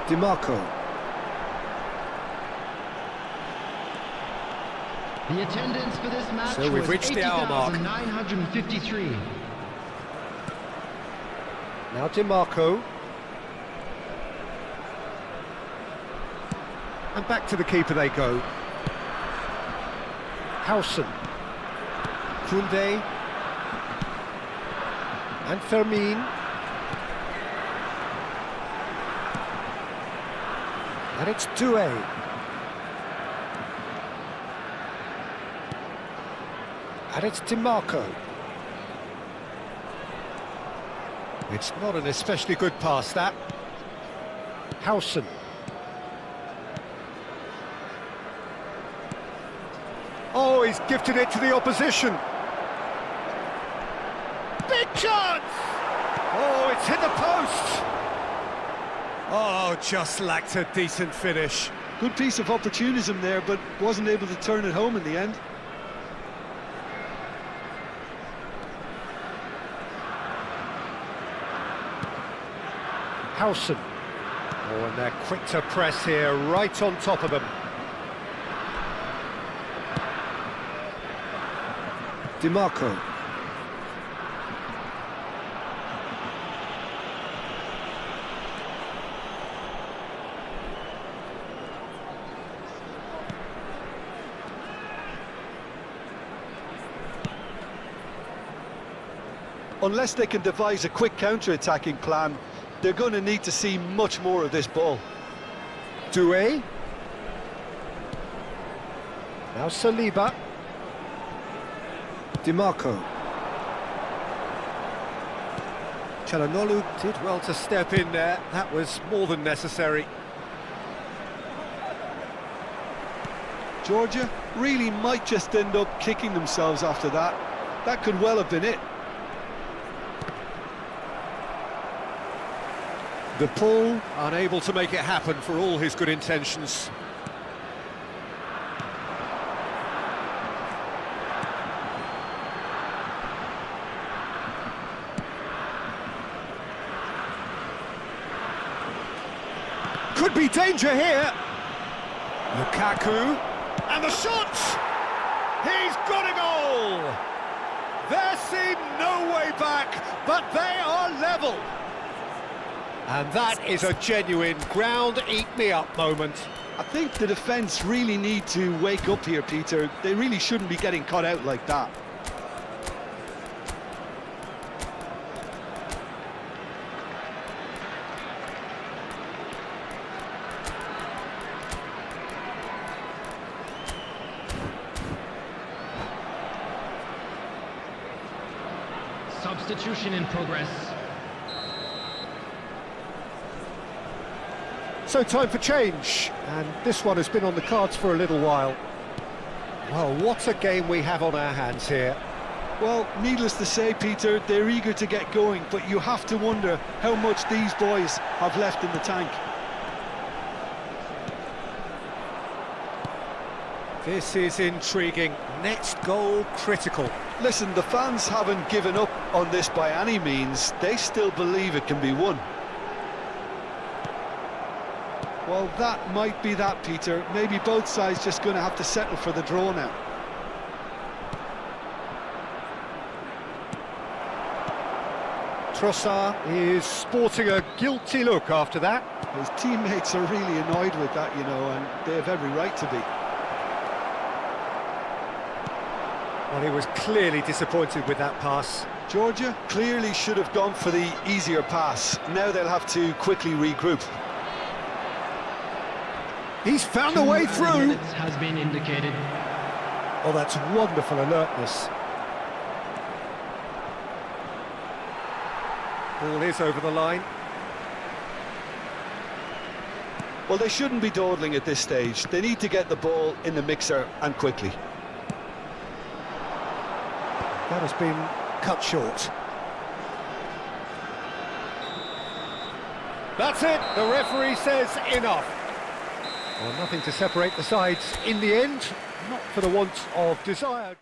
Speaker 1: DiMarco.
Speaker 3: The attendance for this match
Speaker 1: So we've reached the hour mark.
Speaker 3: 953.
Speaker 1: Now DiMarco. And back to the keeper they go. Howson. Koundé. And Fermin. And it's Doué. And it's DiMarco. It's not an especially good pass, that. Howson. Oh, he's gifted it to the opposition. Big chance! Oh, it's hit the post! Oh, just lacked a decent finish.
Speaker 2: Good piece of opportunism there, but wasn't able to turn it home in the end.
Speaker 1: Howson. Oh, and they're quick to press here, right on top of them. DiMarco.
Speaker 2: Unless they can devise a quick counter-attacking plan, they're going to need to see much more of this ball.
Speaker 1: Doué. Now Saliba. DiMarco. Çalhanoğlu did well to step in there. That was more than necessary.
Speaker 2: Georgia really might just end up kicking themselves after that. That could well have been it.
Speaker 1: The pull, unable to make it happen for all his good intentions. Could be danger here. Lukaku, and the shot! He's got a goal! There seemed no way back, but they are level. And that is a genuine ground-eat-me-up moment.
Speaker 2: I think the defence really need to wake up here, Peter. They really shouldn't be getting caught out like that.
Speaker 3: Substitution in progress.
Speaker 1: So time for change, and this one has been on the cards for a little while. Well, what a game we have on our hands here.
Speaker 2: Well, needless to say, Peter, they're eager to get going, but you have to wonder how much these boys have left in the tank.
Speaker 1: This is intriguing. Next goal critical.
Speaker 2: Listen, the fans haven't given up on this by any means. They still believe it can be won. Well, that might be that, Peter. Maybe both sides just going to have to settle for the draw now.
Speaker 1: Trossard is sporting a guilty look after that.
Speaker 2: His teammates are really annoyed with that, you know, and they have every right to be.
Speaker 1: Well, he was clearly disappointed with that pass.
Speaker 2: Georgia clearly should have gone for the easier pass. Now they'll have to quickly regroup.
Speaker 1: He's found a way through.
Speaker 3: Minutes has been indicated.
Speaker 1: Oh, that's wonderful alertness. Ball is over the line.
Speaker 2: Well, they shouldn't be dawdling at this stage. They need to get the ball in the mixer and quickly.
Speaker 1: That has been cut short. That's it. The referee says enough. Well, nothing to separate the sides in the end, not for the want of desire.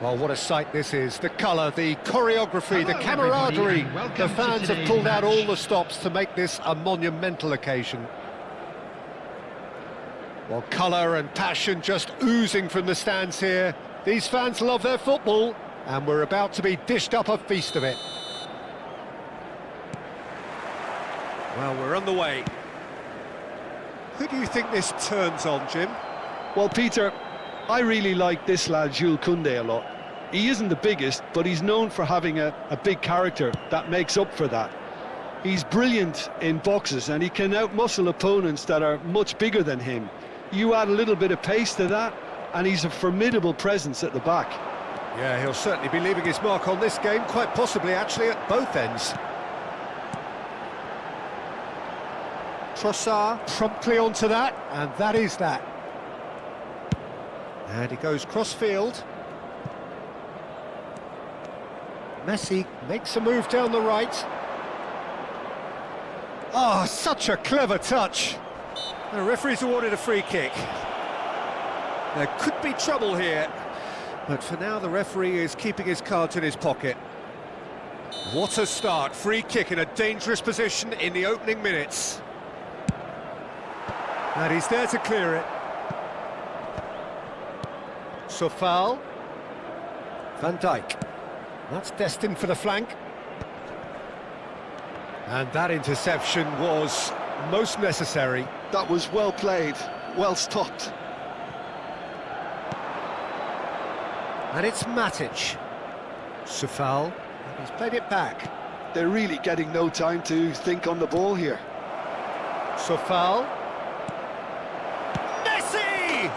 Speaker 1: Well, what a sight this is. The colour, the choreography, the camaraderie. The fans have pulled out all the stops to make this a monumental occasion. Well, colour and passion just oozing from the stands here. These fans love their football, and we're about to be dished up a feast of it. Well, we're on the way. Who do you think this turns on, Jim?
Speaker 2: Well, Peter, I really like this lad, Jules Koundé, a lot. He isn't the biggest, but he's known for having a big character that makes up for that. He's brilliant in boxes, and he can outmuscle opponents that are much bigger than him. You add a little bit of pace to that, and he's a formidable presence at the back.
Speaker 1: Yeah, he'll certainly be leaving his mark on this game, quite possibly actually at both ends. Trossard promptly onto that, and that is that. And he goes cross-field. Messi makes a move down the right. Oh, such a clever touch. The referee's awarded a free kick. There could be trouble here, but for now the referee is keeping his cards in his pocket. What a start, free kick in a dangerous position in the opening minutes. And he's there to clear it. So foul. Van Dijk. That's destined for the flank. And that interception was most necessary.
Speaker 2: That was well played, well stopped.
Speaker 1: And it's Matic. Sufal, he's played it back.
Speaker 2: They're really getting no time to think on the ball here.
Speaker 1: Sufal. Messi!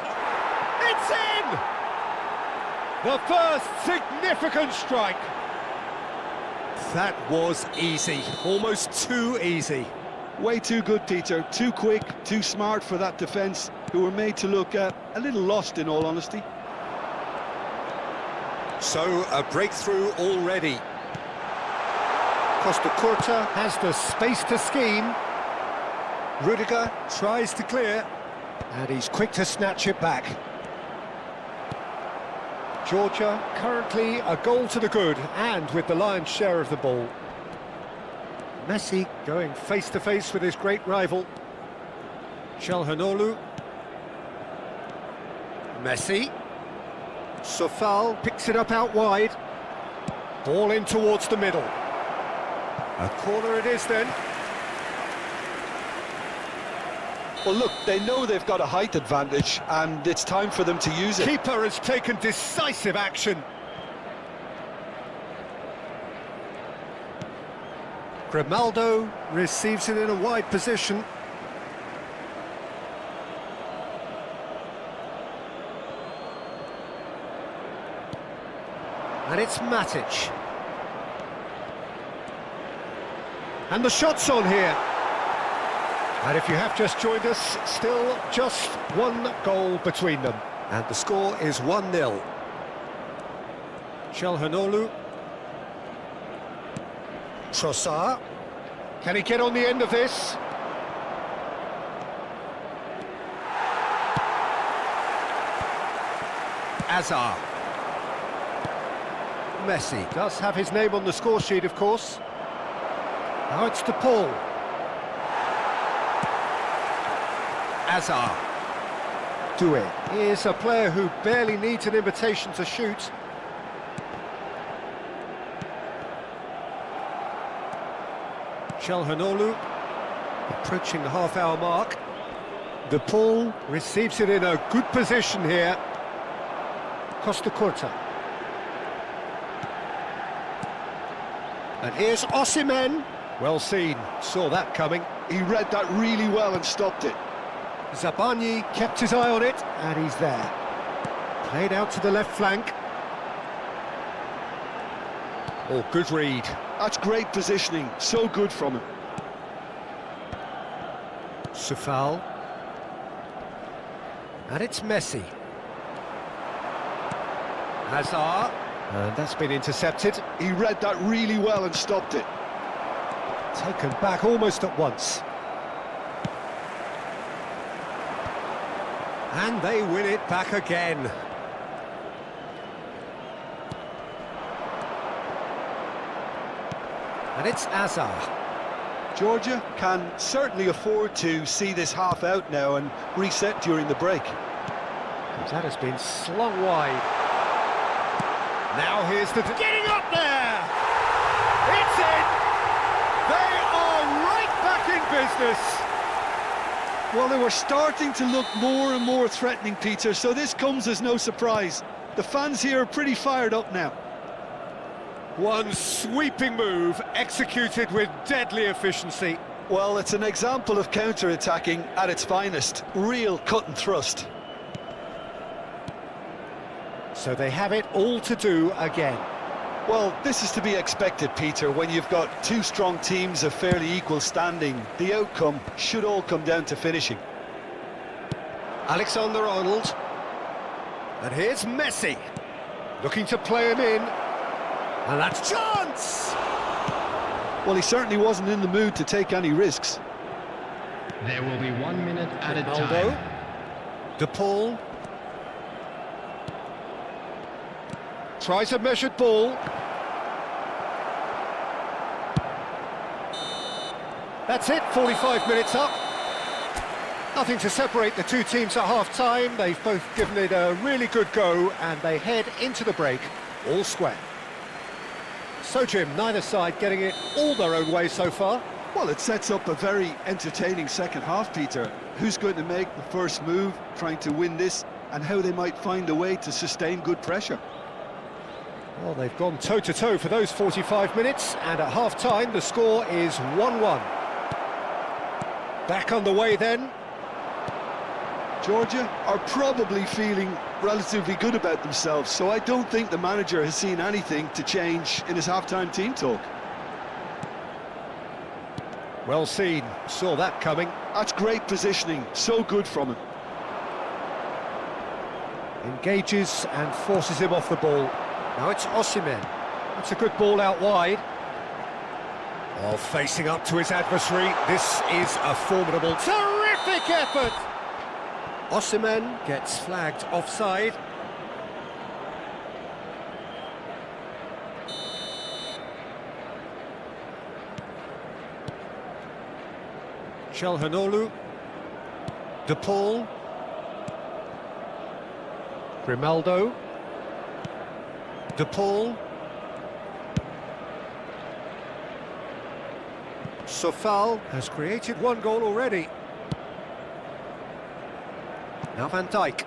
Speaker 1: It's in! The first significant strike. That was easy, almost too easy.
Speaker 2: Way too good, Peter. Too quick, too smart for that defence, who were made to look a little lost, in all honesty.
Speaker 1: So, a breakthrough already. Costa Curta has the space to scheme. Rudiger tries to clear, and he's quick to snatch it back. Georgia currently a goal to the good, and with the lion's share of the ball. Messi going face-to-face with his great rival. Çalhanoğlu. Messi. Sofal picks it up out wide. Ball in towards the middle. A corner it is then.
Speaker 2: Well, look, they know they've got a height advantage, and it's time for them to use it.
Speaker 1: Keeper has taken decisive action. Grimaldo receives it in a wide position. And it's Matic. And the shot's on here. And if you have just joined us, still just one goal between them. And the score is 1-0. Çalhanoğlu. Trossard. Can he get on the end of this? Azar. Messi does have his name on the score sheet, of course. Now it's to Paul. Azar. Doué is a player who barely needs an invitation to shoot. Çalhanoğlu approaching the half-hour mark. De Paul receives it in a good position here. Costa Curta. And here's Osimhen. Well seen, saw that coming.
Speaker 2: He read that really well and stopped it.
Speaker 1: Zabani kept his eye on it, and he's there. Played out to the left flank. Oh, good read.
Speaker 2: That's great positioning, so good from him.
Speaker 1: Sufal. And it's Messi. Hazard. And that's been intercepted.
Speaker 2: He read that really well and stopped it.
Speaker 1: Taken back almost at once. And they win it back again. And it's Azar.
Speaker 2: Georgia can certainly afford to see this half out now and reset during the break.
Speaker 1: That has been slung wide. Now here's the... Getting up there! It's in! They are right back in business!
Speaker 2: Well, they were starting to look more and more threatening, Peter, so this comes as no surprise. The fans here are pretty fired up now.
Speaker 1: One sweeping move, executed with deadly efficiency.
Speaker 2: Well, it's an example of counter-attacking at its finest. Real cut and thrust.
Speaker 1: So they have it all to do again.
Speaker 2: Well, this is to be expected, Peter, when you've got two strong teams of fairly equal standing. The outcome should all come down to finishing.
Speaker 1: Alexander-Arnold. And here's Messi. Looking to play him in. And that's chance!
Speaker 2: Well, he certainly wasn't in the mood to take any risks.
Speaker 3: There will be 1 minute added
Speaker 1: Ronaldo.
Speaker 3: time.
Speaker 1: De Paul. Tries a measured ball. That's it, 45 minutes up. Nothing to separate the two teams at half-time. They've both given it a really good go, and they head into the break all square. So, Jim, neither side getting it all their own way so far.
Speaker 2: Well, it sets up a very entertaining second half, Peter. Who's going to make the first move, trying to win this, and how they might find a way to sustain good pressure.
Speaker 1: Well, they've gone toe-to-toe for those 45 minutes, and at half-time the score is 1-1. Back underway then.
Speaker 2: Georgia are probably feeling relatively good about themselves, so I don't think the manager has seen anything to change in his half-time team talk.
Speaker 1: Well seen, saw that coming.
Speaker 2: That's great positioning, so good from him.
Speaker 1: Engages and forces him off the ball. Now it's Osimhen. That's a good ball out wide. Oh, facing up to his adversary. This is a formidable, terrific effort! Osimhen gets flagged offside. Çalhanoğlu. De Paul. Grimaldo. De Paul. Sofal has created one goal already. Now Van Dijk.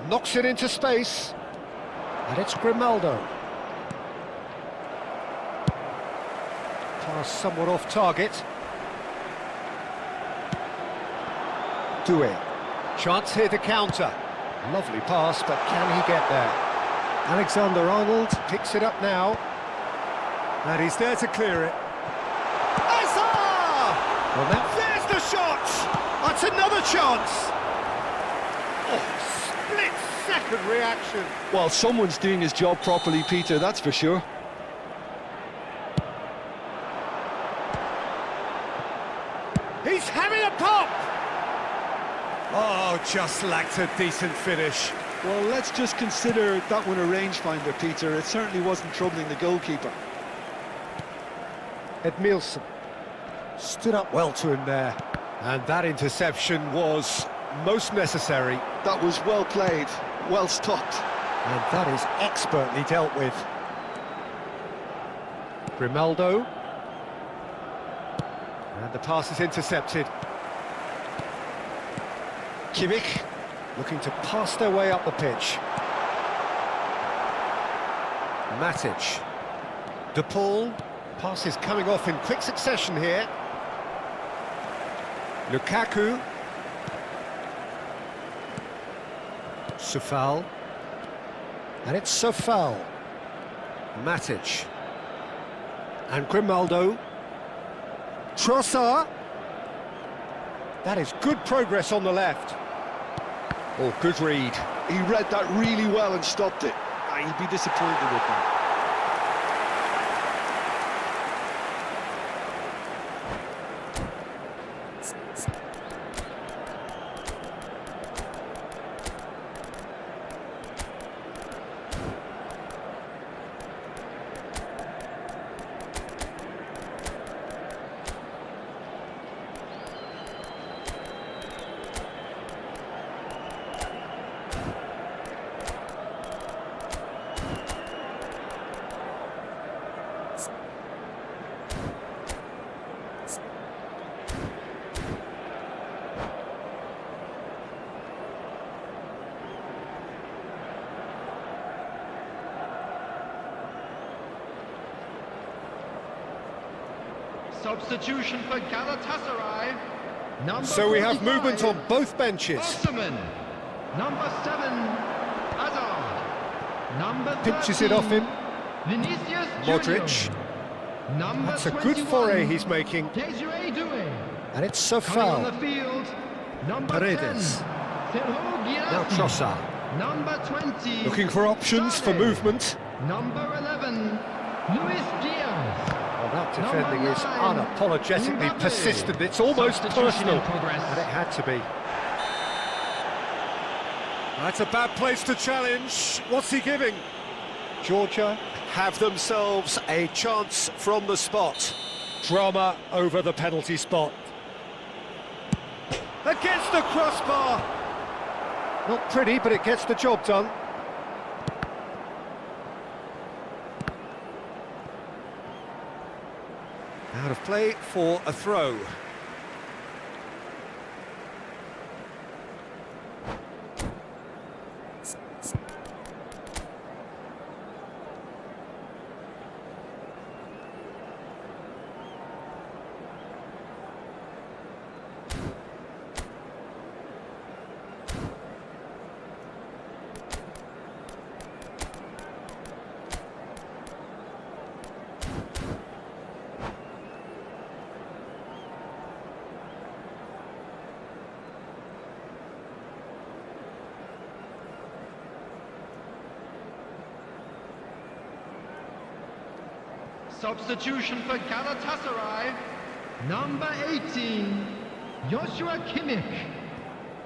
Speaker 1: Knocks it into space. And it's Grimaldo. Pass somewhat off target. Doué. Chance here to counter. Lovely pass, but can he get there? Alexander-Arnold picks it up now. And he's there to clear it. Well, now there's the shot! That's another chance! Oh, split-second reaction.
Speaker 2: Well, someone's doing his job properly, Peter, that's for sure.
Speaker 1: He's having a pop! Oh, just lacked a decent finish.
Speaker 2: Well, let's just consider that one a rangefinder, Peter. It certainly wasn't troubling the goalkeeper.
Speaker 1: Edmilson stood up well to him there. And that interception was most necessary.
Speaker 2: That was well played, well stopped.
Speaker 1: And that is expertly dealt with. Grimaldo. And the pass is intercepted. Kimmich looking to pass their way up the pitch. Matic. De Paul. Pass is coming off in quick succession here. Lukaku. Sofal. And it's Sofal. Matic. And Grimaldo. Trossard. That is good progress on the left. Oh, good read.
Speaker 2: He read that really well and stopped it. He'll be disappointed with that.
Speaker 3: Substitution for Galatasaray. Number
Speaker 1: So we have
Speaker 3: 45,
Speaker 1: movement on both benches.
Speaker 3: Ottoman. Number 7, Hazard. Number 13,
Speaker 1: Pinches it off him.
Speaker 3: Vinicius
Speaker 1: Modric.
Speaker 3: Junior. Number
Speaker 1: That's a
Speaker 3: 21,
Speaker 1: good foray he's making.
Speaker 3: Desiree Doué.
Speaker 1: And it's so
Speaker 3: Coming on
Speaker 1: foul.
Speaker 3: the field, number
Speaker 1: Paredes.
Speaker 3: 10, Sergio
Speaker 1: Now
Speaker 3: Guirassy.
Speaker 1: Trossard.
Speaker 3: Number 20,
Speaker 1: Looking for options for
Speaker 3: Sade.
Speaker 1: movement.
Speaker 3: Number 11, Luis Diaz.
Speaker 1: Well, that defending
Speaker 3: Number
Speaker 1: is
Speaker 3: 9,
Speaker 1: unapologetically
Speaker 3: Mbappe.
Speaker 1: persistent. It's almost
Speaker 3: Substitution
Speaker 1: personal.
Speaker 3: in progress.
Speaker 1: And it had to be. That's a bad place to challenge. What's he giving? Georgia have themselves a chance from the spot. Drama over the penalty spot. Against the crossbar. Not pretty, but it gets the job done. Out of play for a throw.
Speaker 3: Substitution for Galatasaray. Number 18, Joshua Kimmich.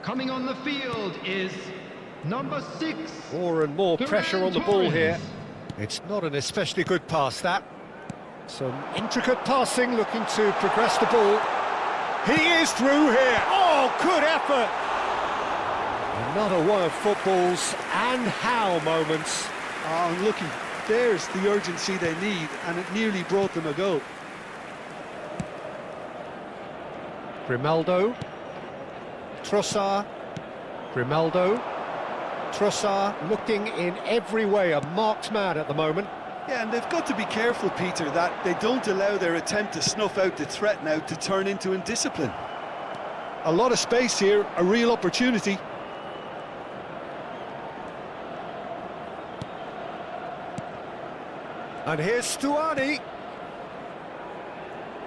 Speaker 3: Coming on the field is number 6.
Speaker 1: More and more
Speaker 3: Ferran
Speaker 1: pressure on the ball
Speaker 3: Torres.
Speaker 1: here. It's not an especially good pass, that. Some intricate passing, looking to progress the ball. He is through here. Oh, good effort! Another one of football's and how moments.
Speaker 2: Oh, and looking, there's the urgency they need, and it nearly brought them a goal.
Speaker 1: Grimaldo. Trossard. Grimaldo. Trossard looking in every way a marked man at the moment.
Speaker 2: Yeah, and they've got to be careful, Peter, that they don't allow their attempt to snuff out the threat now to turn into indiscipline. A lot of space here, a real opportunity.
Speaker 1: And here's Stuani.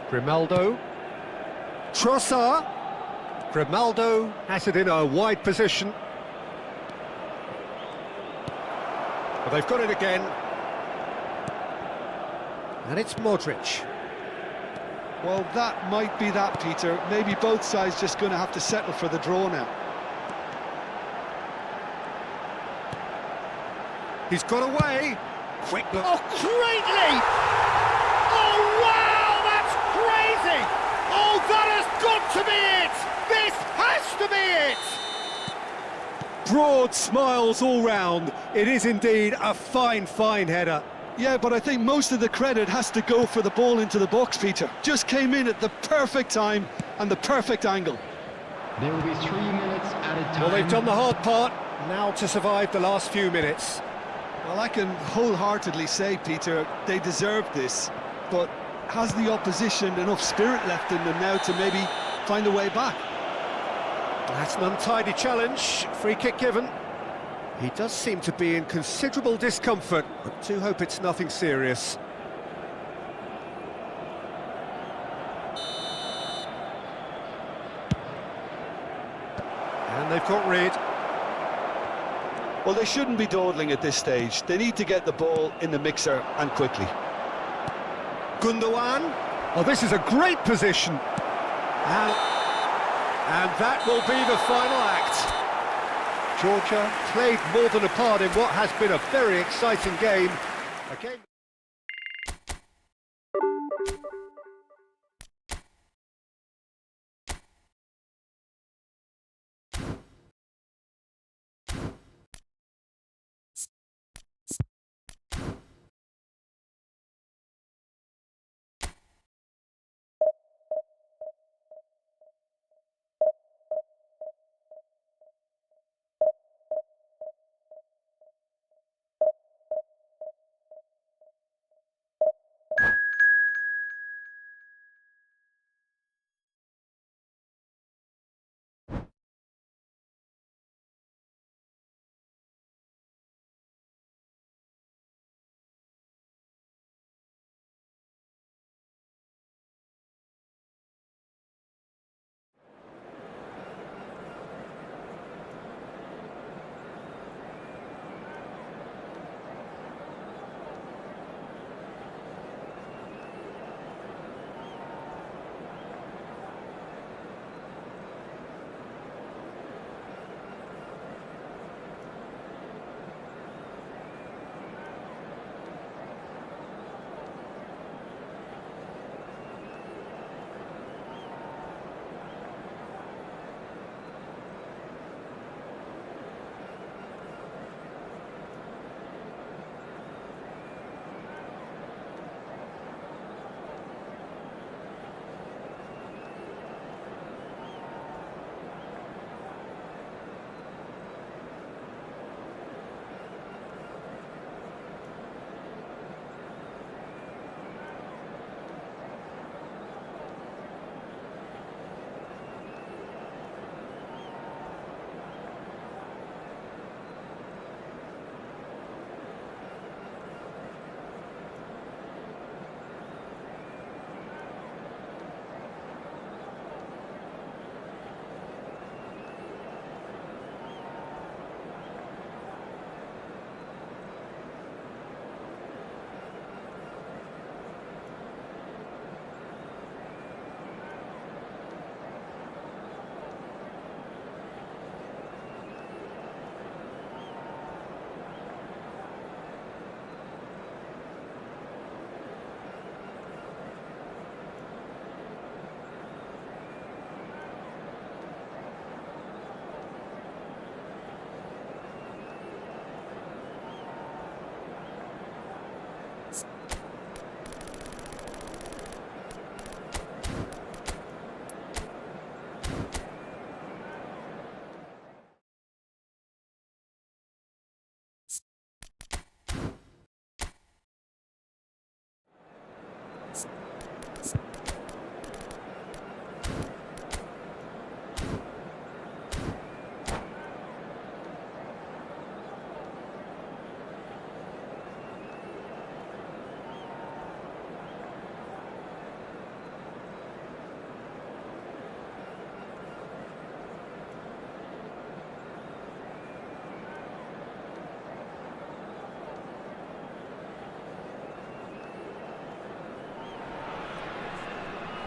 Speaker 1: Grimaldo. Trossard. Grimaldo has it in a wide position. But they've got it again. And it's Modric.
Speaker 2: Well, that might be that, Peter. Maybe both sides just going to have to settle for the draw now.
Speaker 1: He's got away. Quick look. Oh, greatly! Oh, wow, that's crazy! Oh, that has got to be it! This has to be it! Broad smiles all round. It is indeed a fine, fine header.
Speaker 2: Yeah, but I think most of the credit has to go for the ball into the box, Peter. Just came in at the perfect time and the perfect angle.
Speaker 3: There will be 3 minutes added time.
Speaker 1: Well, they've done the hard part. Now to survive the last few minutes.
Speaker 2: Well, I can wholeheartedly say, Peter, they deserved this, but has the opposition enough spirit left in them now to maybe find a way back?
Speaker 1: That's an untidy challenge. Free kick given. He does seem to be in considerable discomfort, but do hope it's nothing serious. And they've got rid.
Speaker 2: Well, they shouldn't be dawdling at this stage. They need to get the ball in the mixer and quickly.
Speaker 1: Gundogan. Oh, this is a great position. And that will be the final act. Georgia played more than a part in what has been a very exciting game. A game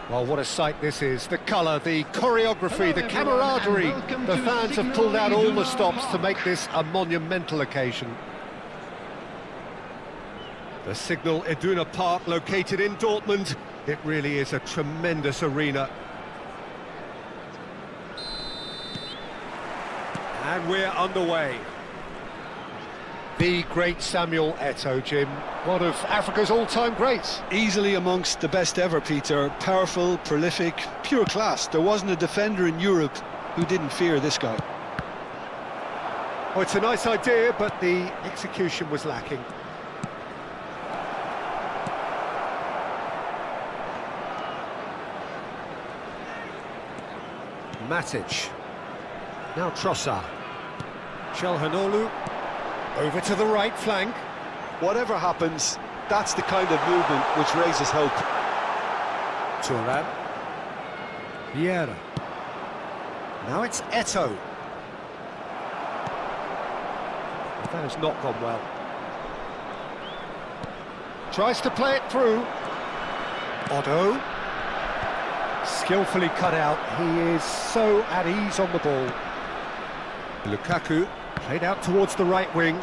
Speaker 1: Well, what a sight this is. The colour, the choreography, the camaraderie. The fans have pulled out all the stops to make this a monumental occasion. The Signal Iduna Park, located in Dortmund. It really is a tremendous arena. And we're underway. The great Samuel Eto'o, Jim. One of Africa's all-time greats.
Speaker 2: Easily amongst the best ever, Peter. Powerful, prolific, pure class. There wasn't a defender in Europe who didn't fear this guy.
Speaker 1: Oh, it's a nice idea, but the execution was lacking. Matic. Now Trossard. Çalhanoğlu. Over to the right flank.
Speaker 2: Whatever happens, that's the kind of movement which raises hope.
Speaker 1: Thuram. Vieira. Now it's Eto'o. That has not gone well. Tries to play it through. Otto. Skillfully cut out. He is so at ease on the ball. Lukaku played out towards the right wing.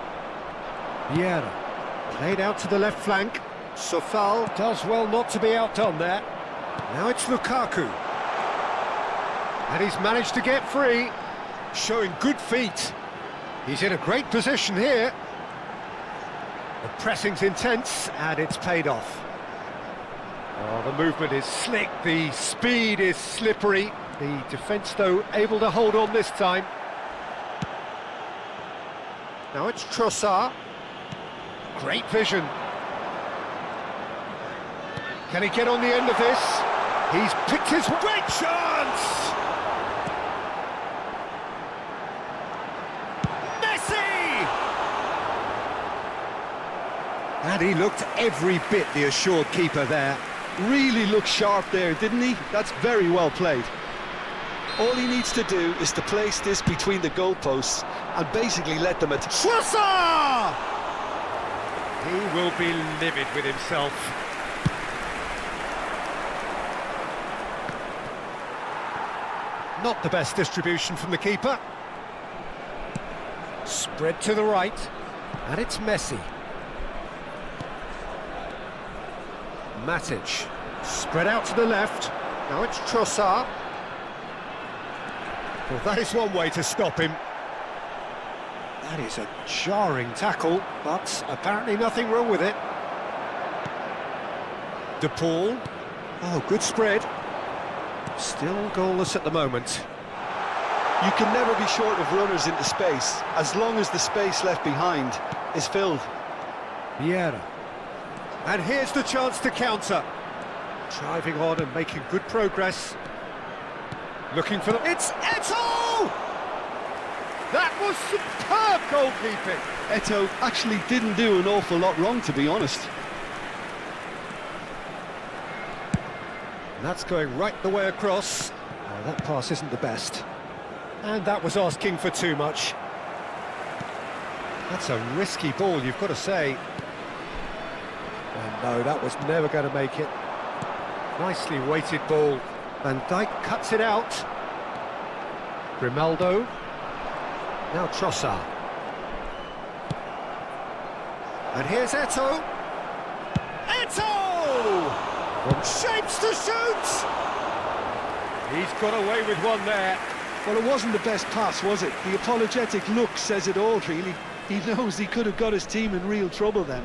Speaker 1: Vieira played out to the left flank. Sofal does well not to be outdone there. Now it's Lukaku. And he's managed to get free, showing good feet. He's in a great position here. The pressing's intense, and it's paid off. Oh, the movement is slick, the speed is slippery. The defence, though, able to hold on this time. Now it's Trossard. Great vision. Can he get on the end of this? He's picked his great chance! Messi! And he looked every bit the assured keeper there.
Speaker 2: Really looked sharp there, didn't he? That's very well played. All he needs to do is to place this between the goalposts and basically let them attack.
Speaker 1: Trossard! He will be livid with himself. Not the best distribution from the keeper. Spread to the right, and it's Messi. Matic, spread out to the left. Now it's Trossard. Well, that is one way to stop him. That is a jarring tackle, but apparently nothing wrong with it. De Paul. Oh, good spread. Still goalless at the moment.
Speaker 2: You can never be short of runners into space, as long as the space left behind is filled.
Speaker 1: Vieira. And here's the chance to counter. Driving on and making good progress. Looking for the... It's Eto'o! That was superb goalkeeping.
Speaker 2: Eto'o actually didn't do an awful lot wrong, to be honest.
Speaker 1: And that's going right the way across. Oh, that pass isn't the best. And that was asking for too much. That's a risky ball, you've got to say. And no, that was never going to make it. Nicely weighted ball. Van Dijk cuts it out. Grimaldo. Now Trossard. And here's Eto'o. Eto'o! From shapes to shoot! He's got away with one there.
Speaker 2: Well, it wasn't the best pass, was it? The apologetic look says it all, really. He knows he could have got his team in real trouble then.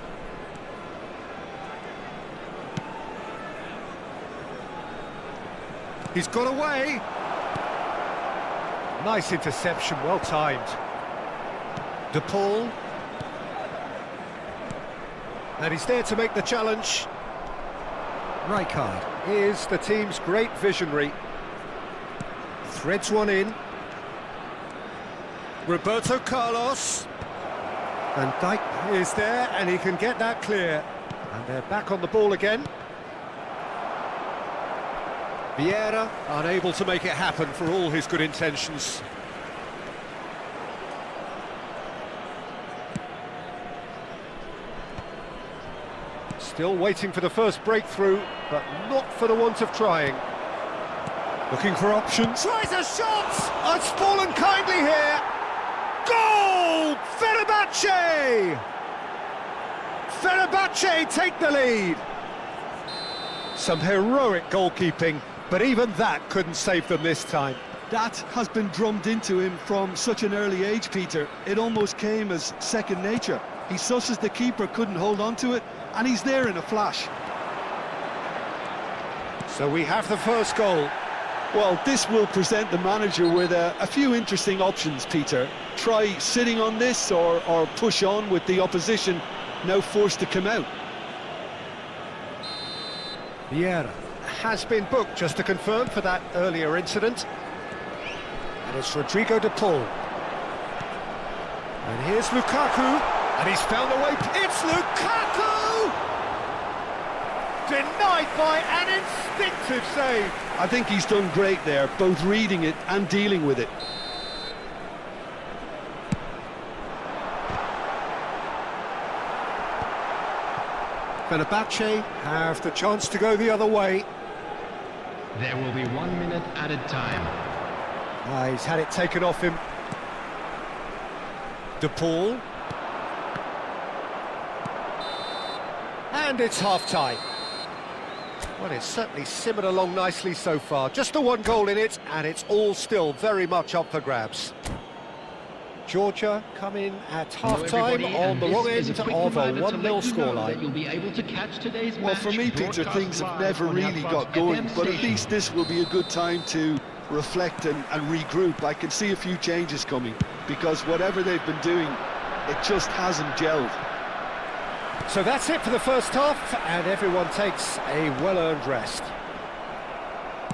Speaker 1: He's got away. Nice interception, well timed. De Paul. And he's there to make the challenge. Rijkaard is the team's great visionary. Threads one in. Roberto Carlos. Van Dijk is there and he can get that clear. And they're back on the ball again. Vieira unable to make it happen for all his good intentions. Still waiting for the first breakthrough, but not for the want of trying. Looking for options. Tries a shot! Oh, it's fallen kindly here. Goal! Fenerbahce! Fenerbahce take the lead. Some heroic goalkeeping, but even that couldn't save them this time.
Speaker 5: That has been drummed into him from such an early age, Peter. It almost came as second nature. He susses the keeper, couldn't hold on to it, and he's there in a flash.
Speaker 1: So we have the first goal.
Speaker 5: Well, this will present the manager with a few interesting options, Peter. Try sitting on this or push on with the opposition now forced to come out.
Speaker 1: Vieira has been booked, just to confirm, for that earlier incident. And it's Rodrigo de Paul. And here's Lukaku, and he's found a way. It's Lukaku! Denied by an instinctive save.
Speaker 5: I think he's done great there, both reading it and dealing with it.
Speaker 1: Fenerbahce have the chance to go the other way.
Speaker 3: There will be 1 minute added time.
Speaker 1: He's had it taken off him. De Paul. And it's half-time. Well, it's certainly simmered along nicely so far. Just the one goal in it, and it's all still very much up for grabs. Georgia come in at half-time on the wrong end of a 1-0 scoreline.
Speaker 3: You'll be able to catch today's
Speaker 2: well, for me, Peter, things have never really got going, but at least this will be a good time to reflect and regroup. I can see a few changes coming, because whatever they've been doing, it just hasn't gelled.
Speaker 1: So that's it for the first half, and everyone takes a well-earned rest.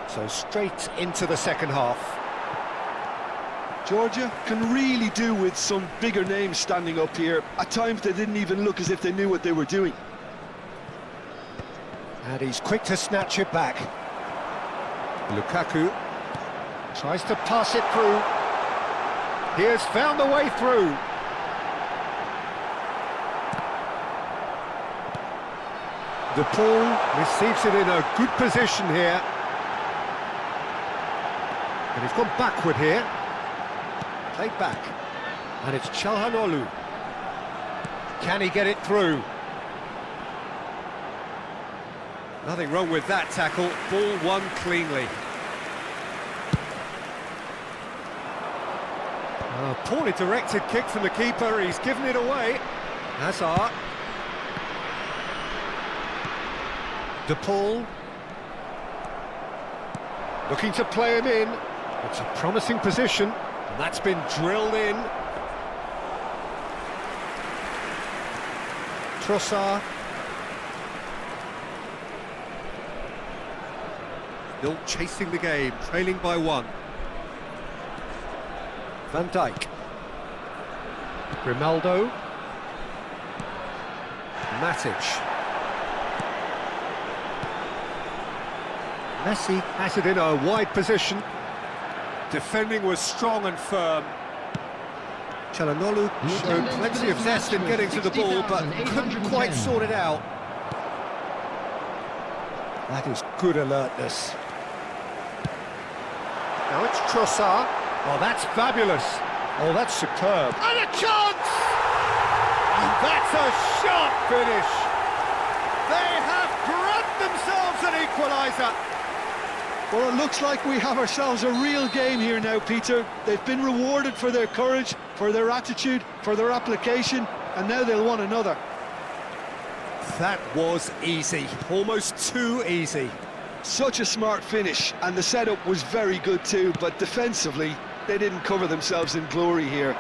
Speaker 1: So straight into the second half.
Speaker 2: Georgia can really do with some bigger names standing up here. At times they didn't even look as if they knew what they were doing.
Speaker 1: And he's quick to snatch it back. Lukaku tries to pass it through. He has found the way through. De Paul receives it in a good position here. And he's gone backward here. Played back. And it's Çalhanoğlu. Can he get it through? Nothing wrong with that tackle. Ball won cleanly. A poorly directed kick from the keeper. He's given it away. Hazard. De Paul. Looking to play him in. It's a promising position. And that's been drilled in. Trossard. Still chasing the game, trailing by 1. Van Dijk. Grimaldo. Matic. Messi has it in a wide position. Defending was strong and firm. Çalhanoğlu showed plenty of zest in getting to the ball, but couldn't quite sort it out. That is good alertness. Now it's Trossard. Oh, that's fabulous. Oh, that's superb. And a chance! And that's a sharp finish. They have grabbed themselves an equaliser.
Speaker 5: Well, it looks like we have ourselves a real game here now, Peter. They've been rewarded for their courage, for their attitude, for their application, and now they'll want another.
Speaker 1: That was easy, almost too easy.
Speaker 2: Such a smart finish, and the setup was very good too, but defensively, they didn't cover themselves in glory here.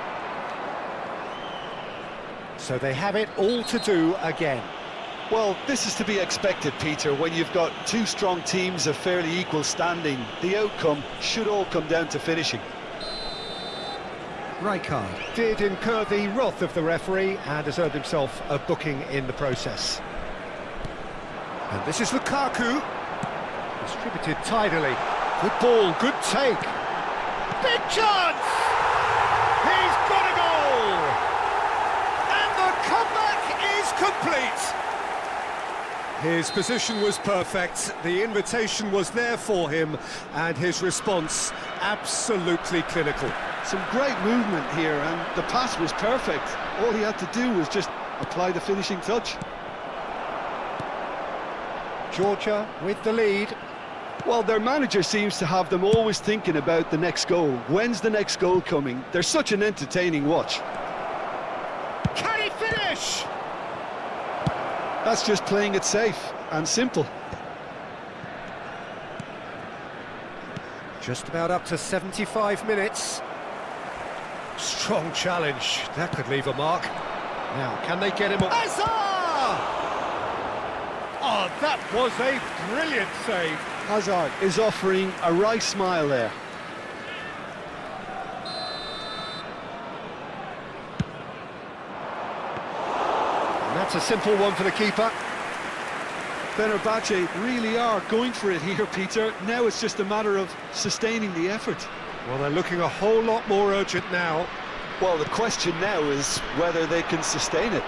Speaker 1: So they have it all to do again.
Speaker 2: Well, this is to be expected, Peter. When you've got two strong teams of fairly equal standing, the outcome should all come down to finishing.
Speaker 1: Rijkaard did incur the wrath of the referee and has earned himself a booking in the process. And this is Lukaku. Distributed tidily. Good ball, good take. Big chance! He's got a goal! And the comeback is complete! His position was perfect, the invitation was there for him, and his response absolutely clinical.
Speaker 2: Some great movement here, and the pass was perfect. All he had to do was just apply the finishing touch.
Speaker 1: Georgia with the lead.
Speaker 2: Well, their manager seems to have them always thinking about the next goal. When's the next goal coming? They're such an entertaining watch.
Speaker 1: Can he finish?
Speaker 2: That's just playing it safe and simple.
Speaker 1: Just about up to 75 minutes. Strong challenge. That could leave a mark. Now, can they get him up? Hazard! Oh, that was a brilliant save.
Speaker 2: Hazard is offering a right smile there.
Speaker 1: And that's a simple one for the keeper.
Speaker 2: Fenerbahce really are going for it here, Peter. Now it's just a matter of sustaining the effort.
Speaker 1: Well, they're looking a whole lot more urgent now.
Speaker 2: Well, the question now is whether they can sustain it.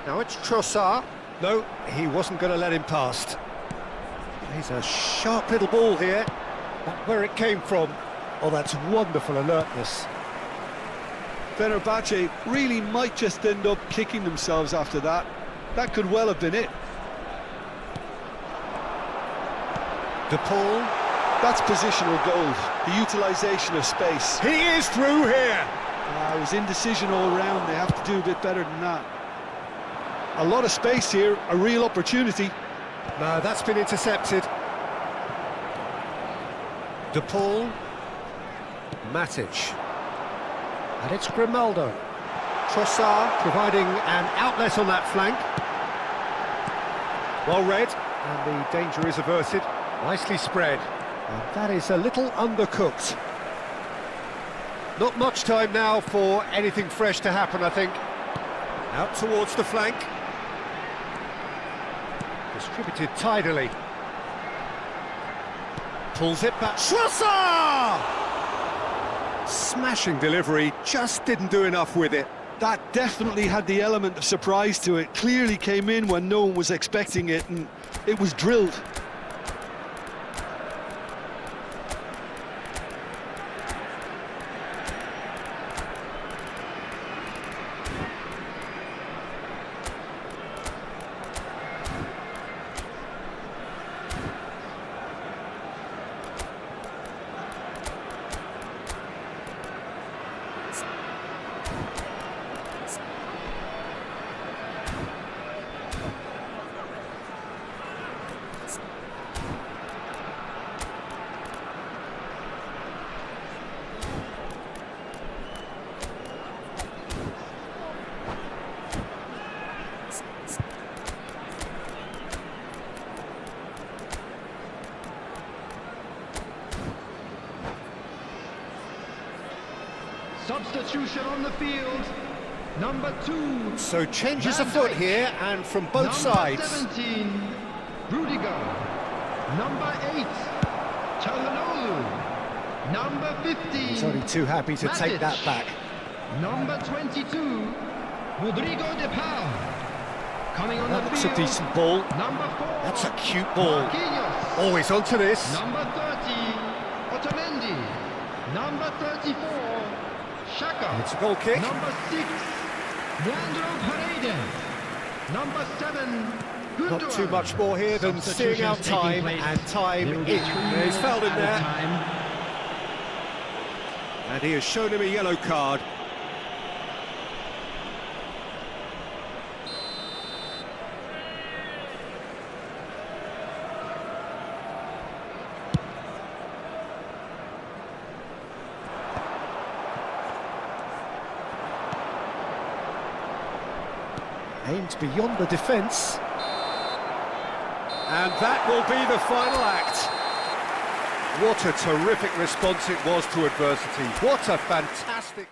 Speaker 1: Now it's Trossard. No, he wasn't going to let him past. He's a sharp little ball here. That's where it came from. Oh, that's wonderful alertness.
Speaker 2: Fenerbahce really might just end up kicking themselves after that. That could well have been it.
Speaker 1: De Paul.
Speaker 2: That's positional goal, the utilisation of space.
Speaker 1: He is through here.
Speaker 2: It was indecision all round. They have to do a bit better than that. A lot of space here, a real opportunity.
Speaker 1: No, that's been intercepted. De Paul. Matic. And it's Grimaldo. Trossard providing an outlet on that flank. Well read, and the danger is averted. Nicely spread. And that is a little undercooked. Not much time now for anything fresh to happen, I think. Out towards the flank. Distributed tidily. Pulls it back. Trossard! Smashing delivery, just didn't do enough with it.
Speaker 2: That definitely had the element of surprise to it. Clearly came in when no one was expecting it, and it was drilled.
Speaker 3: Substitution on the field, number 2.
Speaker 1: So changes afoot here, and from both sides.
Speaker 3: Number 17, Rudiger. Number 8, Çalhanoğlu. Number 15.
Speaker 1: He's only too happy to take that back.
Speaker 3: Number 22, Rodrigo de Paul. Coming on the
Speaker 1: That's
Speaker 3: field.
Speaker 1: a decent ball.
Speaker 3: Number 4.
Speaker 1: That's a cute ball.
Speaker 3: Marquinhos.
Speaker 1: Always onto this.
Speaker 3: Number 30, Otamendi. Number 34, Xhaka.
Speaker 1: It's a goal kick.
Speaker 3: Number 6, Leandro Paredes. Number 7, Gundogan.
Speaker 1: Not too much more here than seeing out time, and time in. He's fouled him there. And he has shown him a yellow card. Aimed beyond the defence. And that will be the final act. What a terrific response it was to adversity. What a fantastic...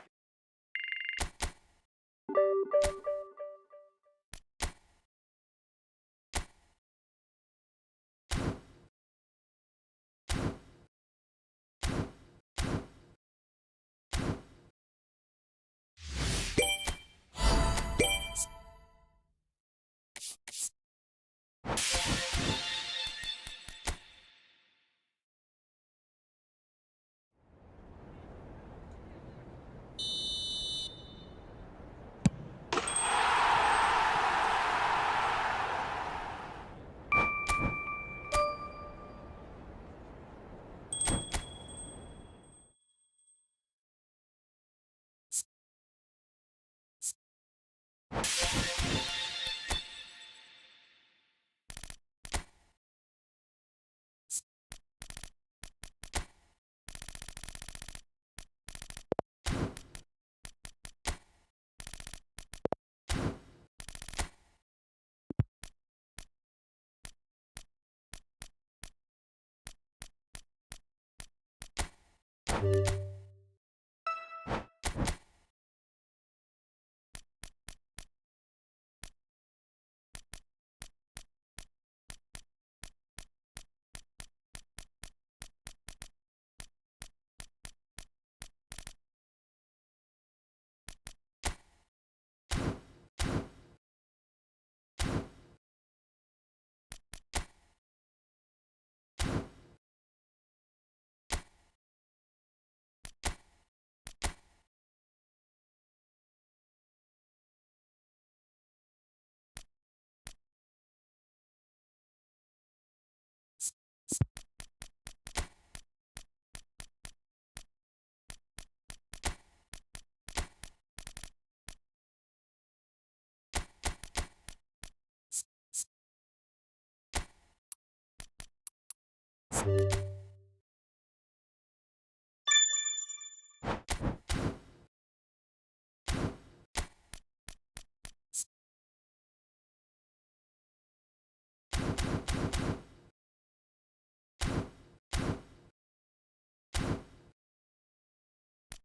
Speaker 6: You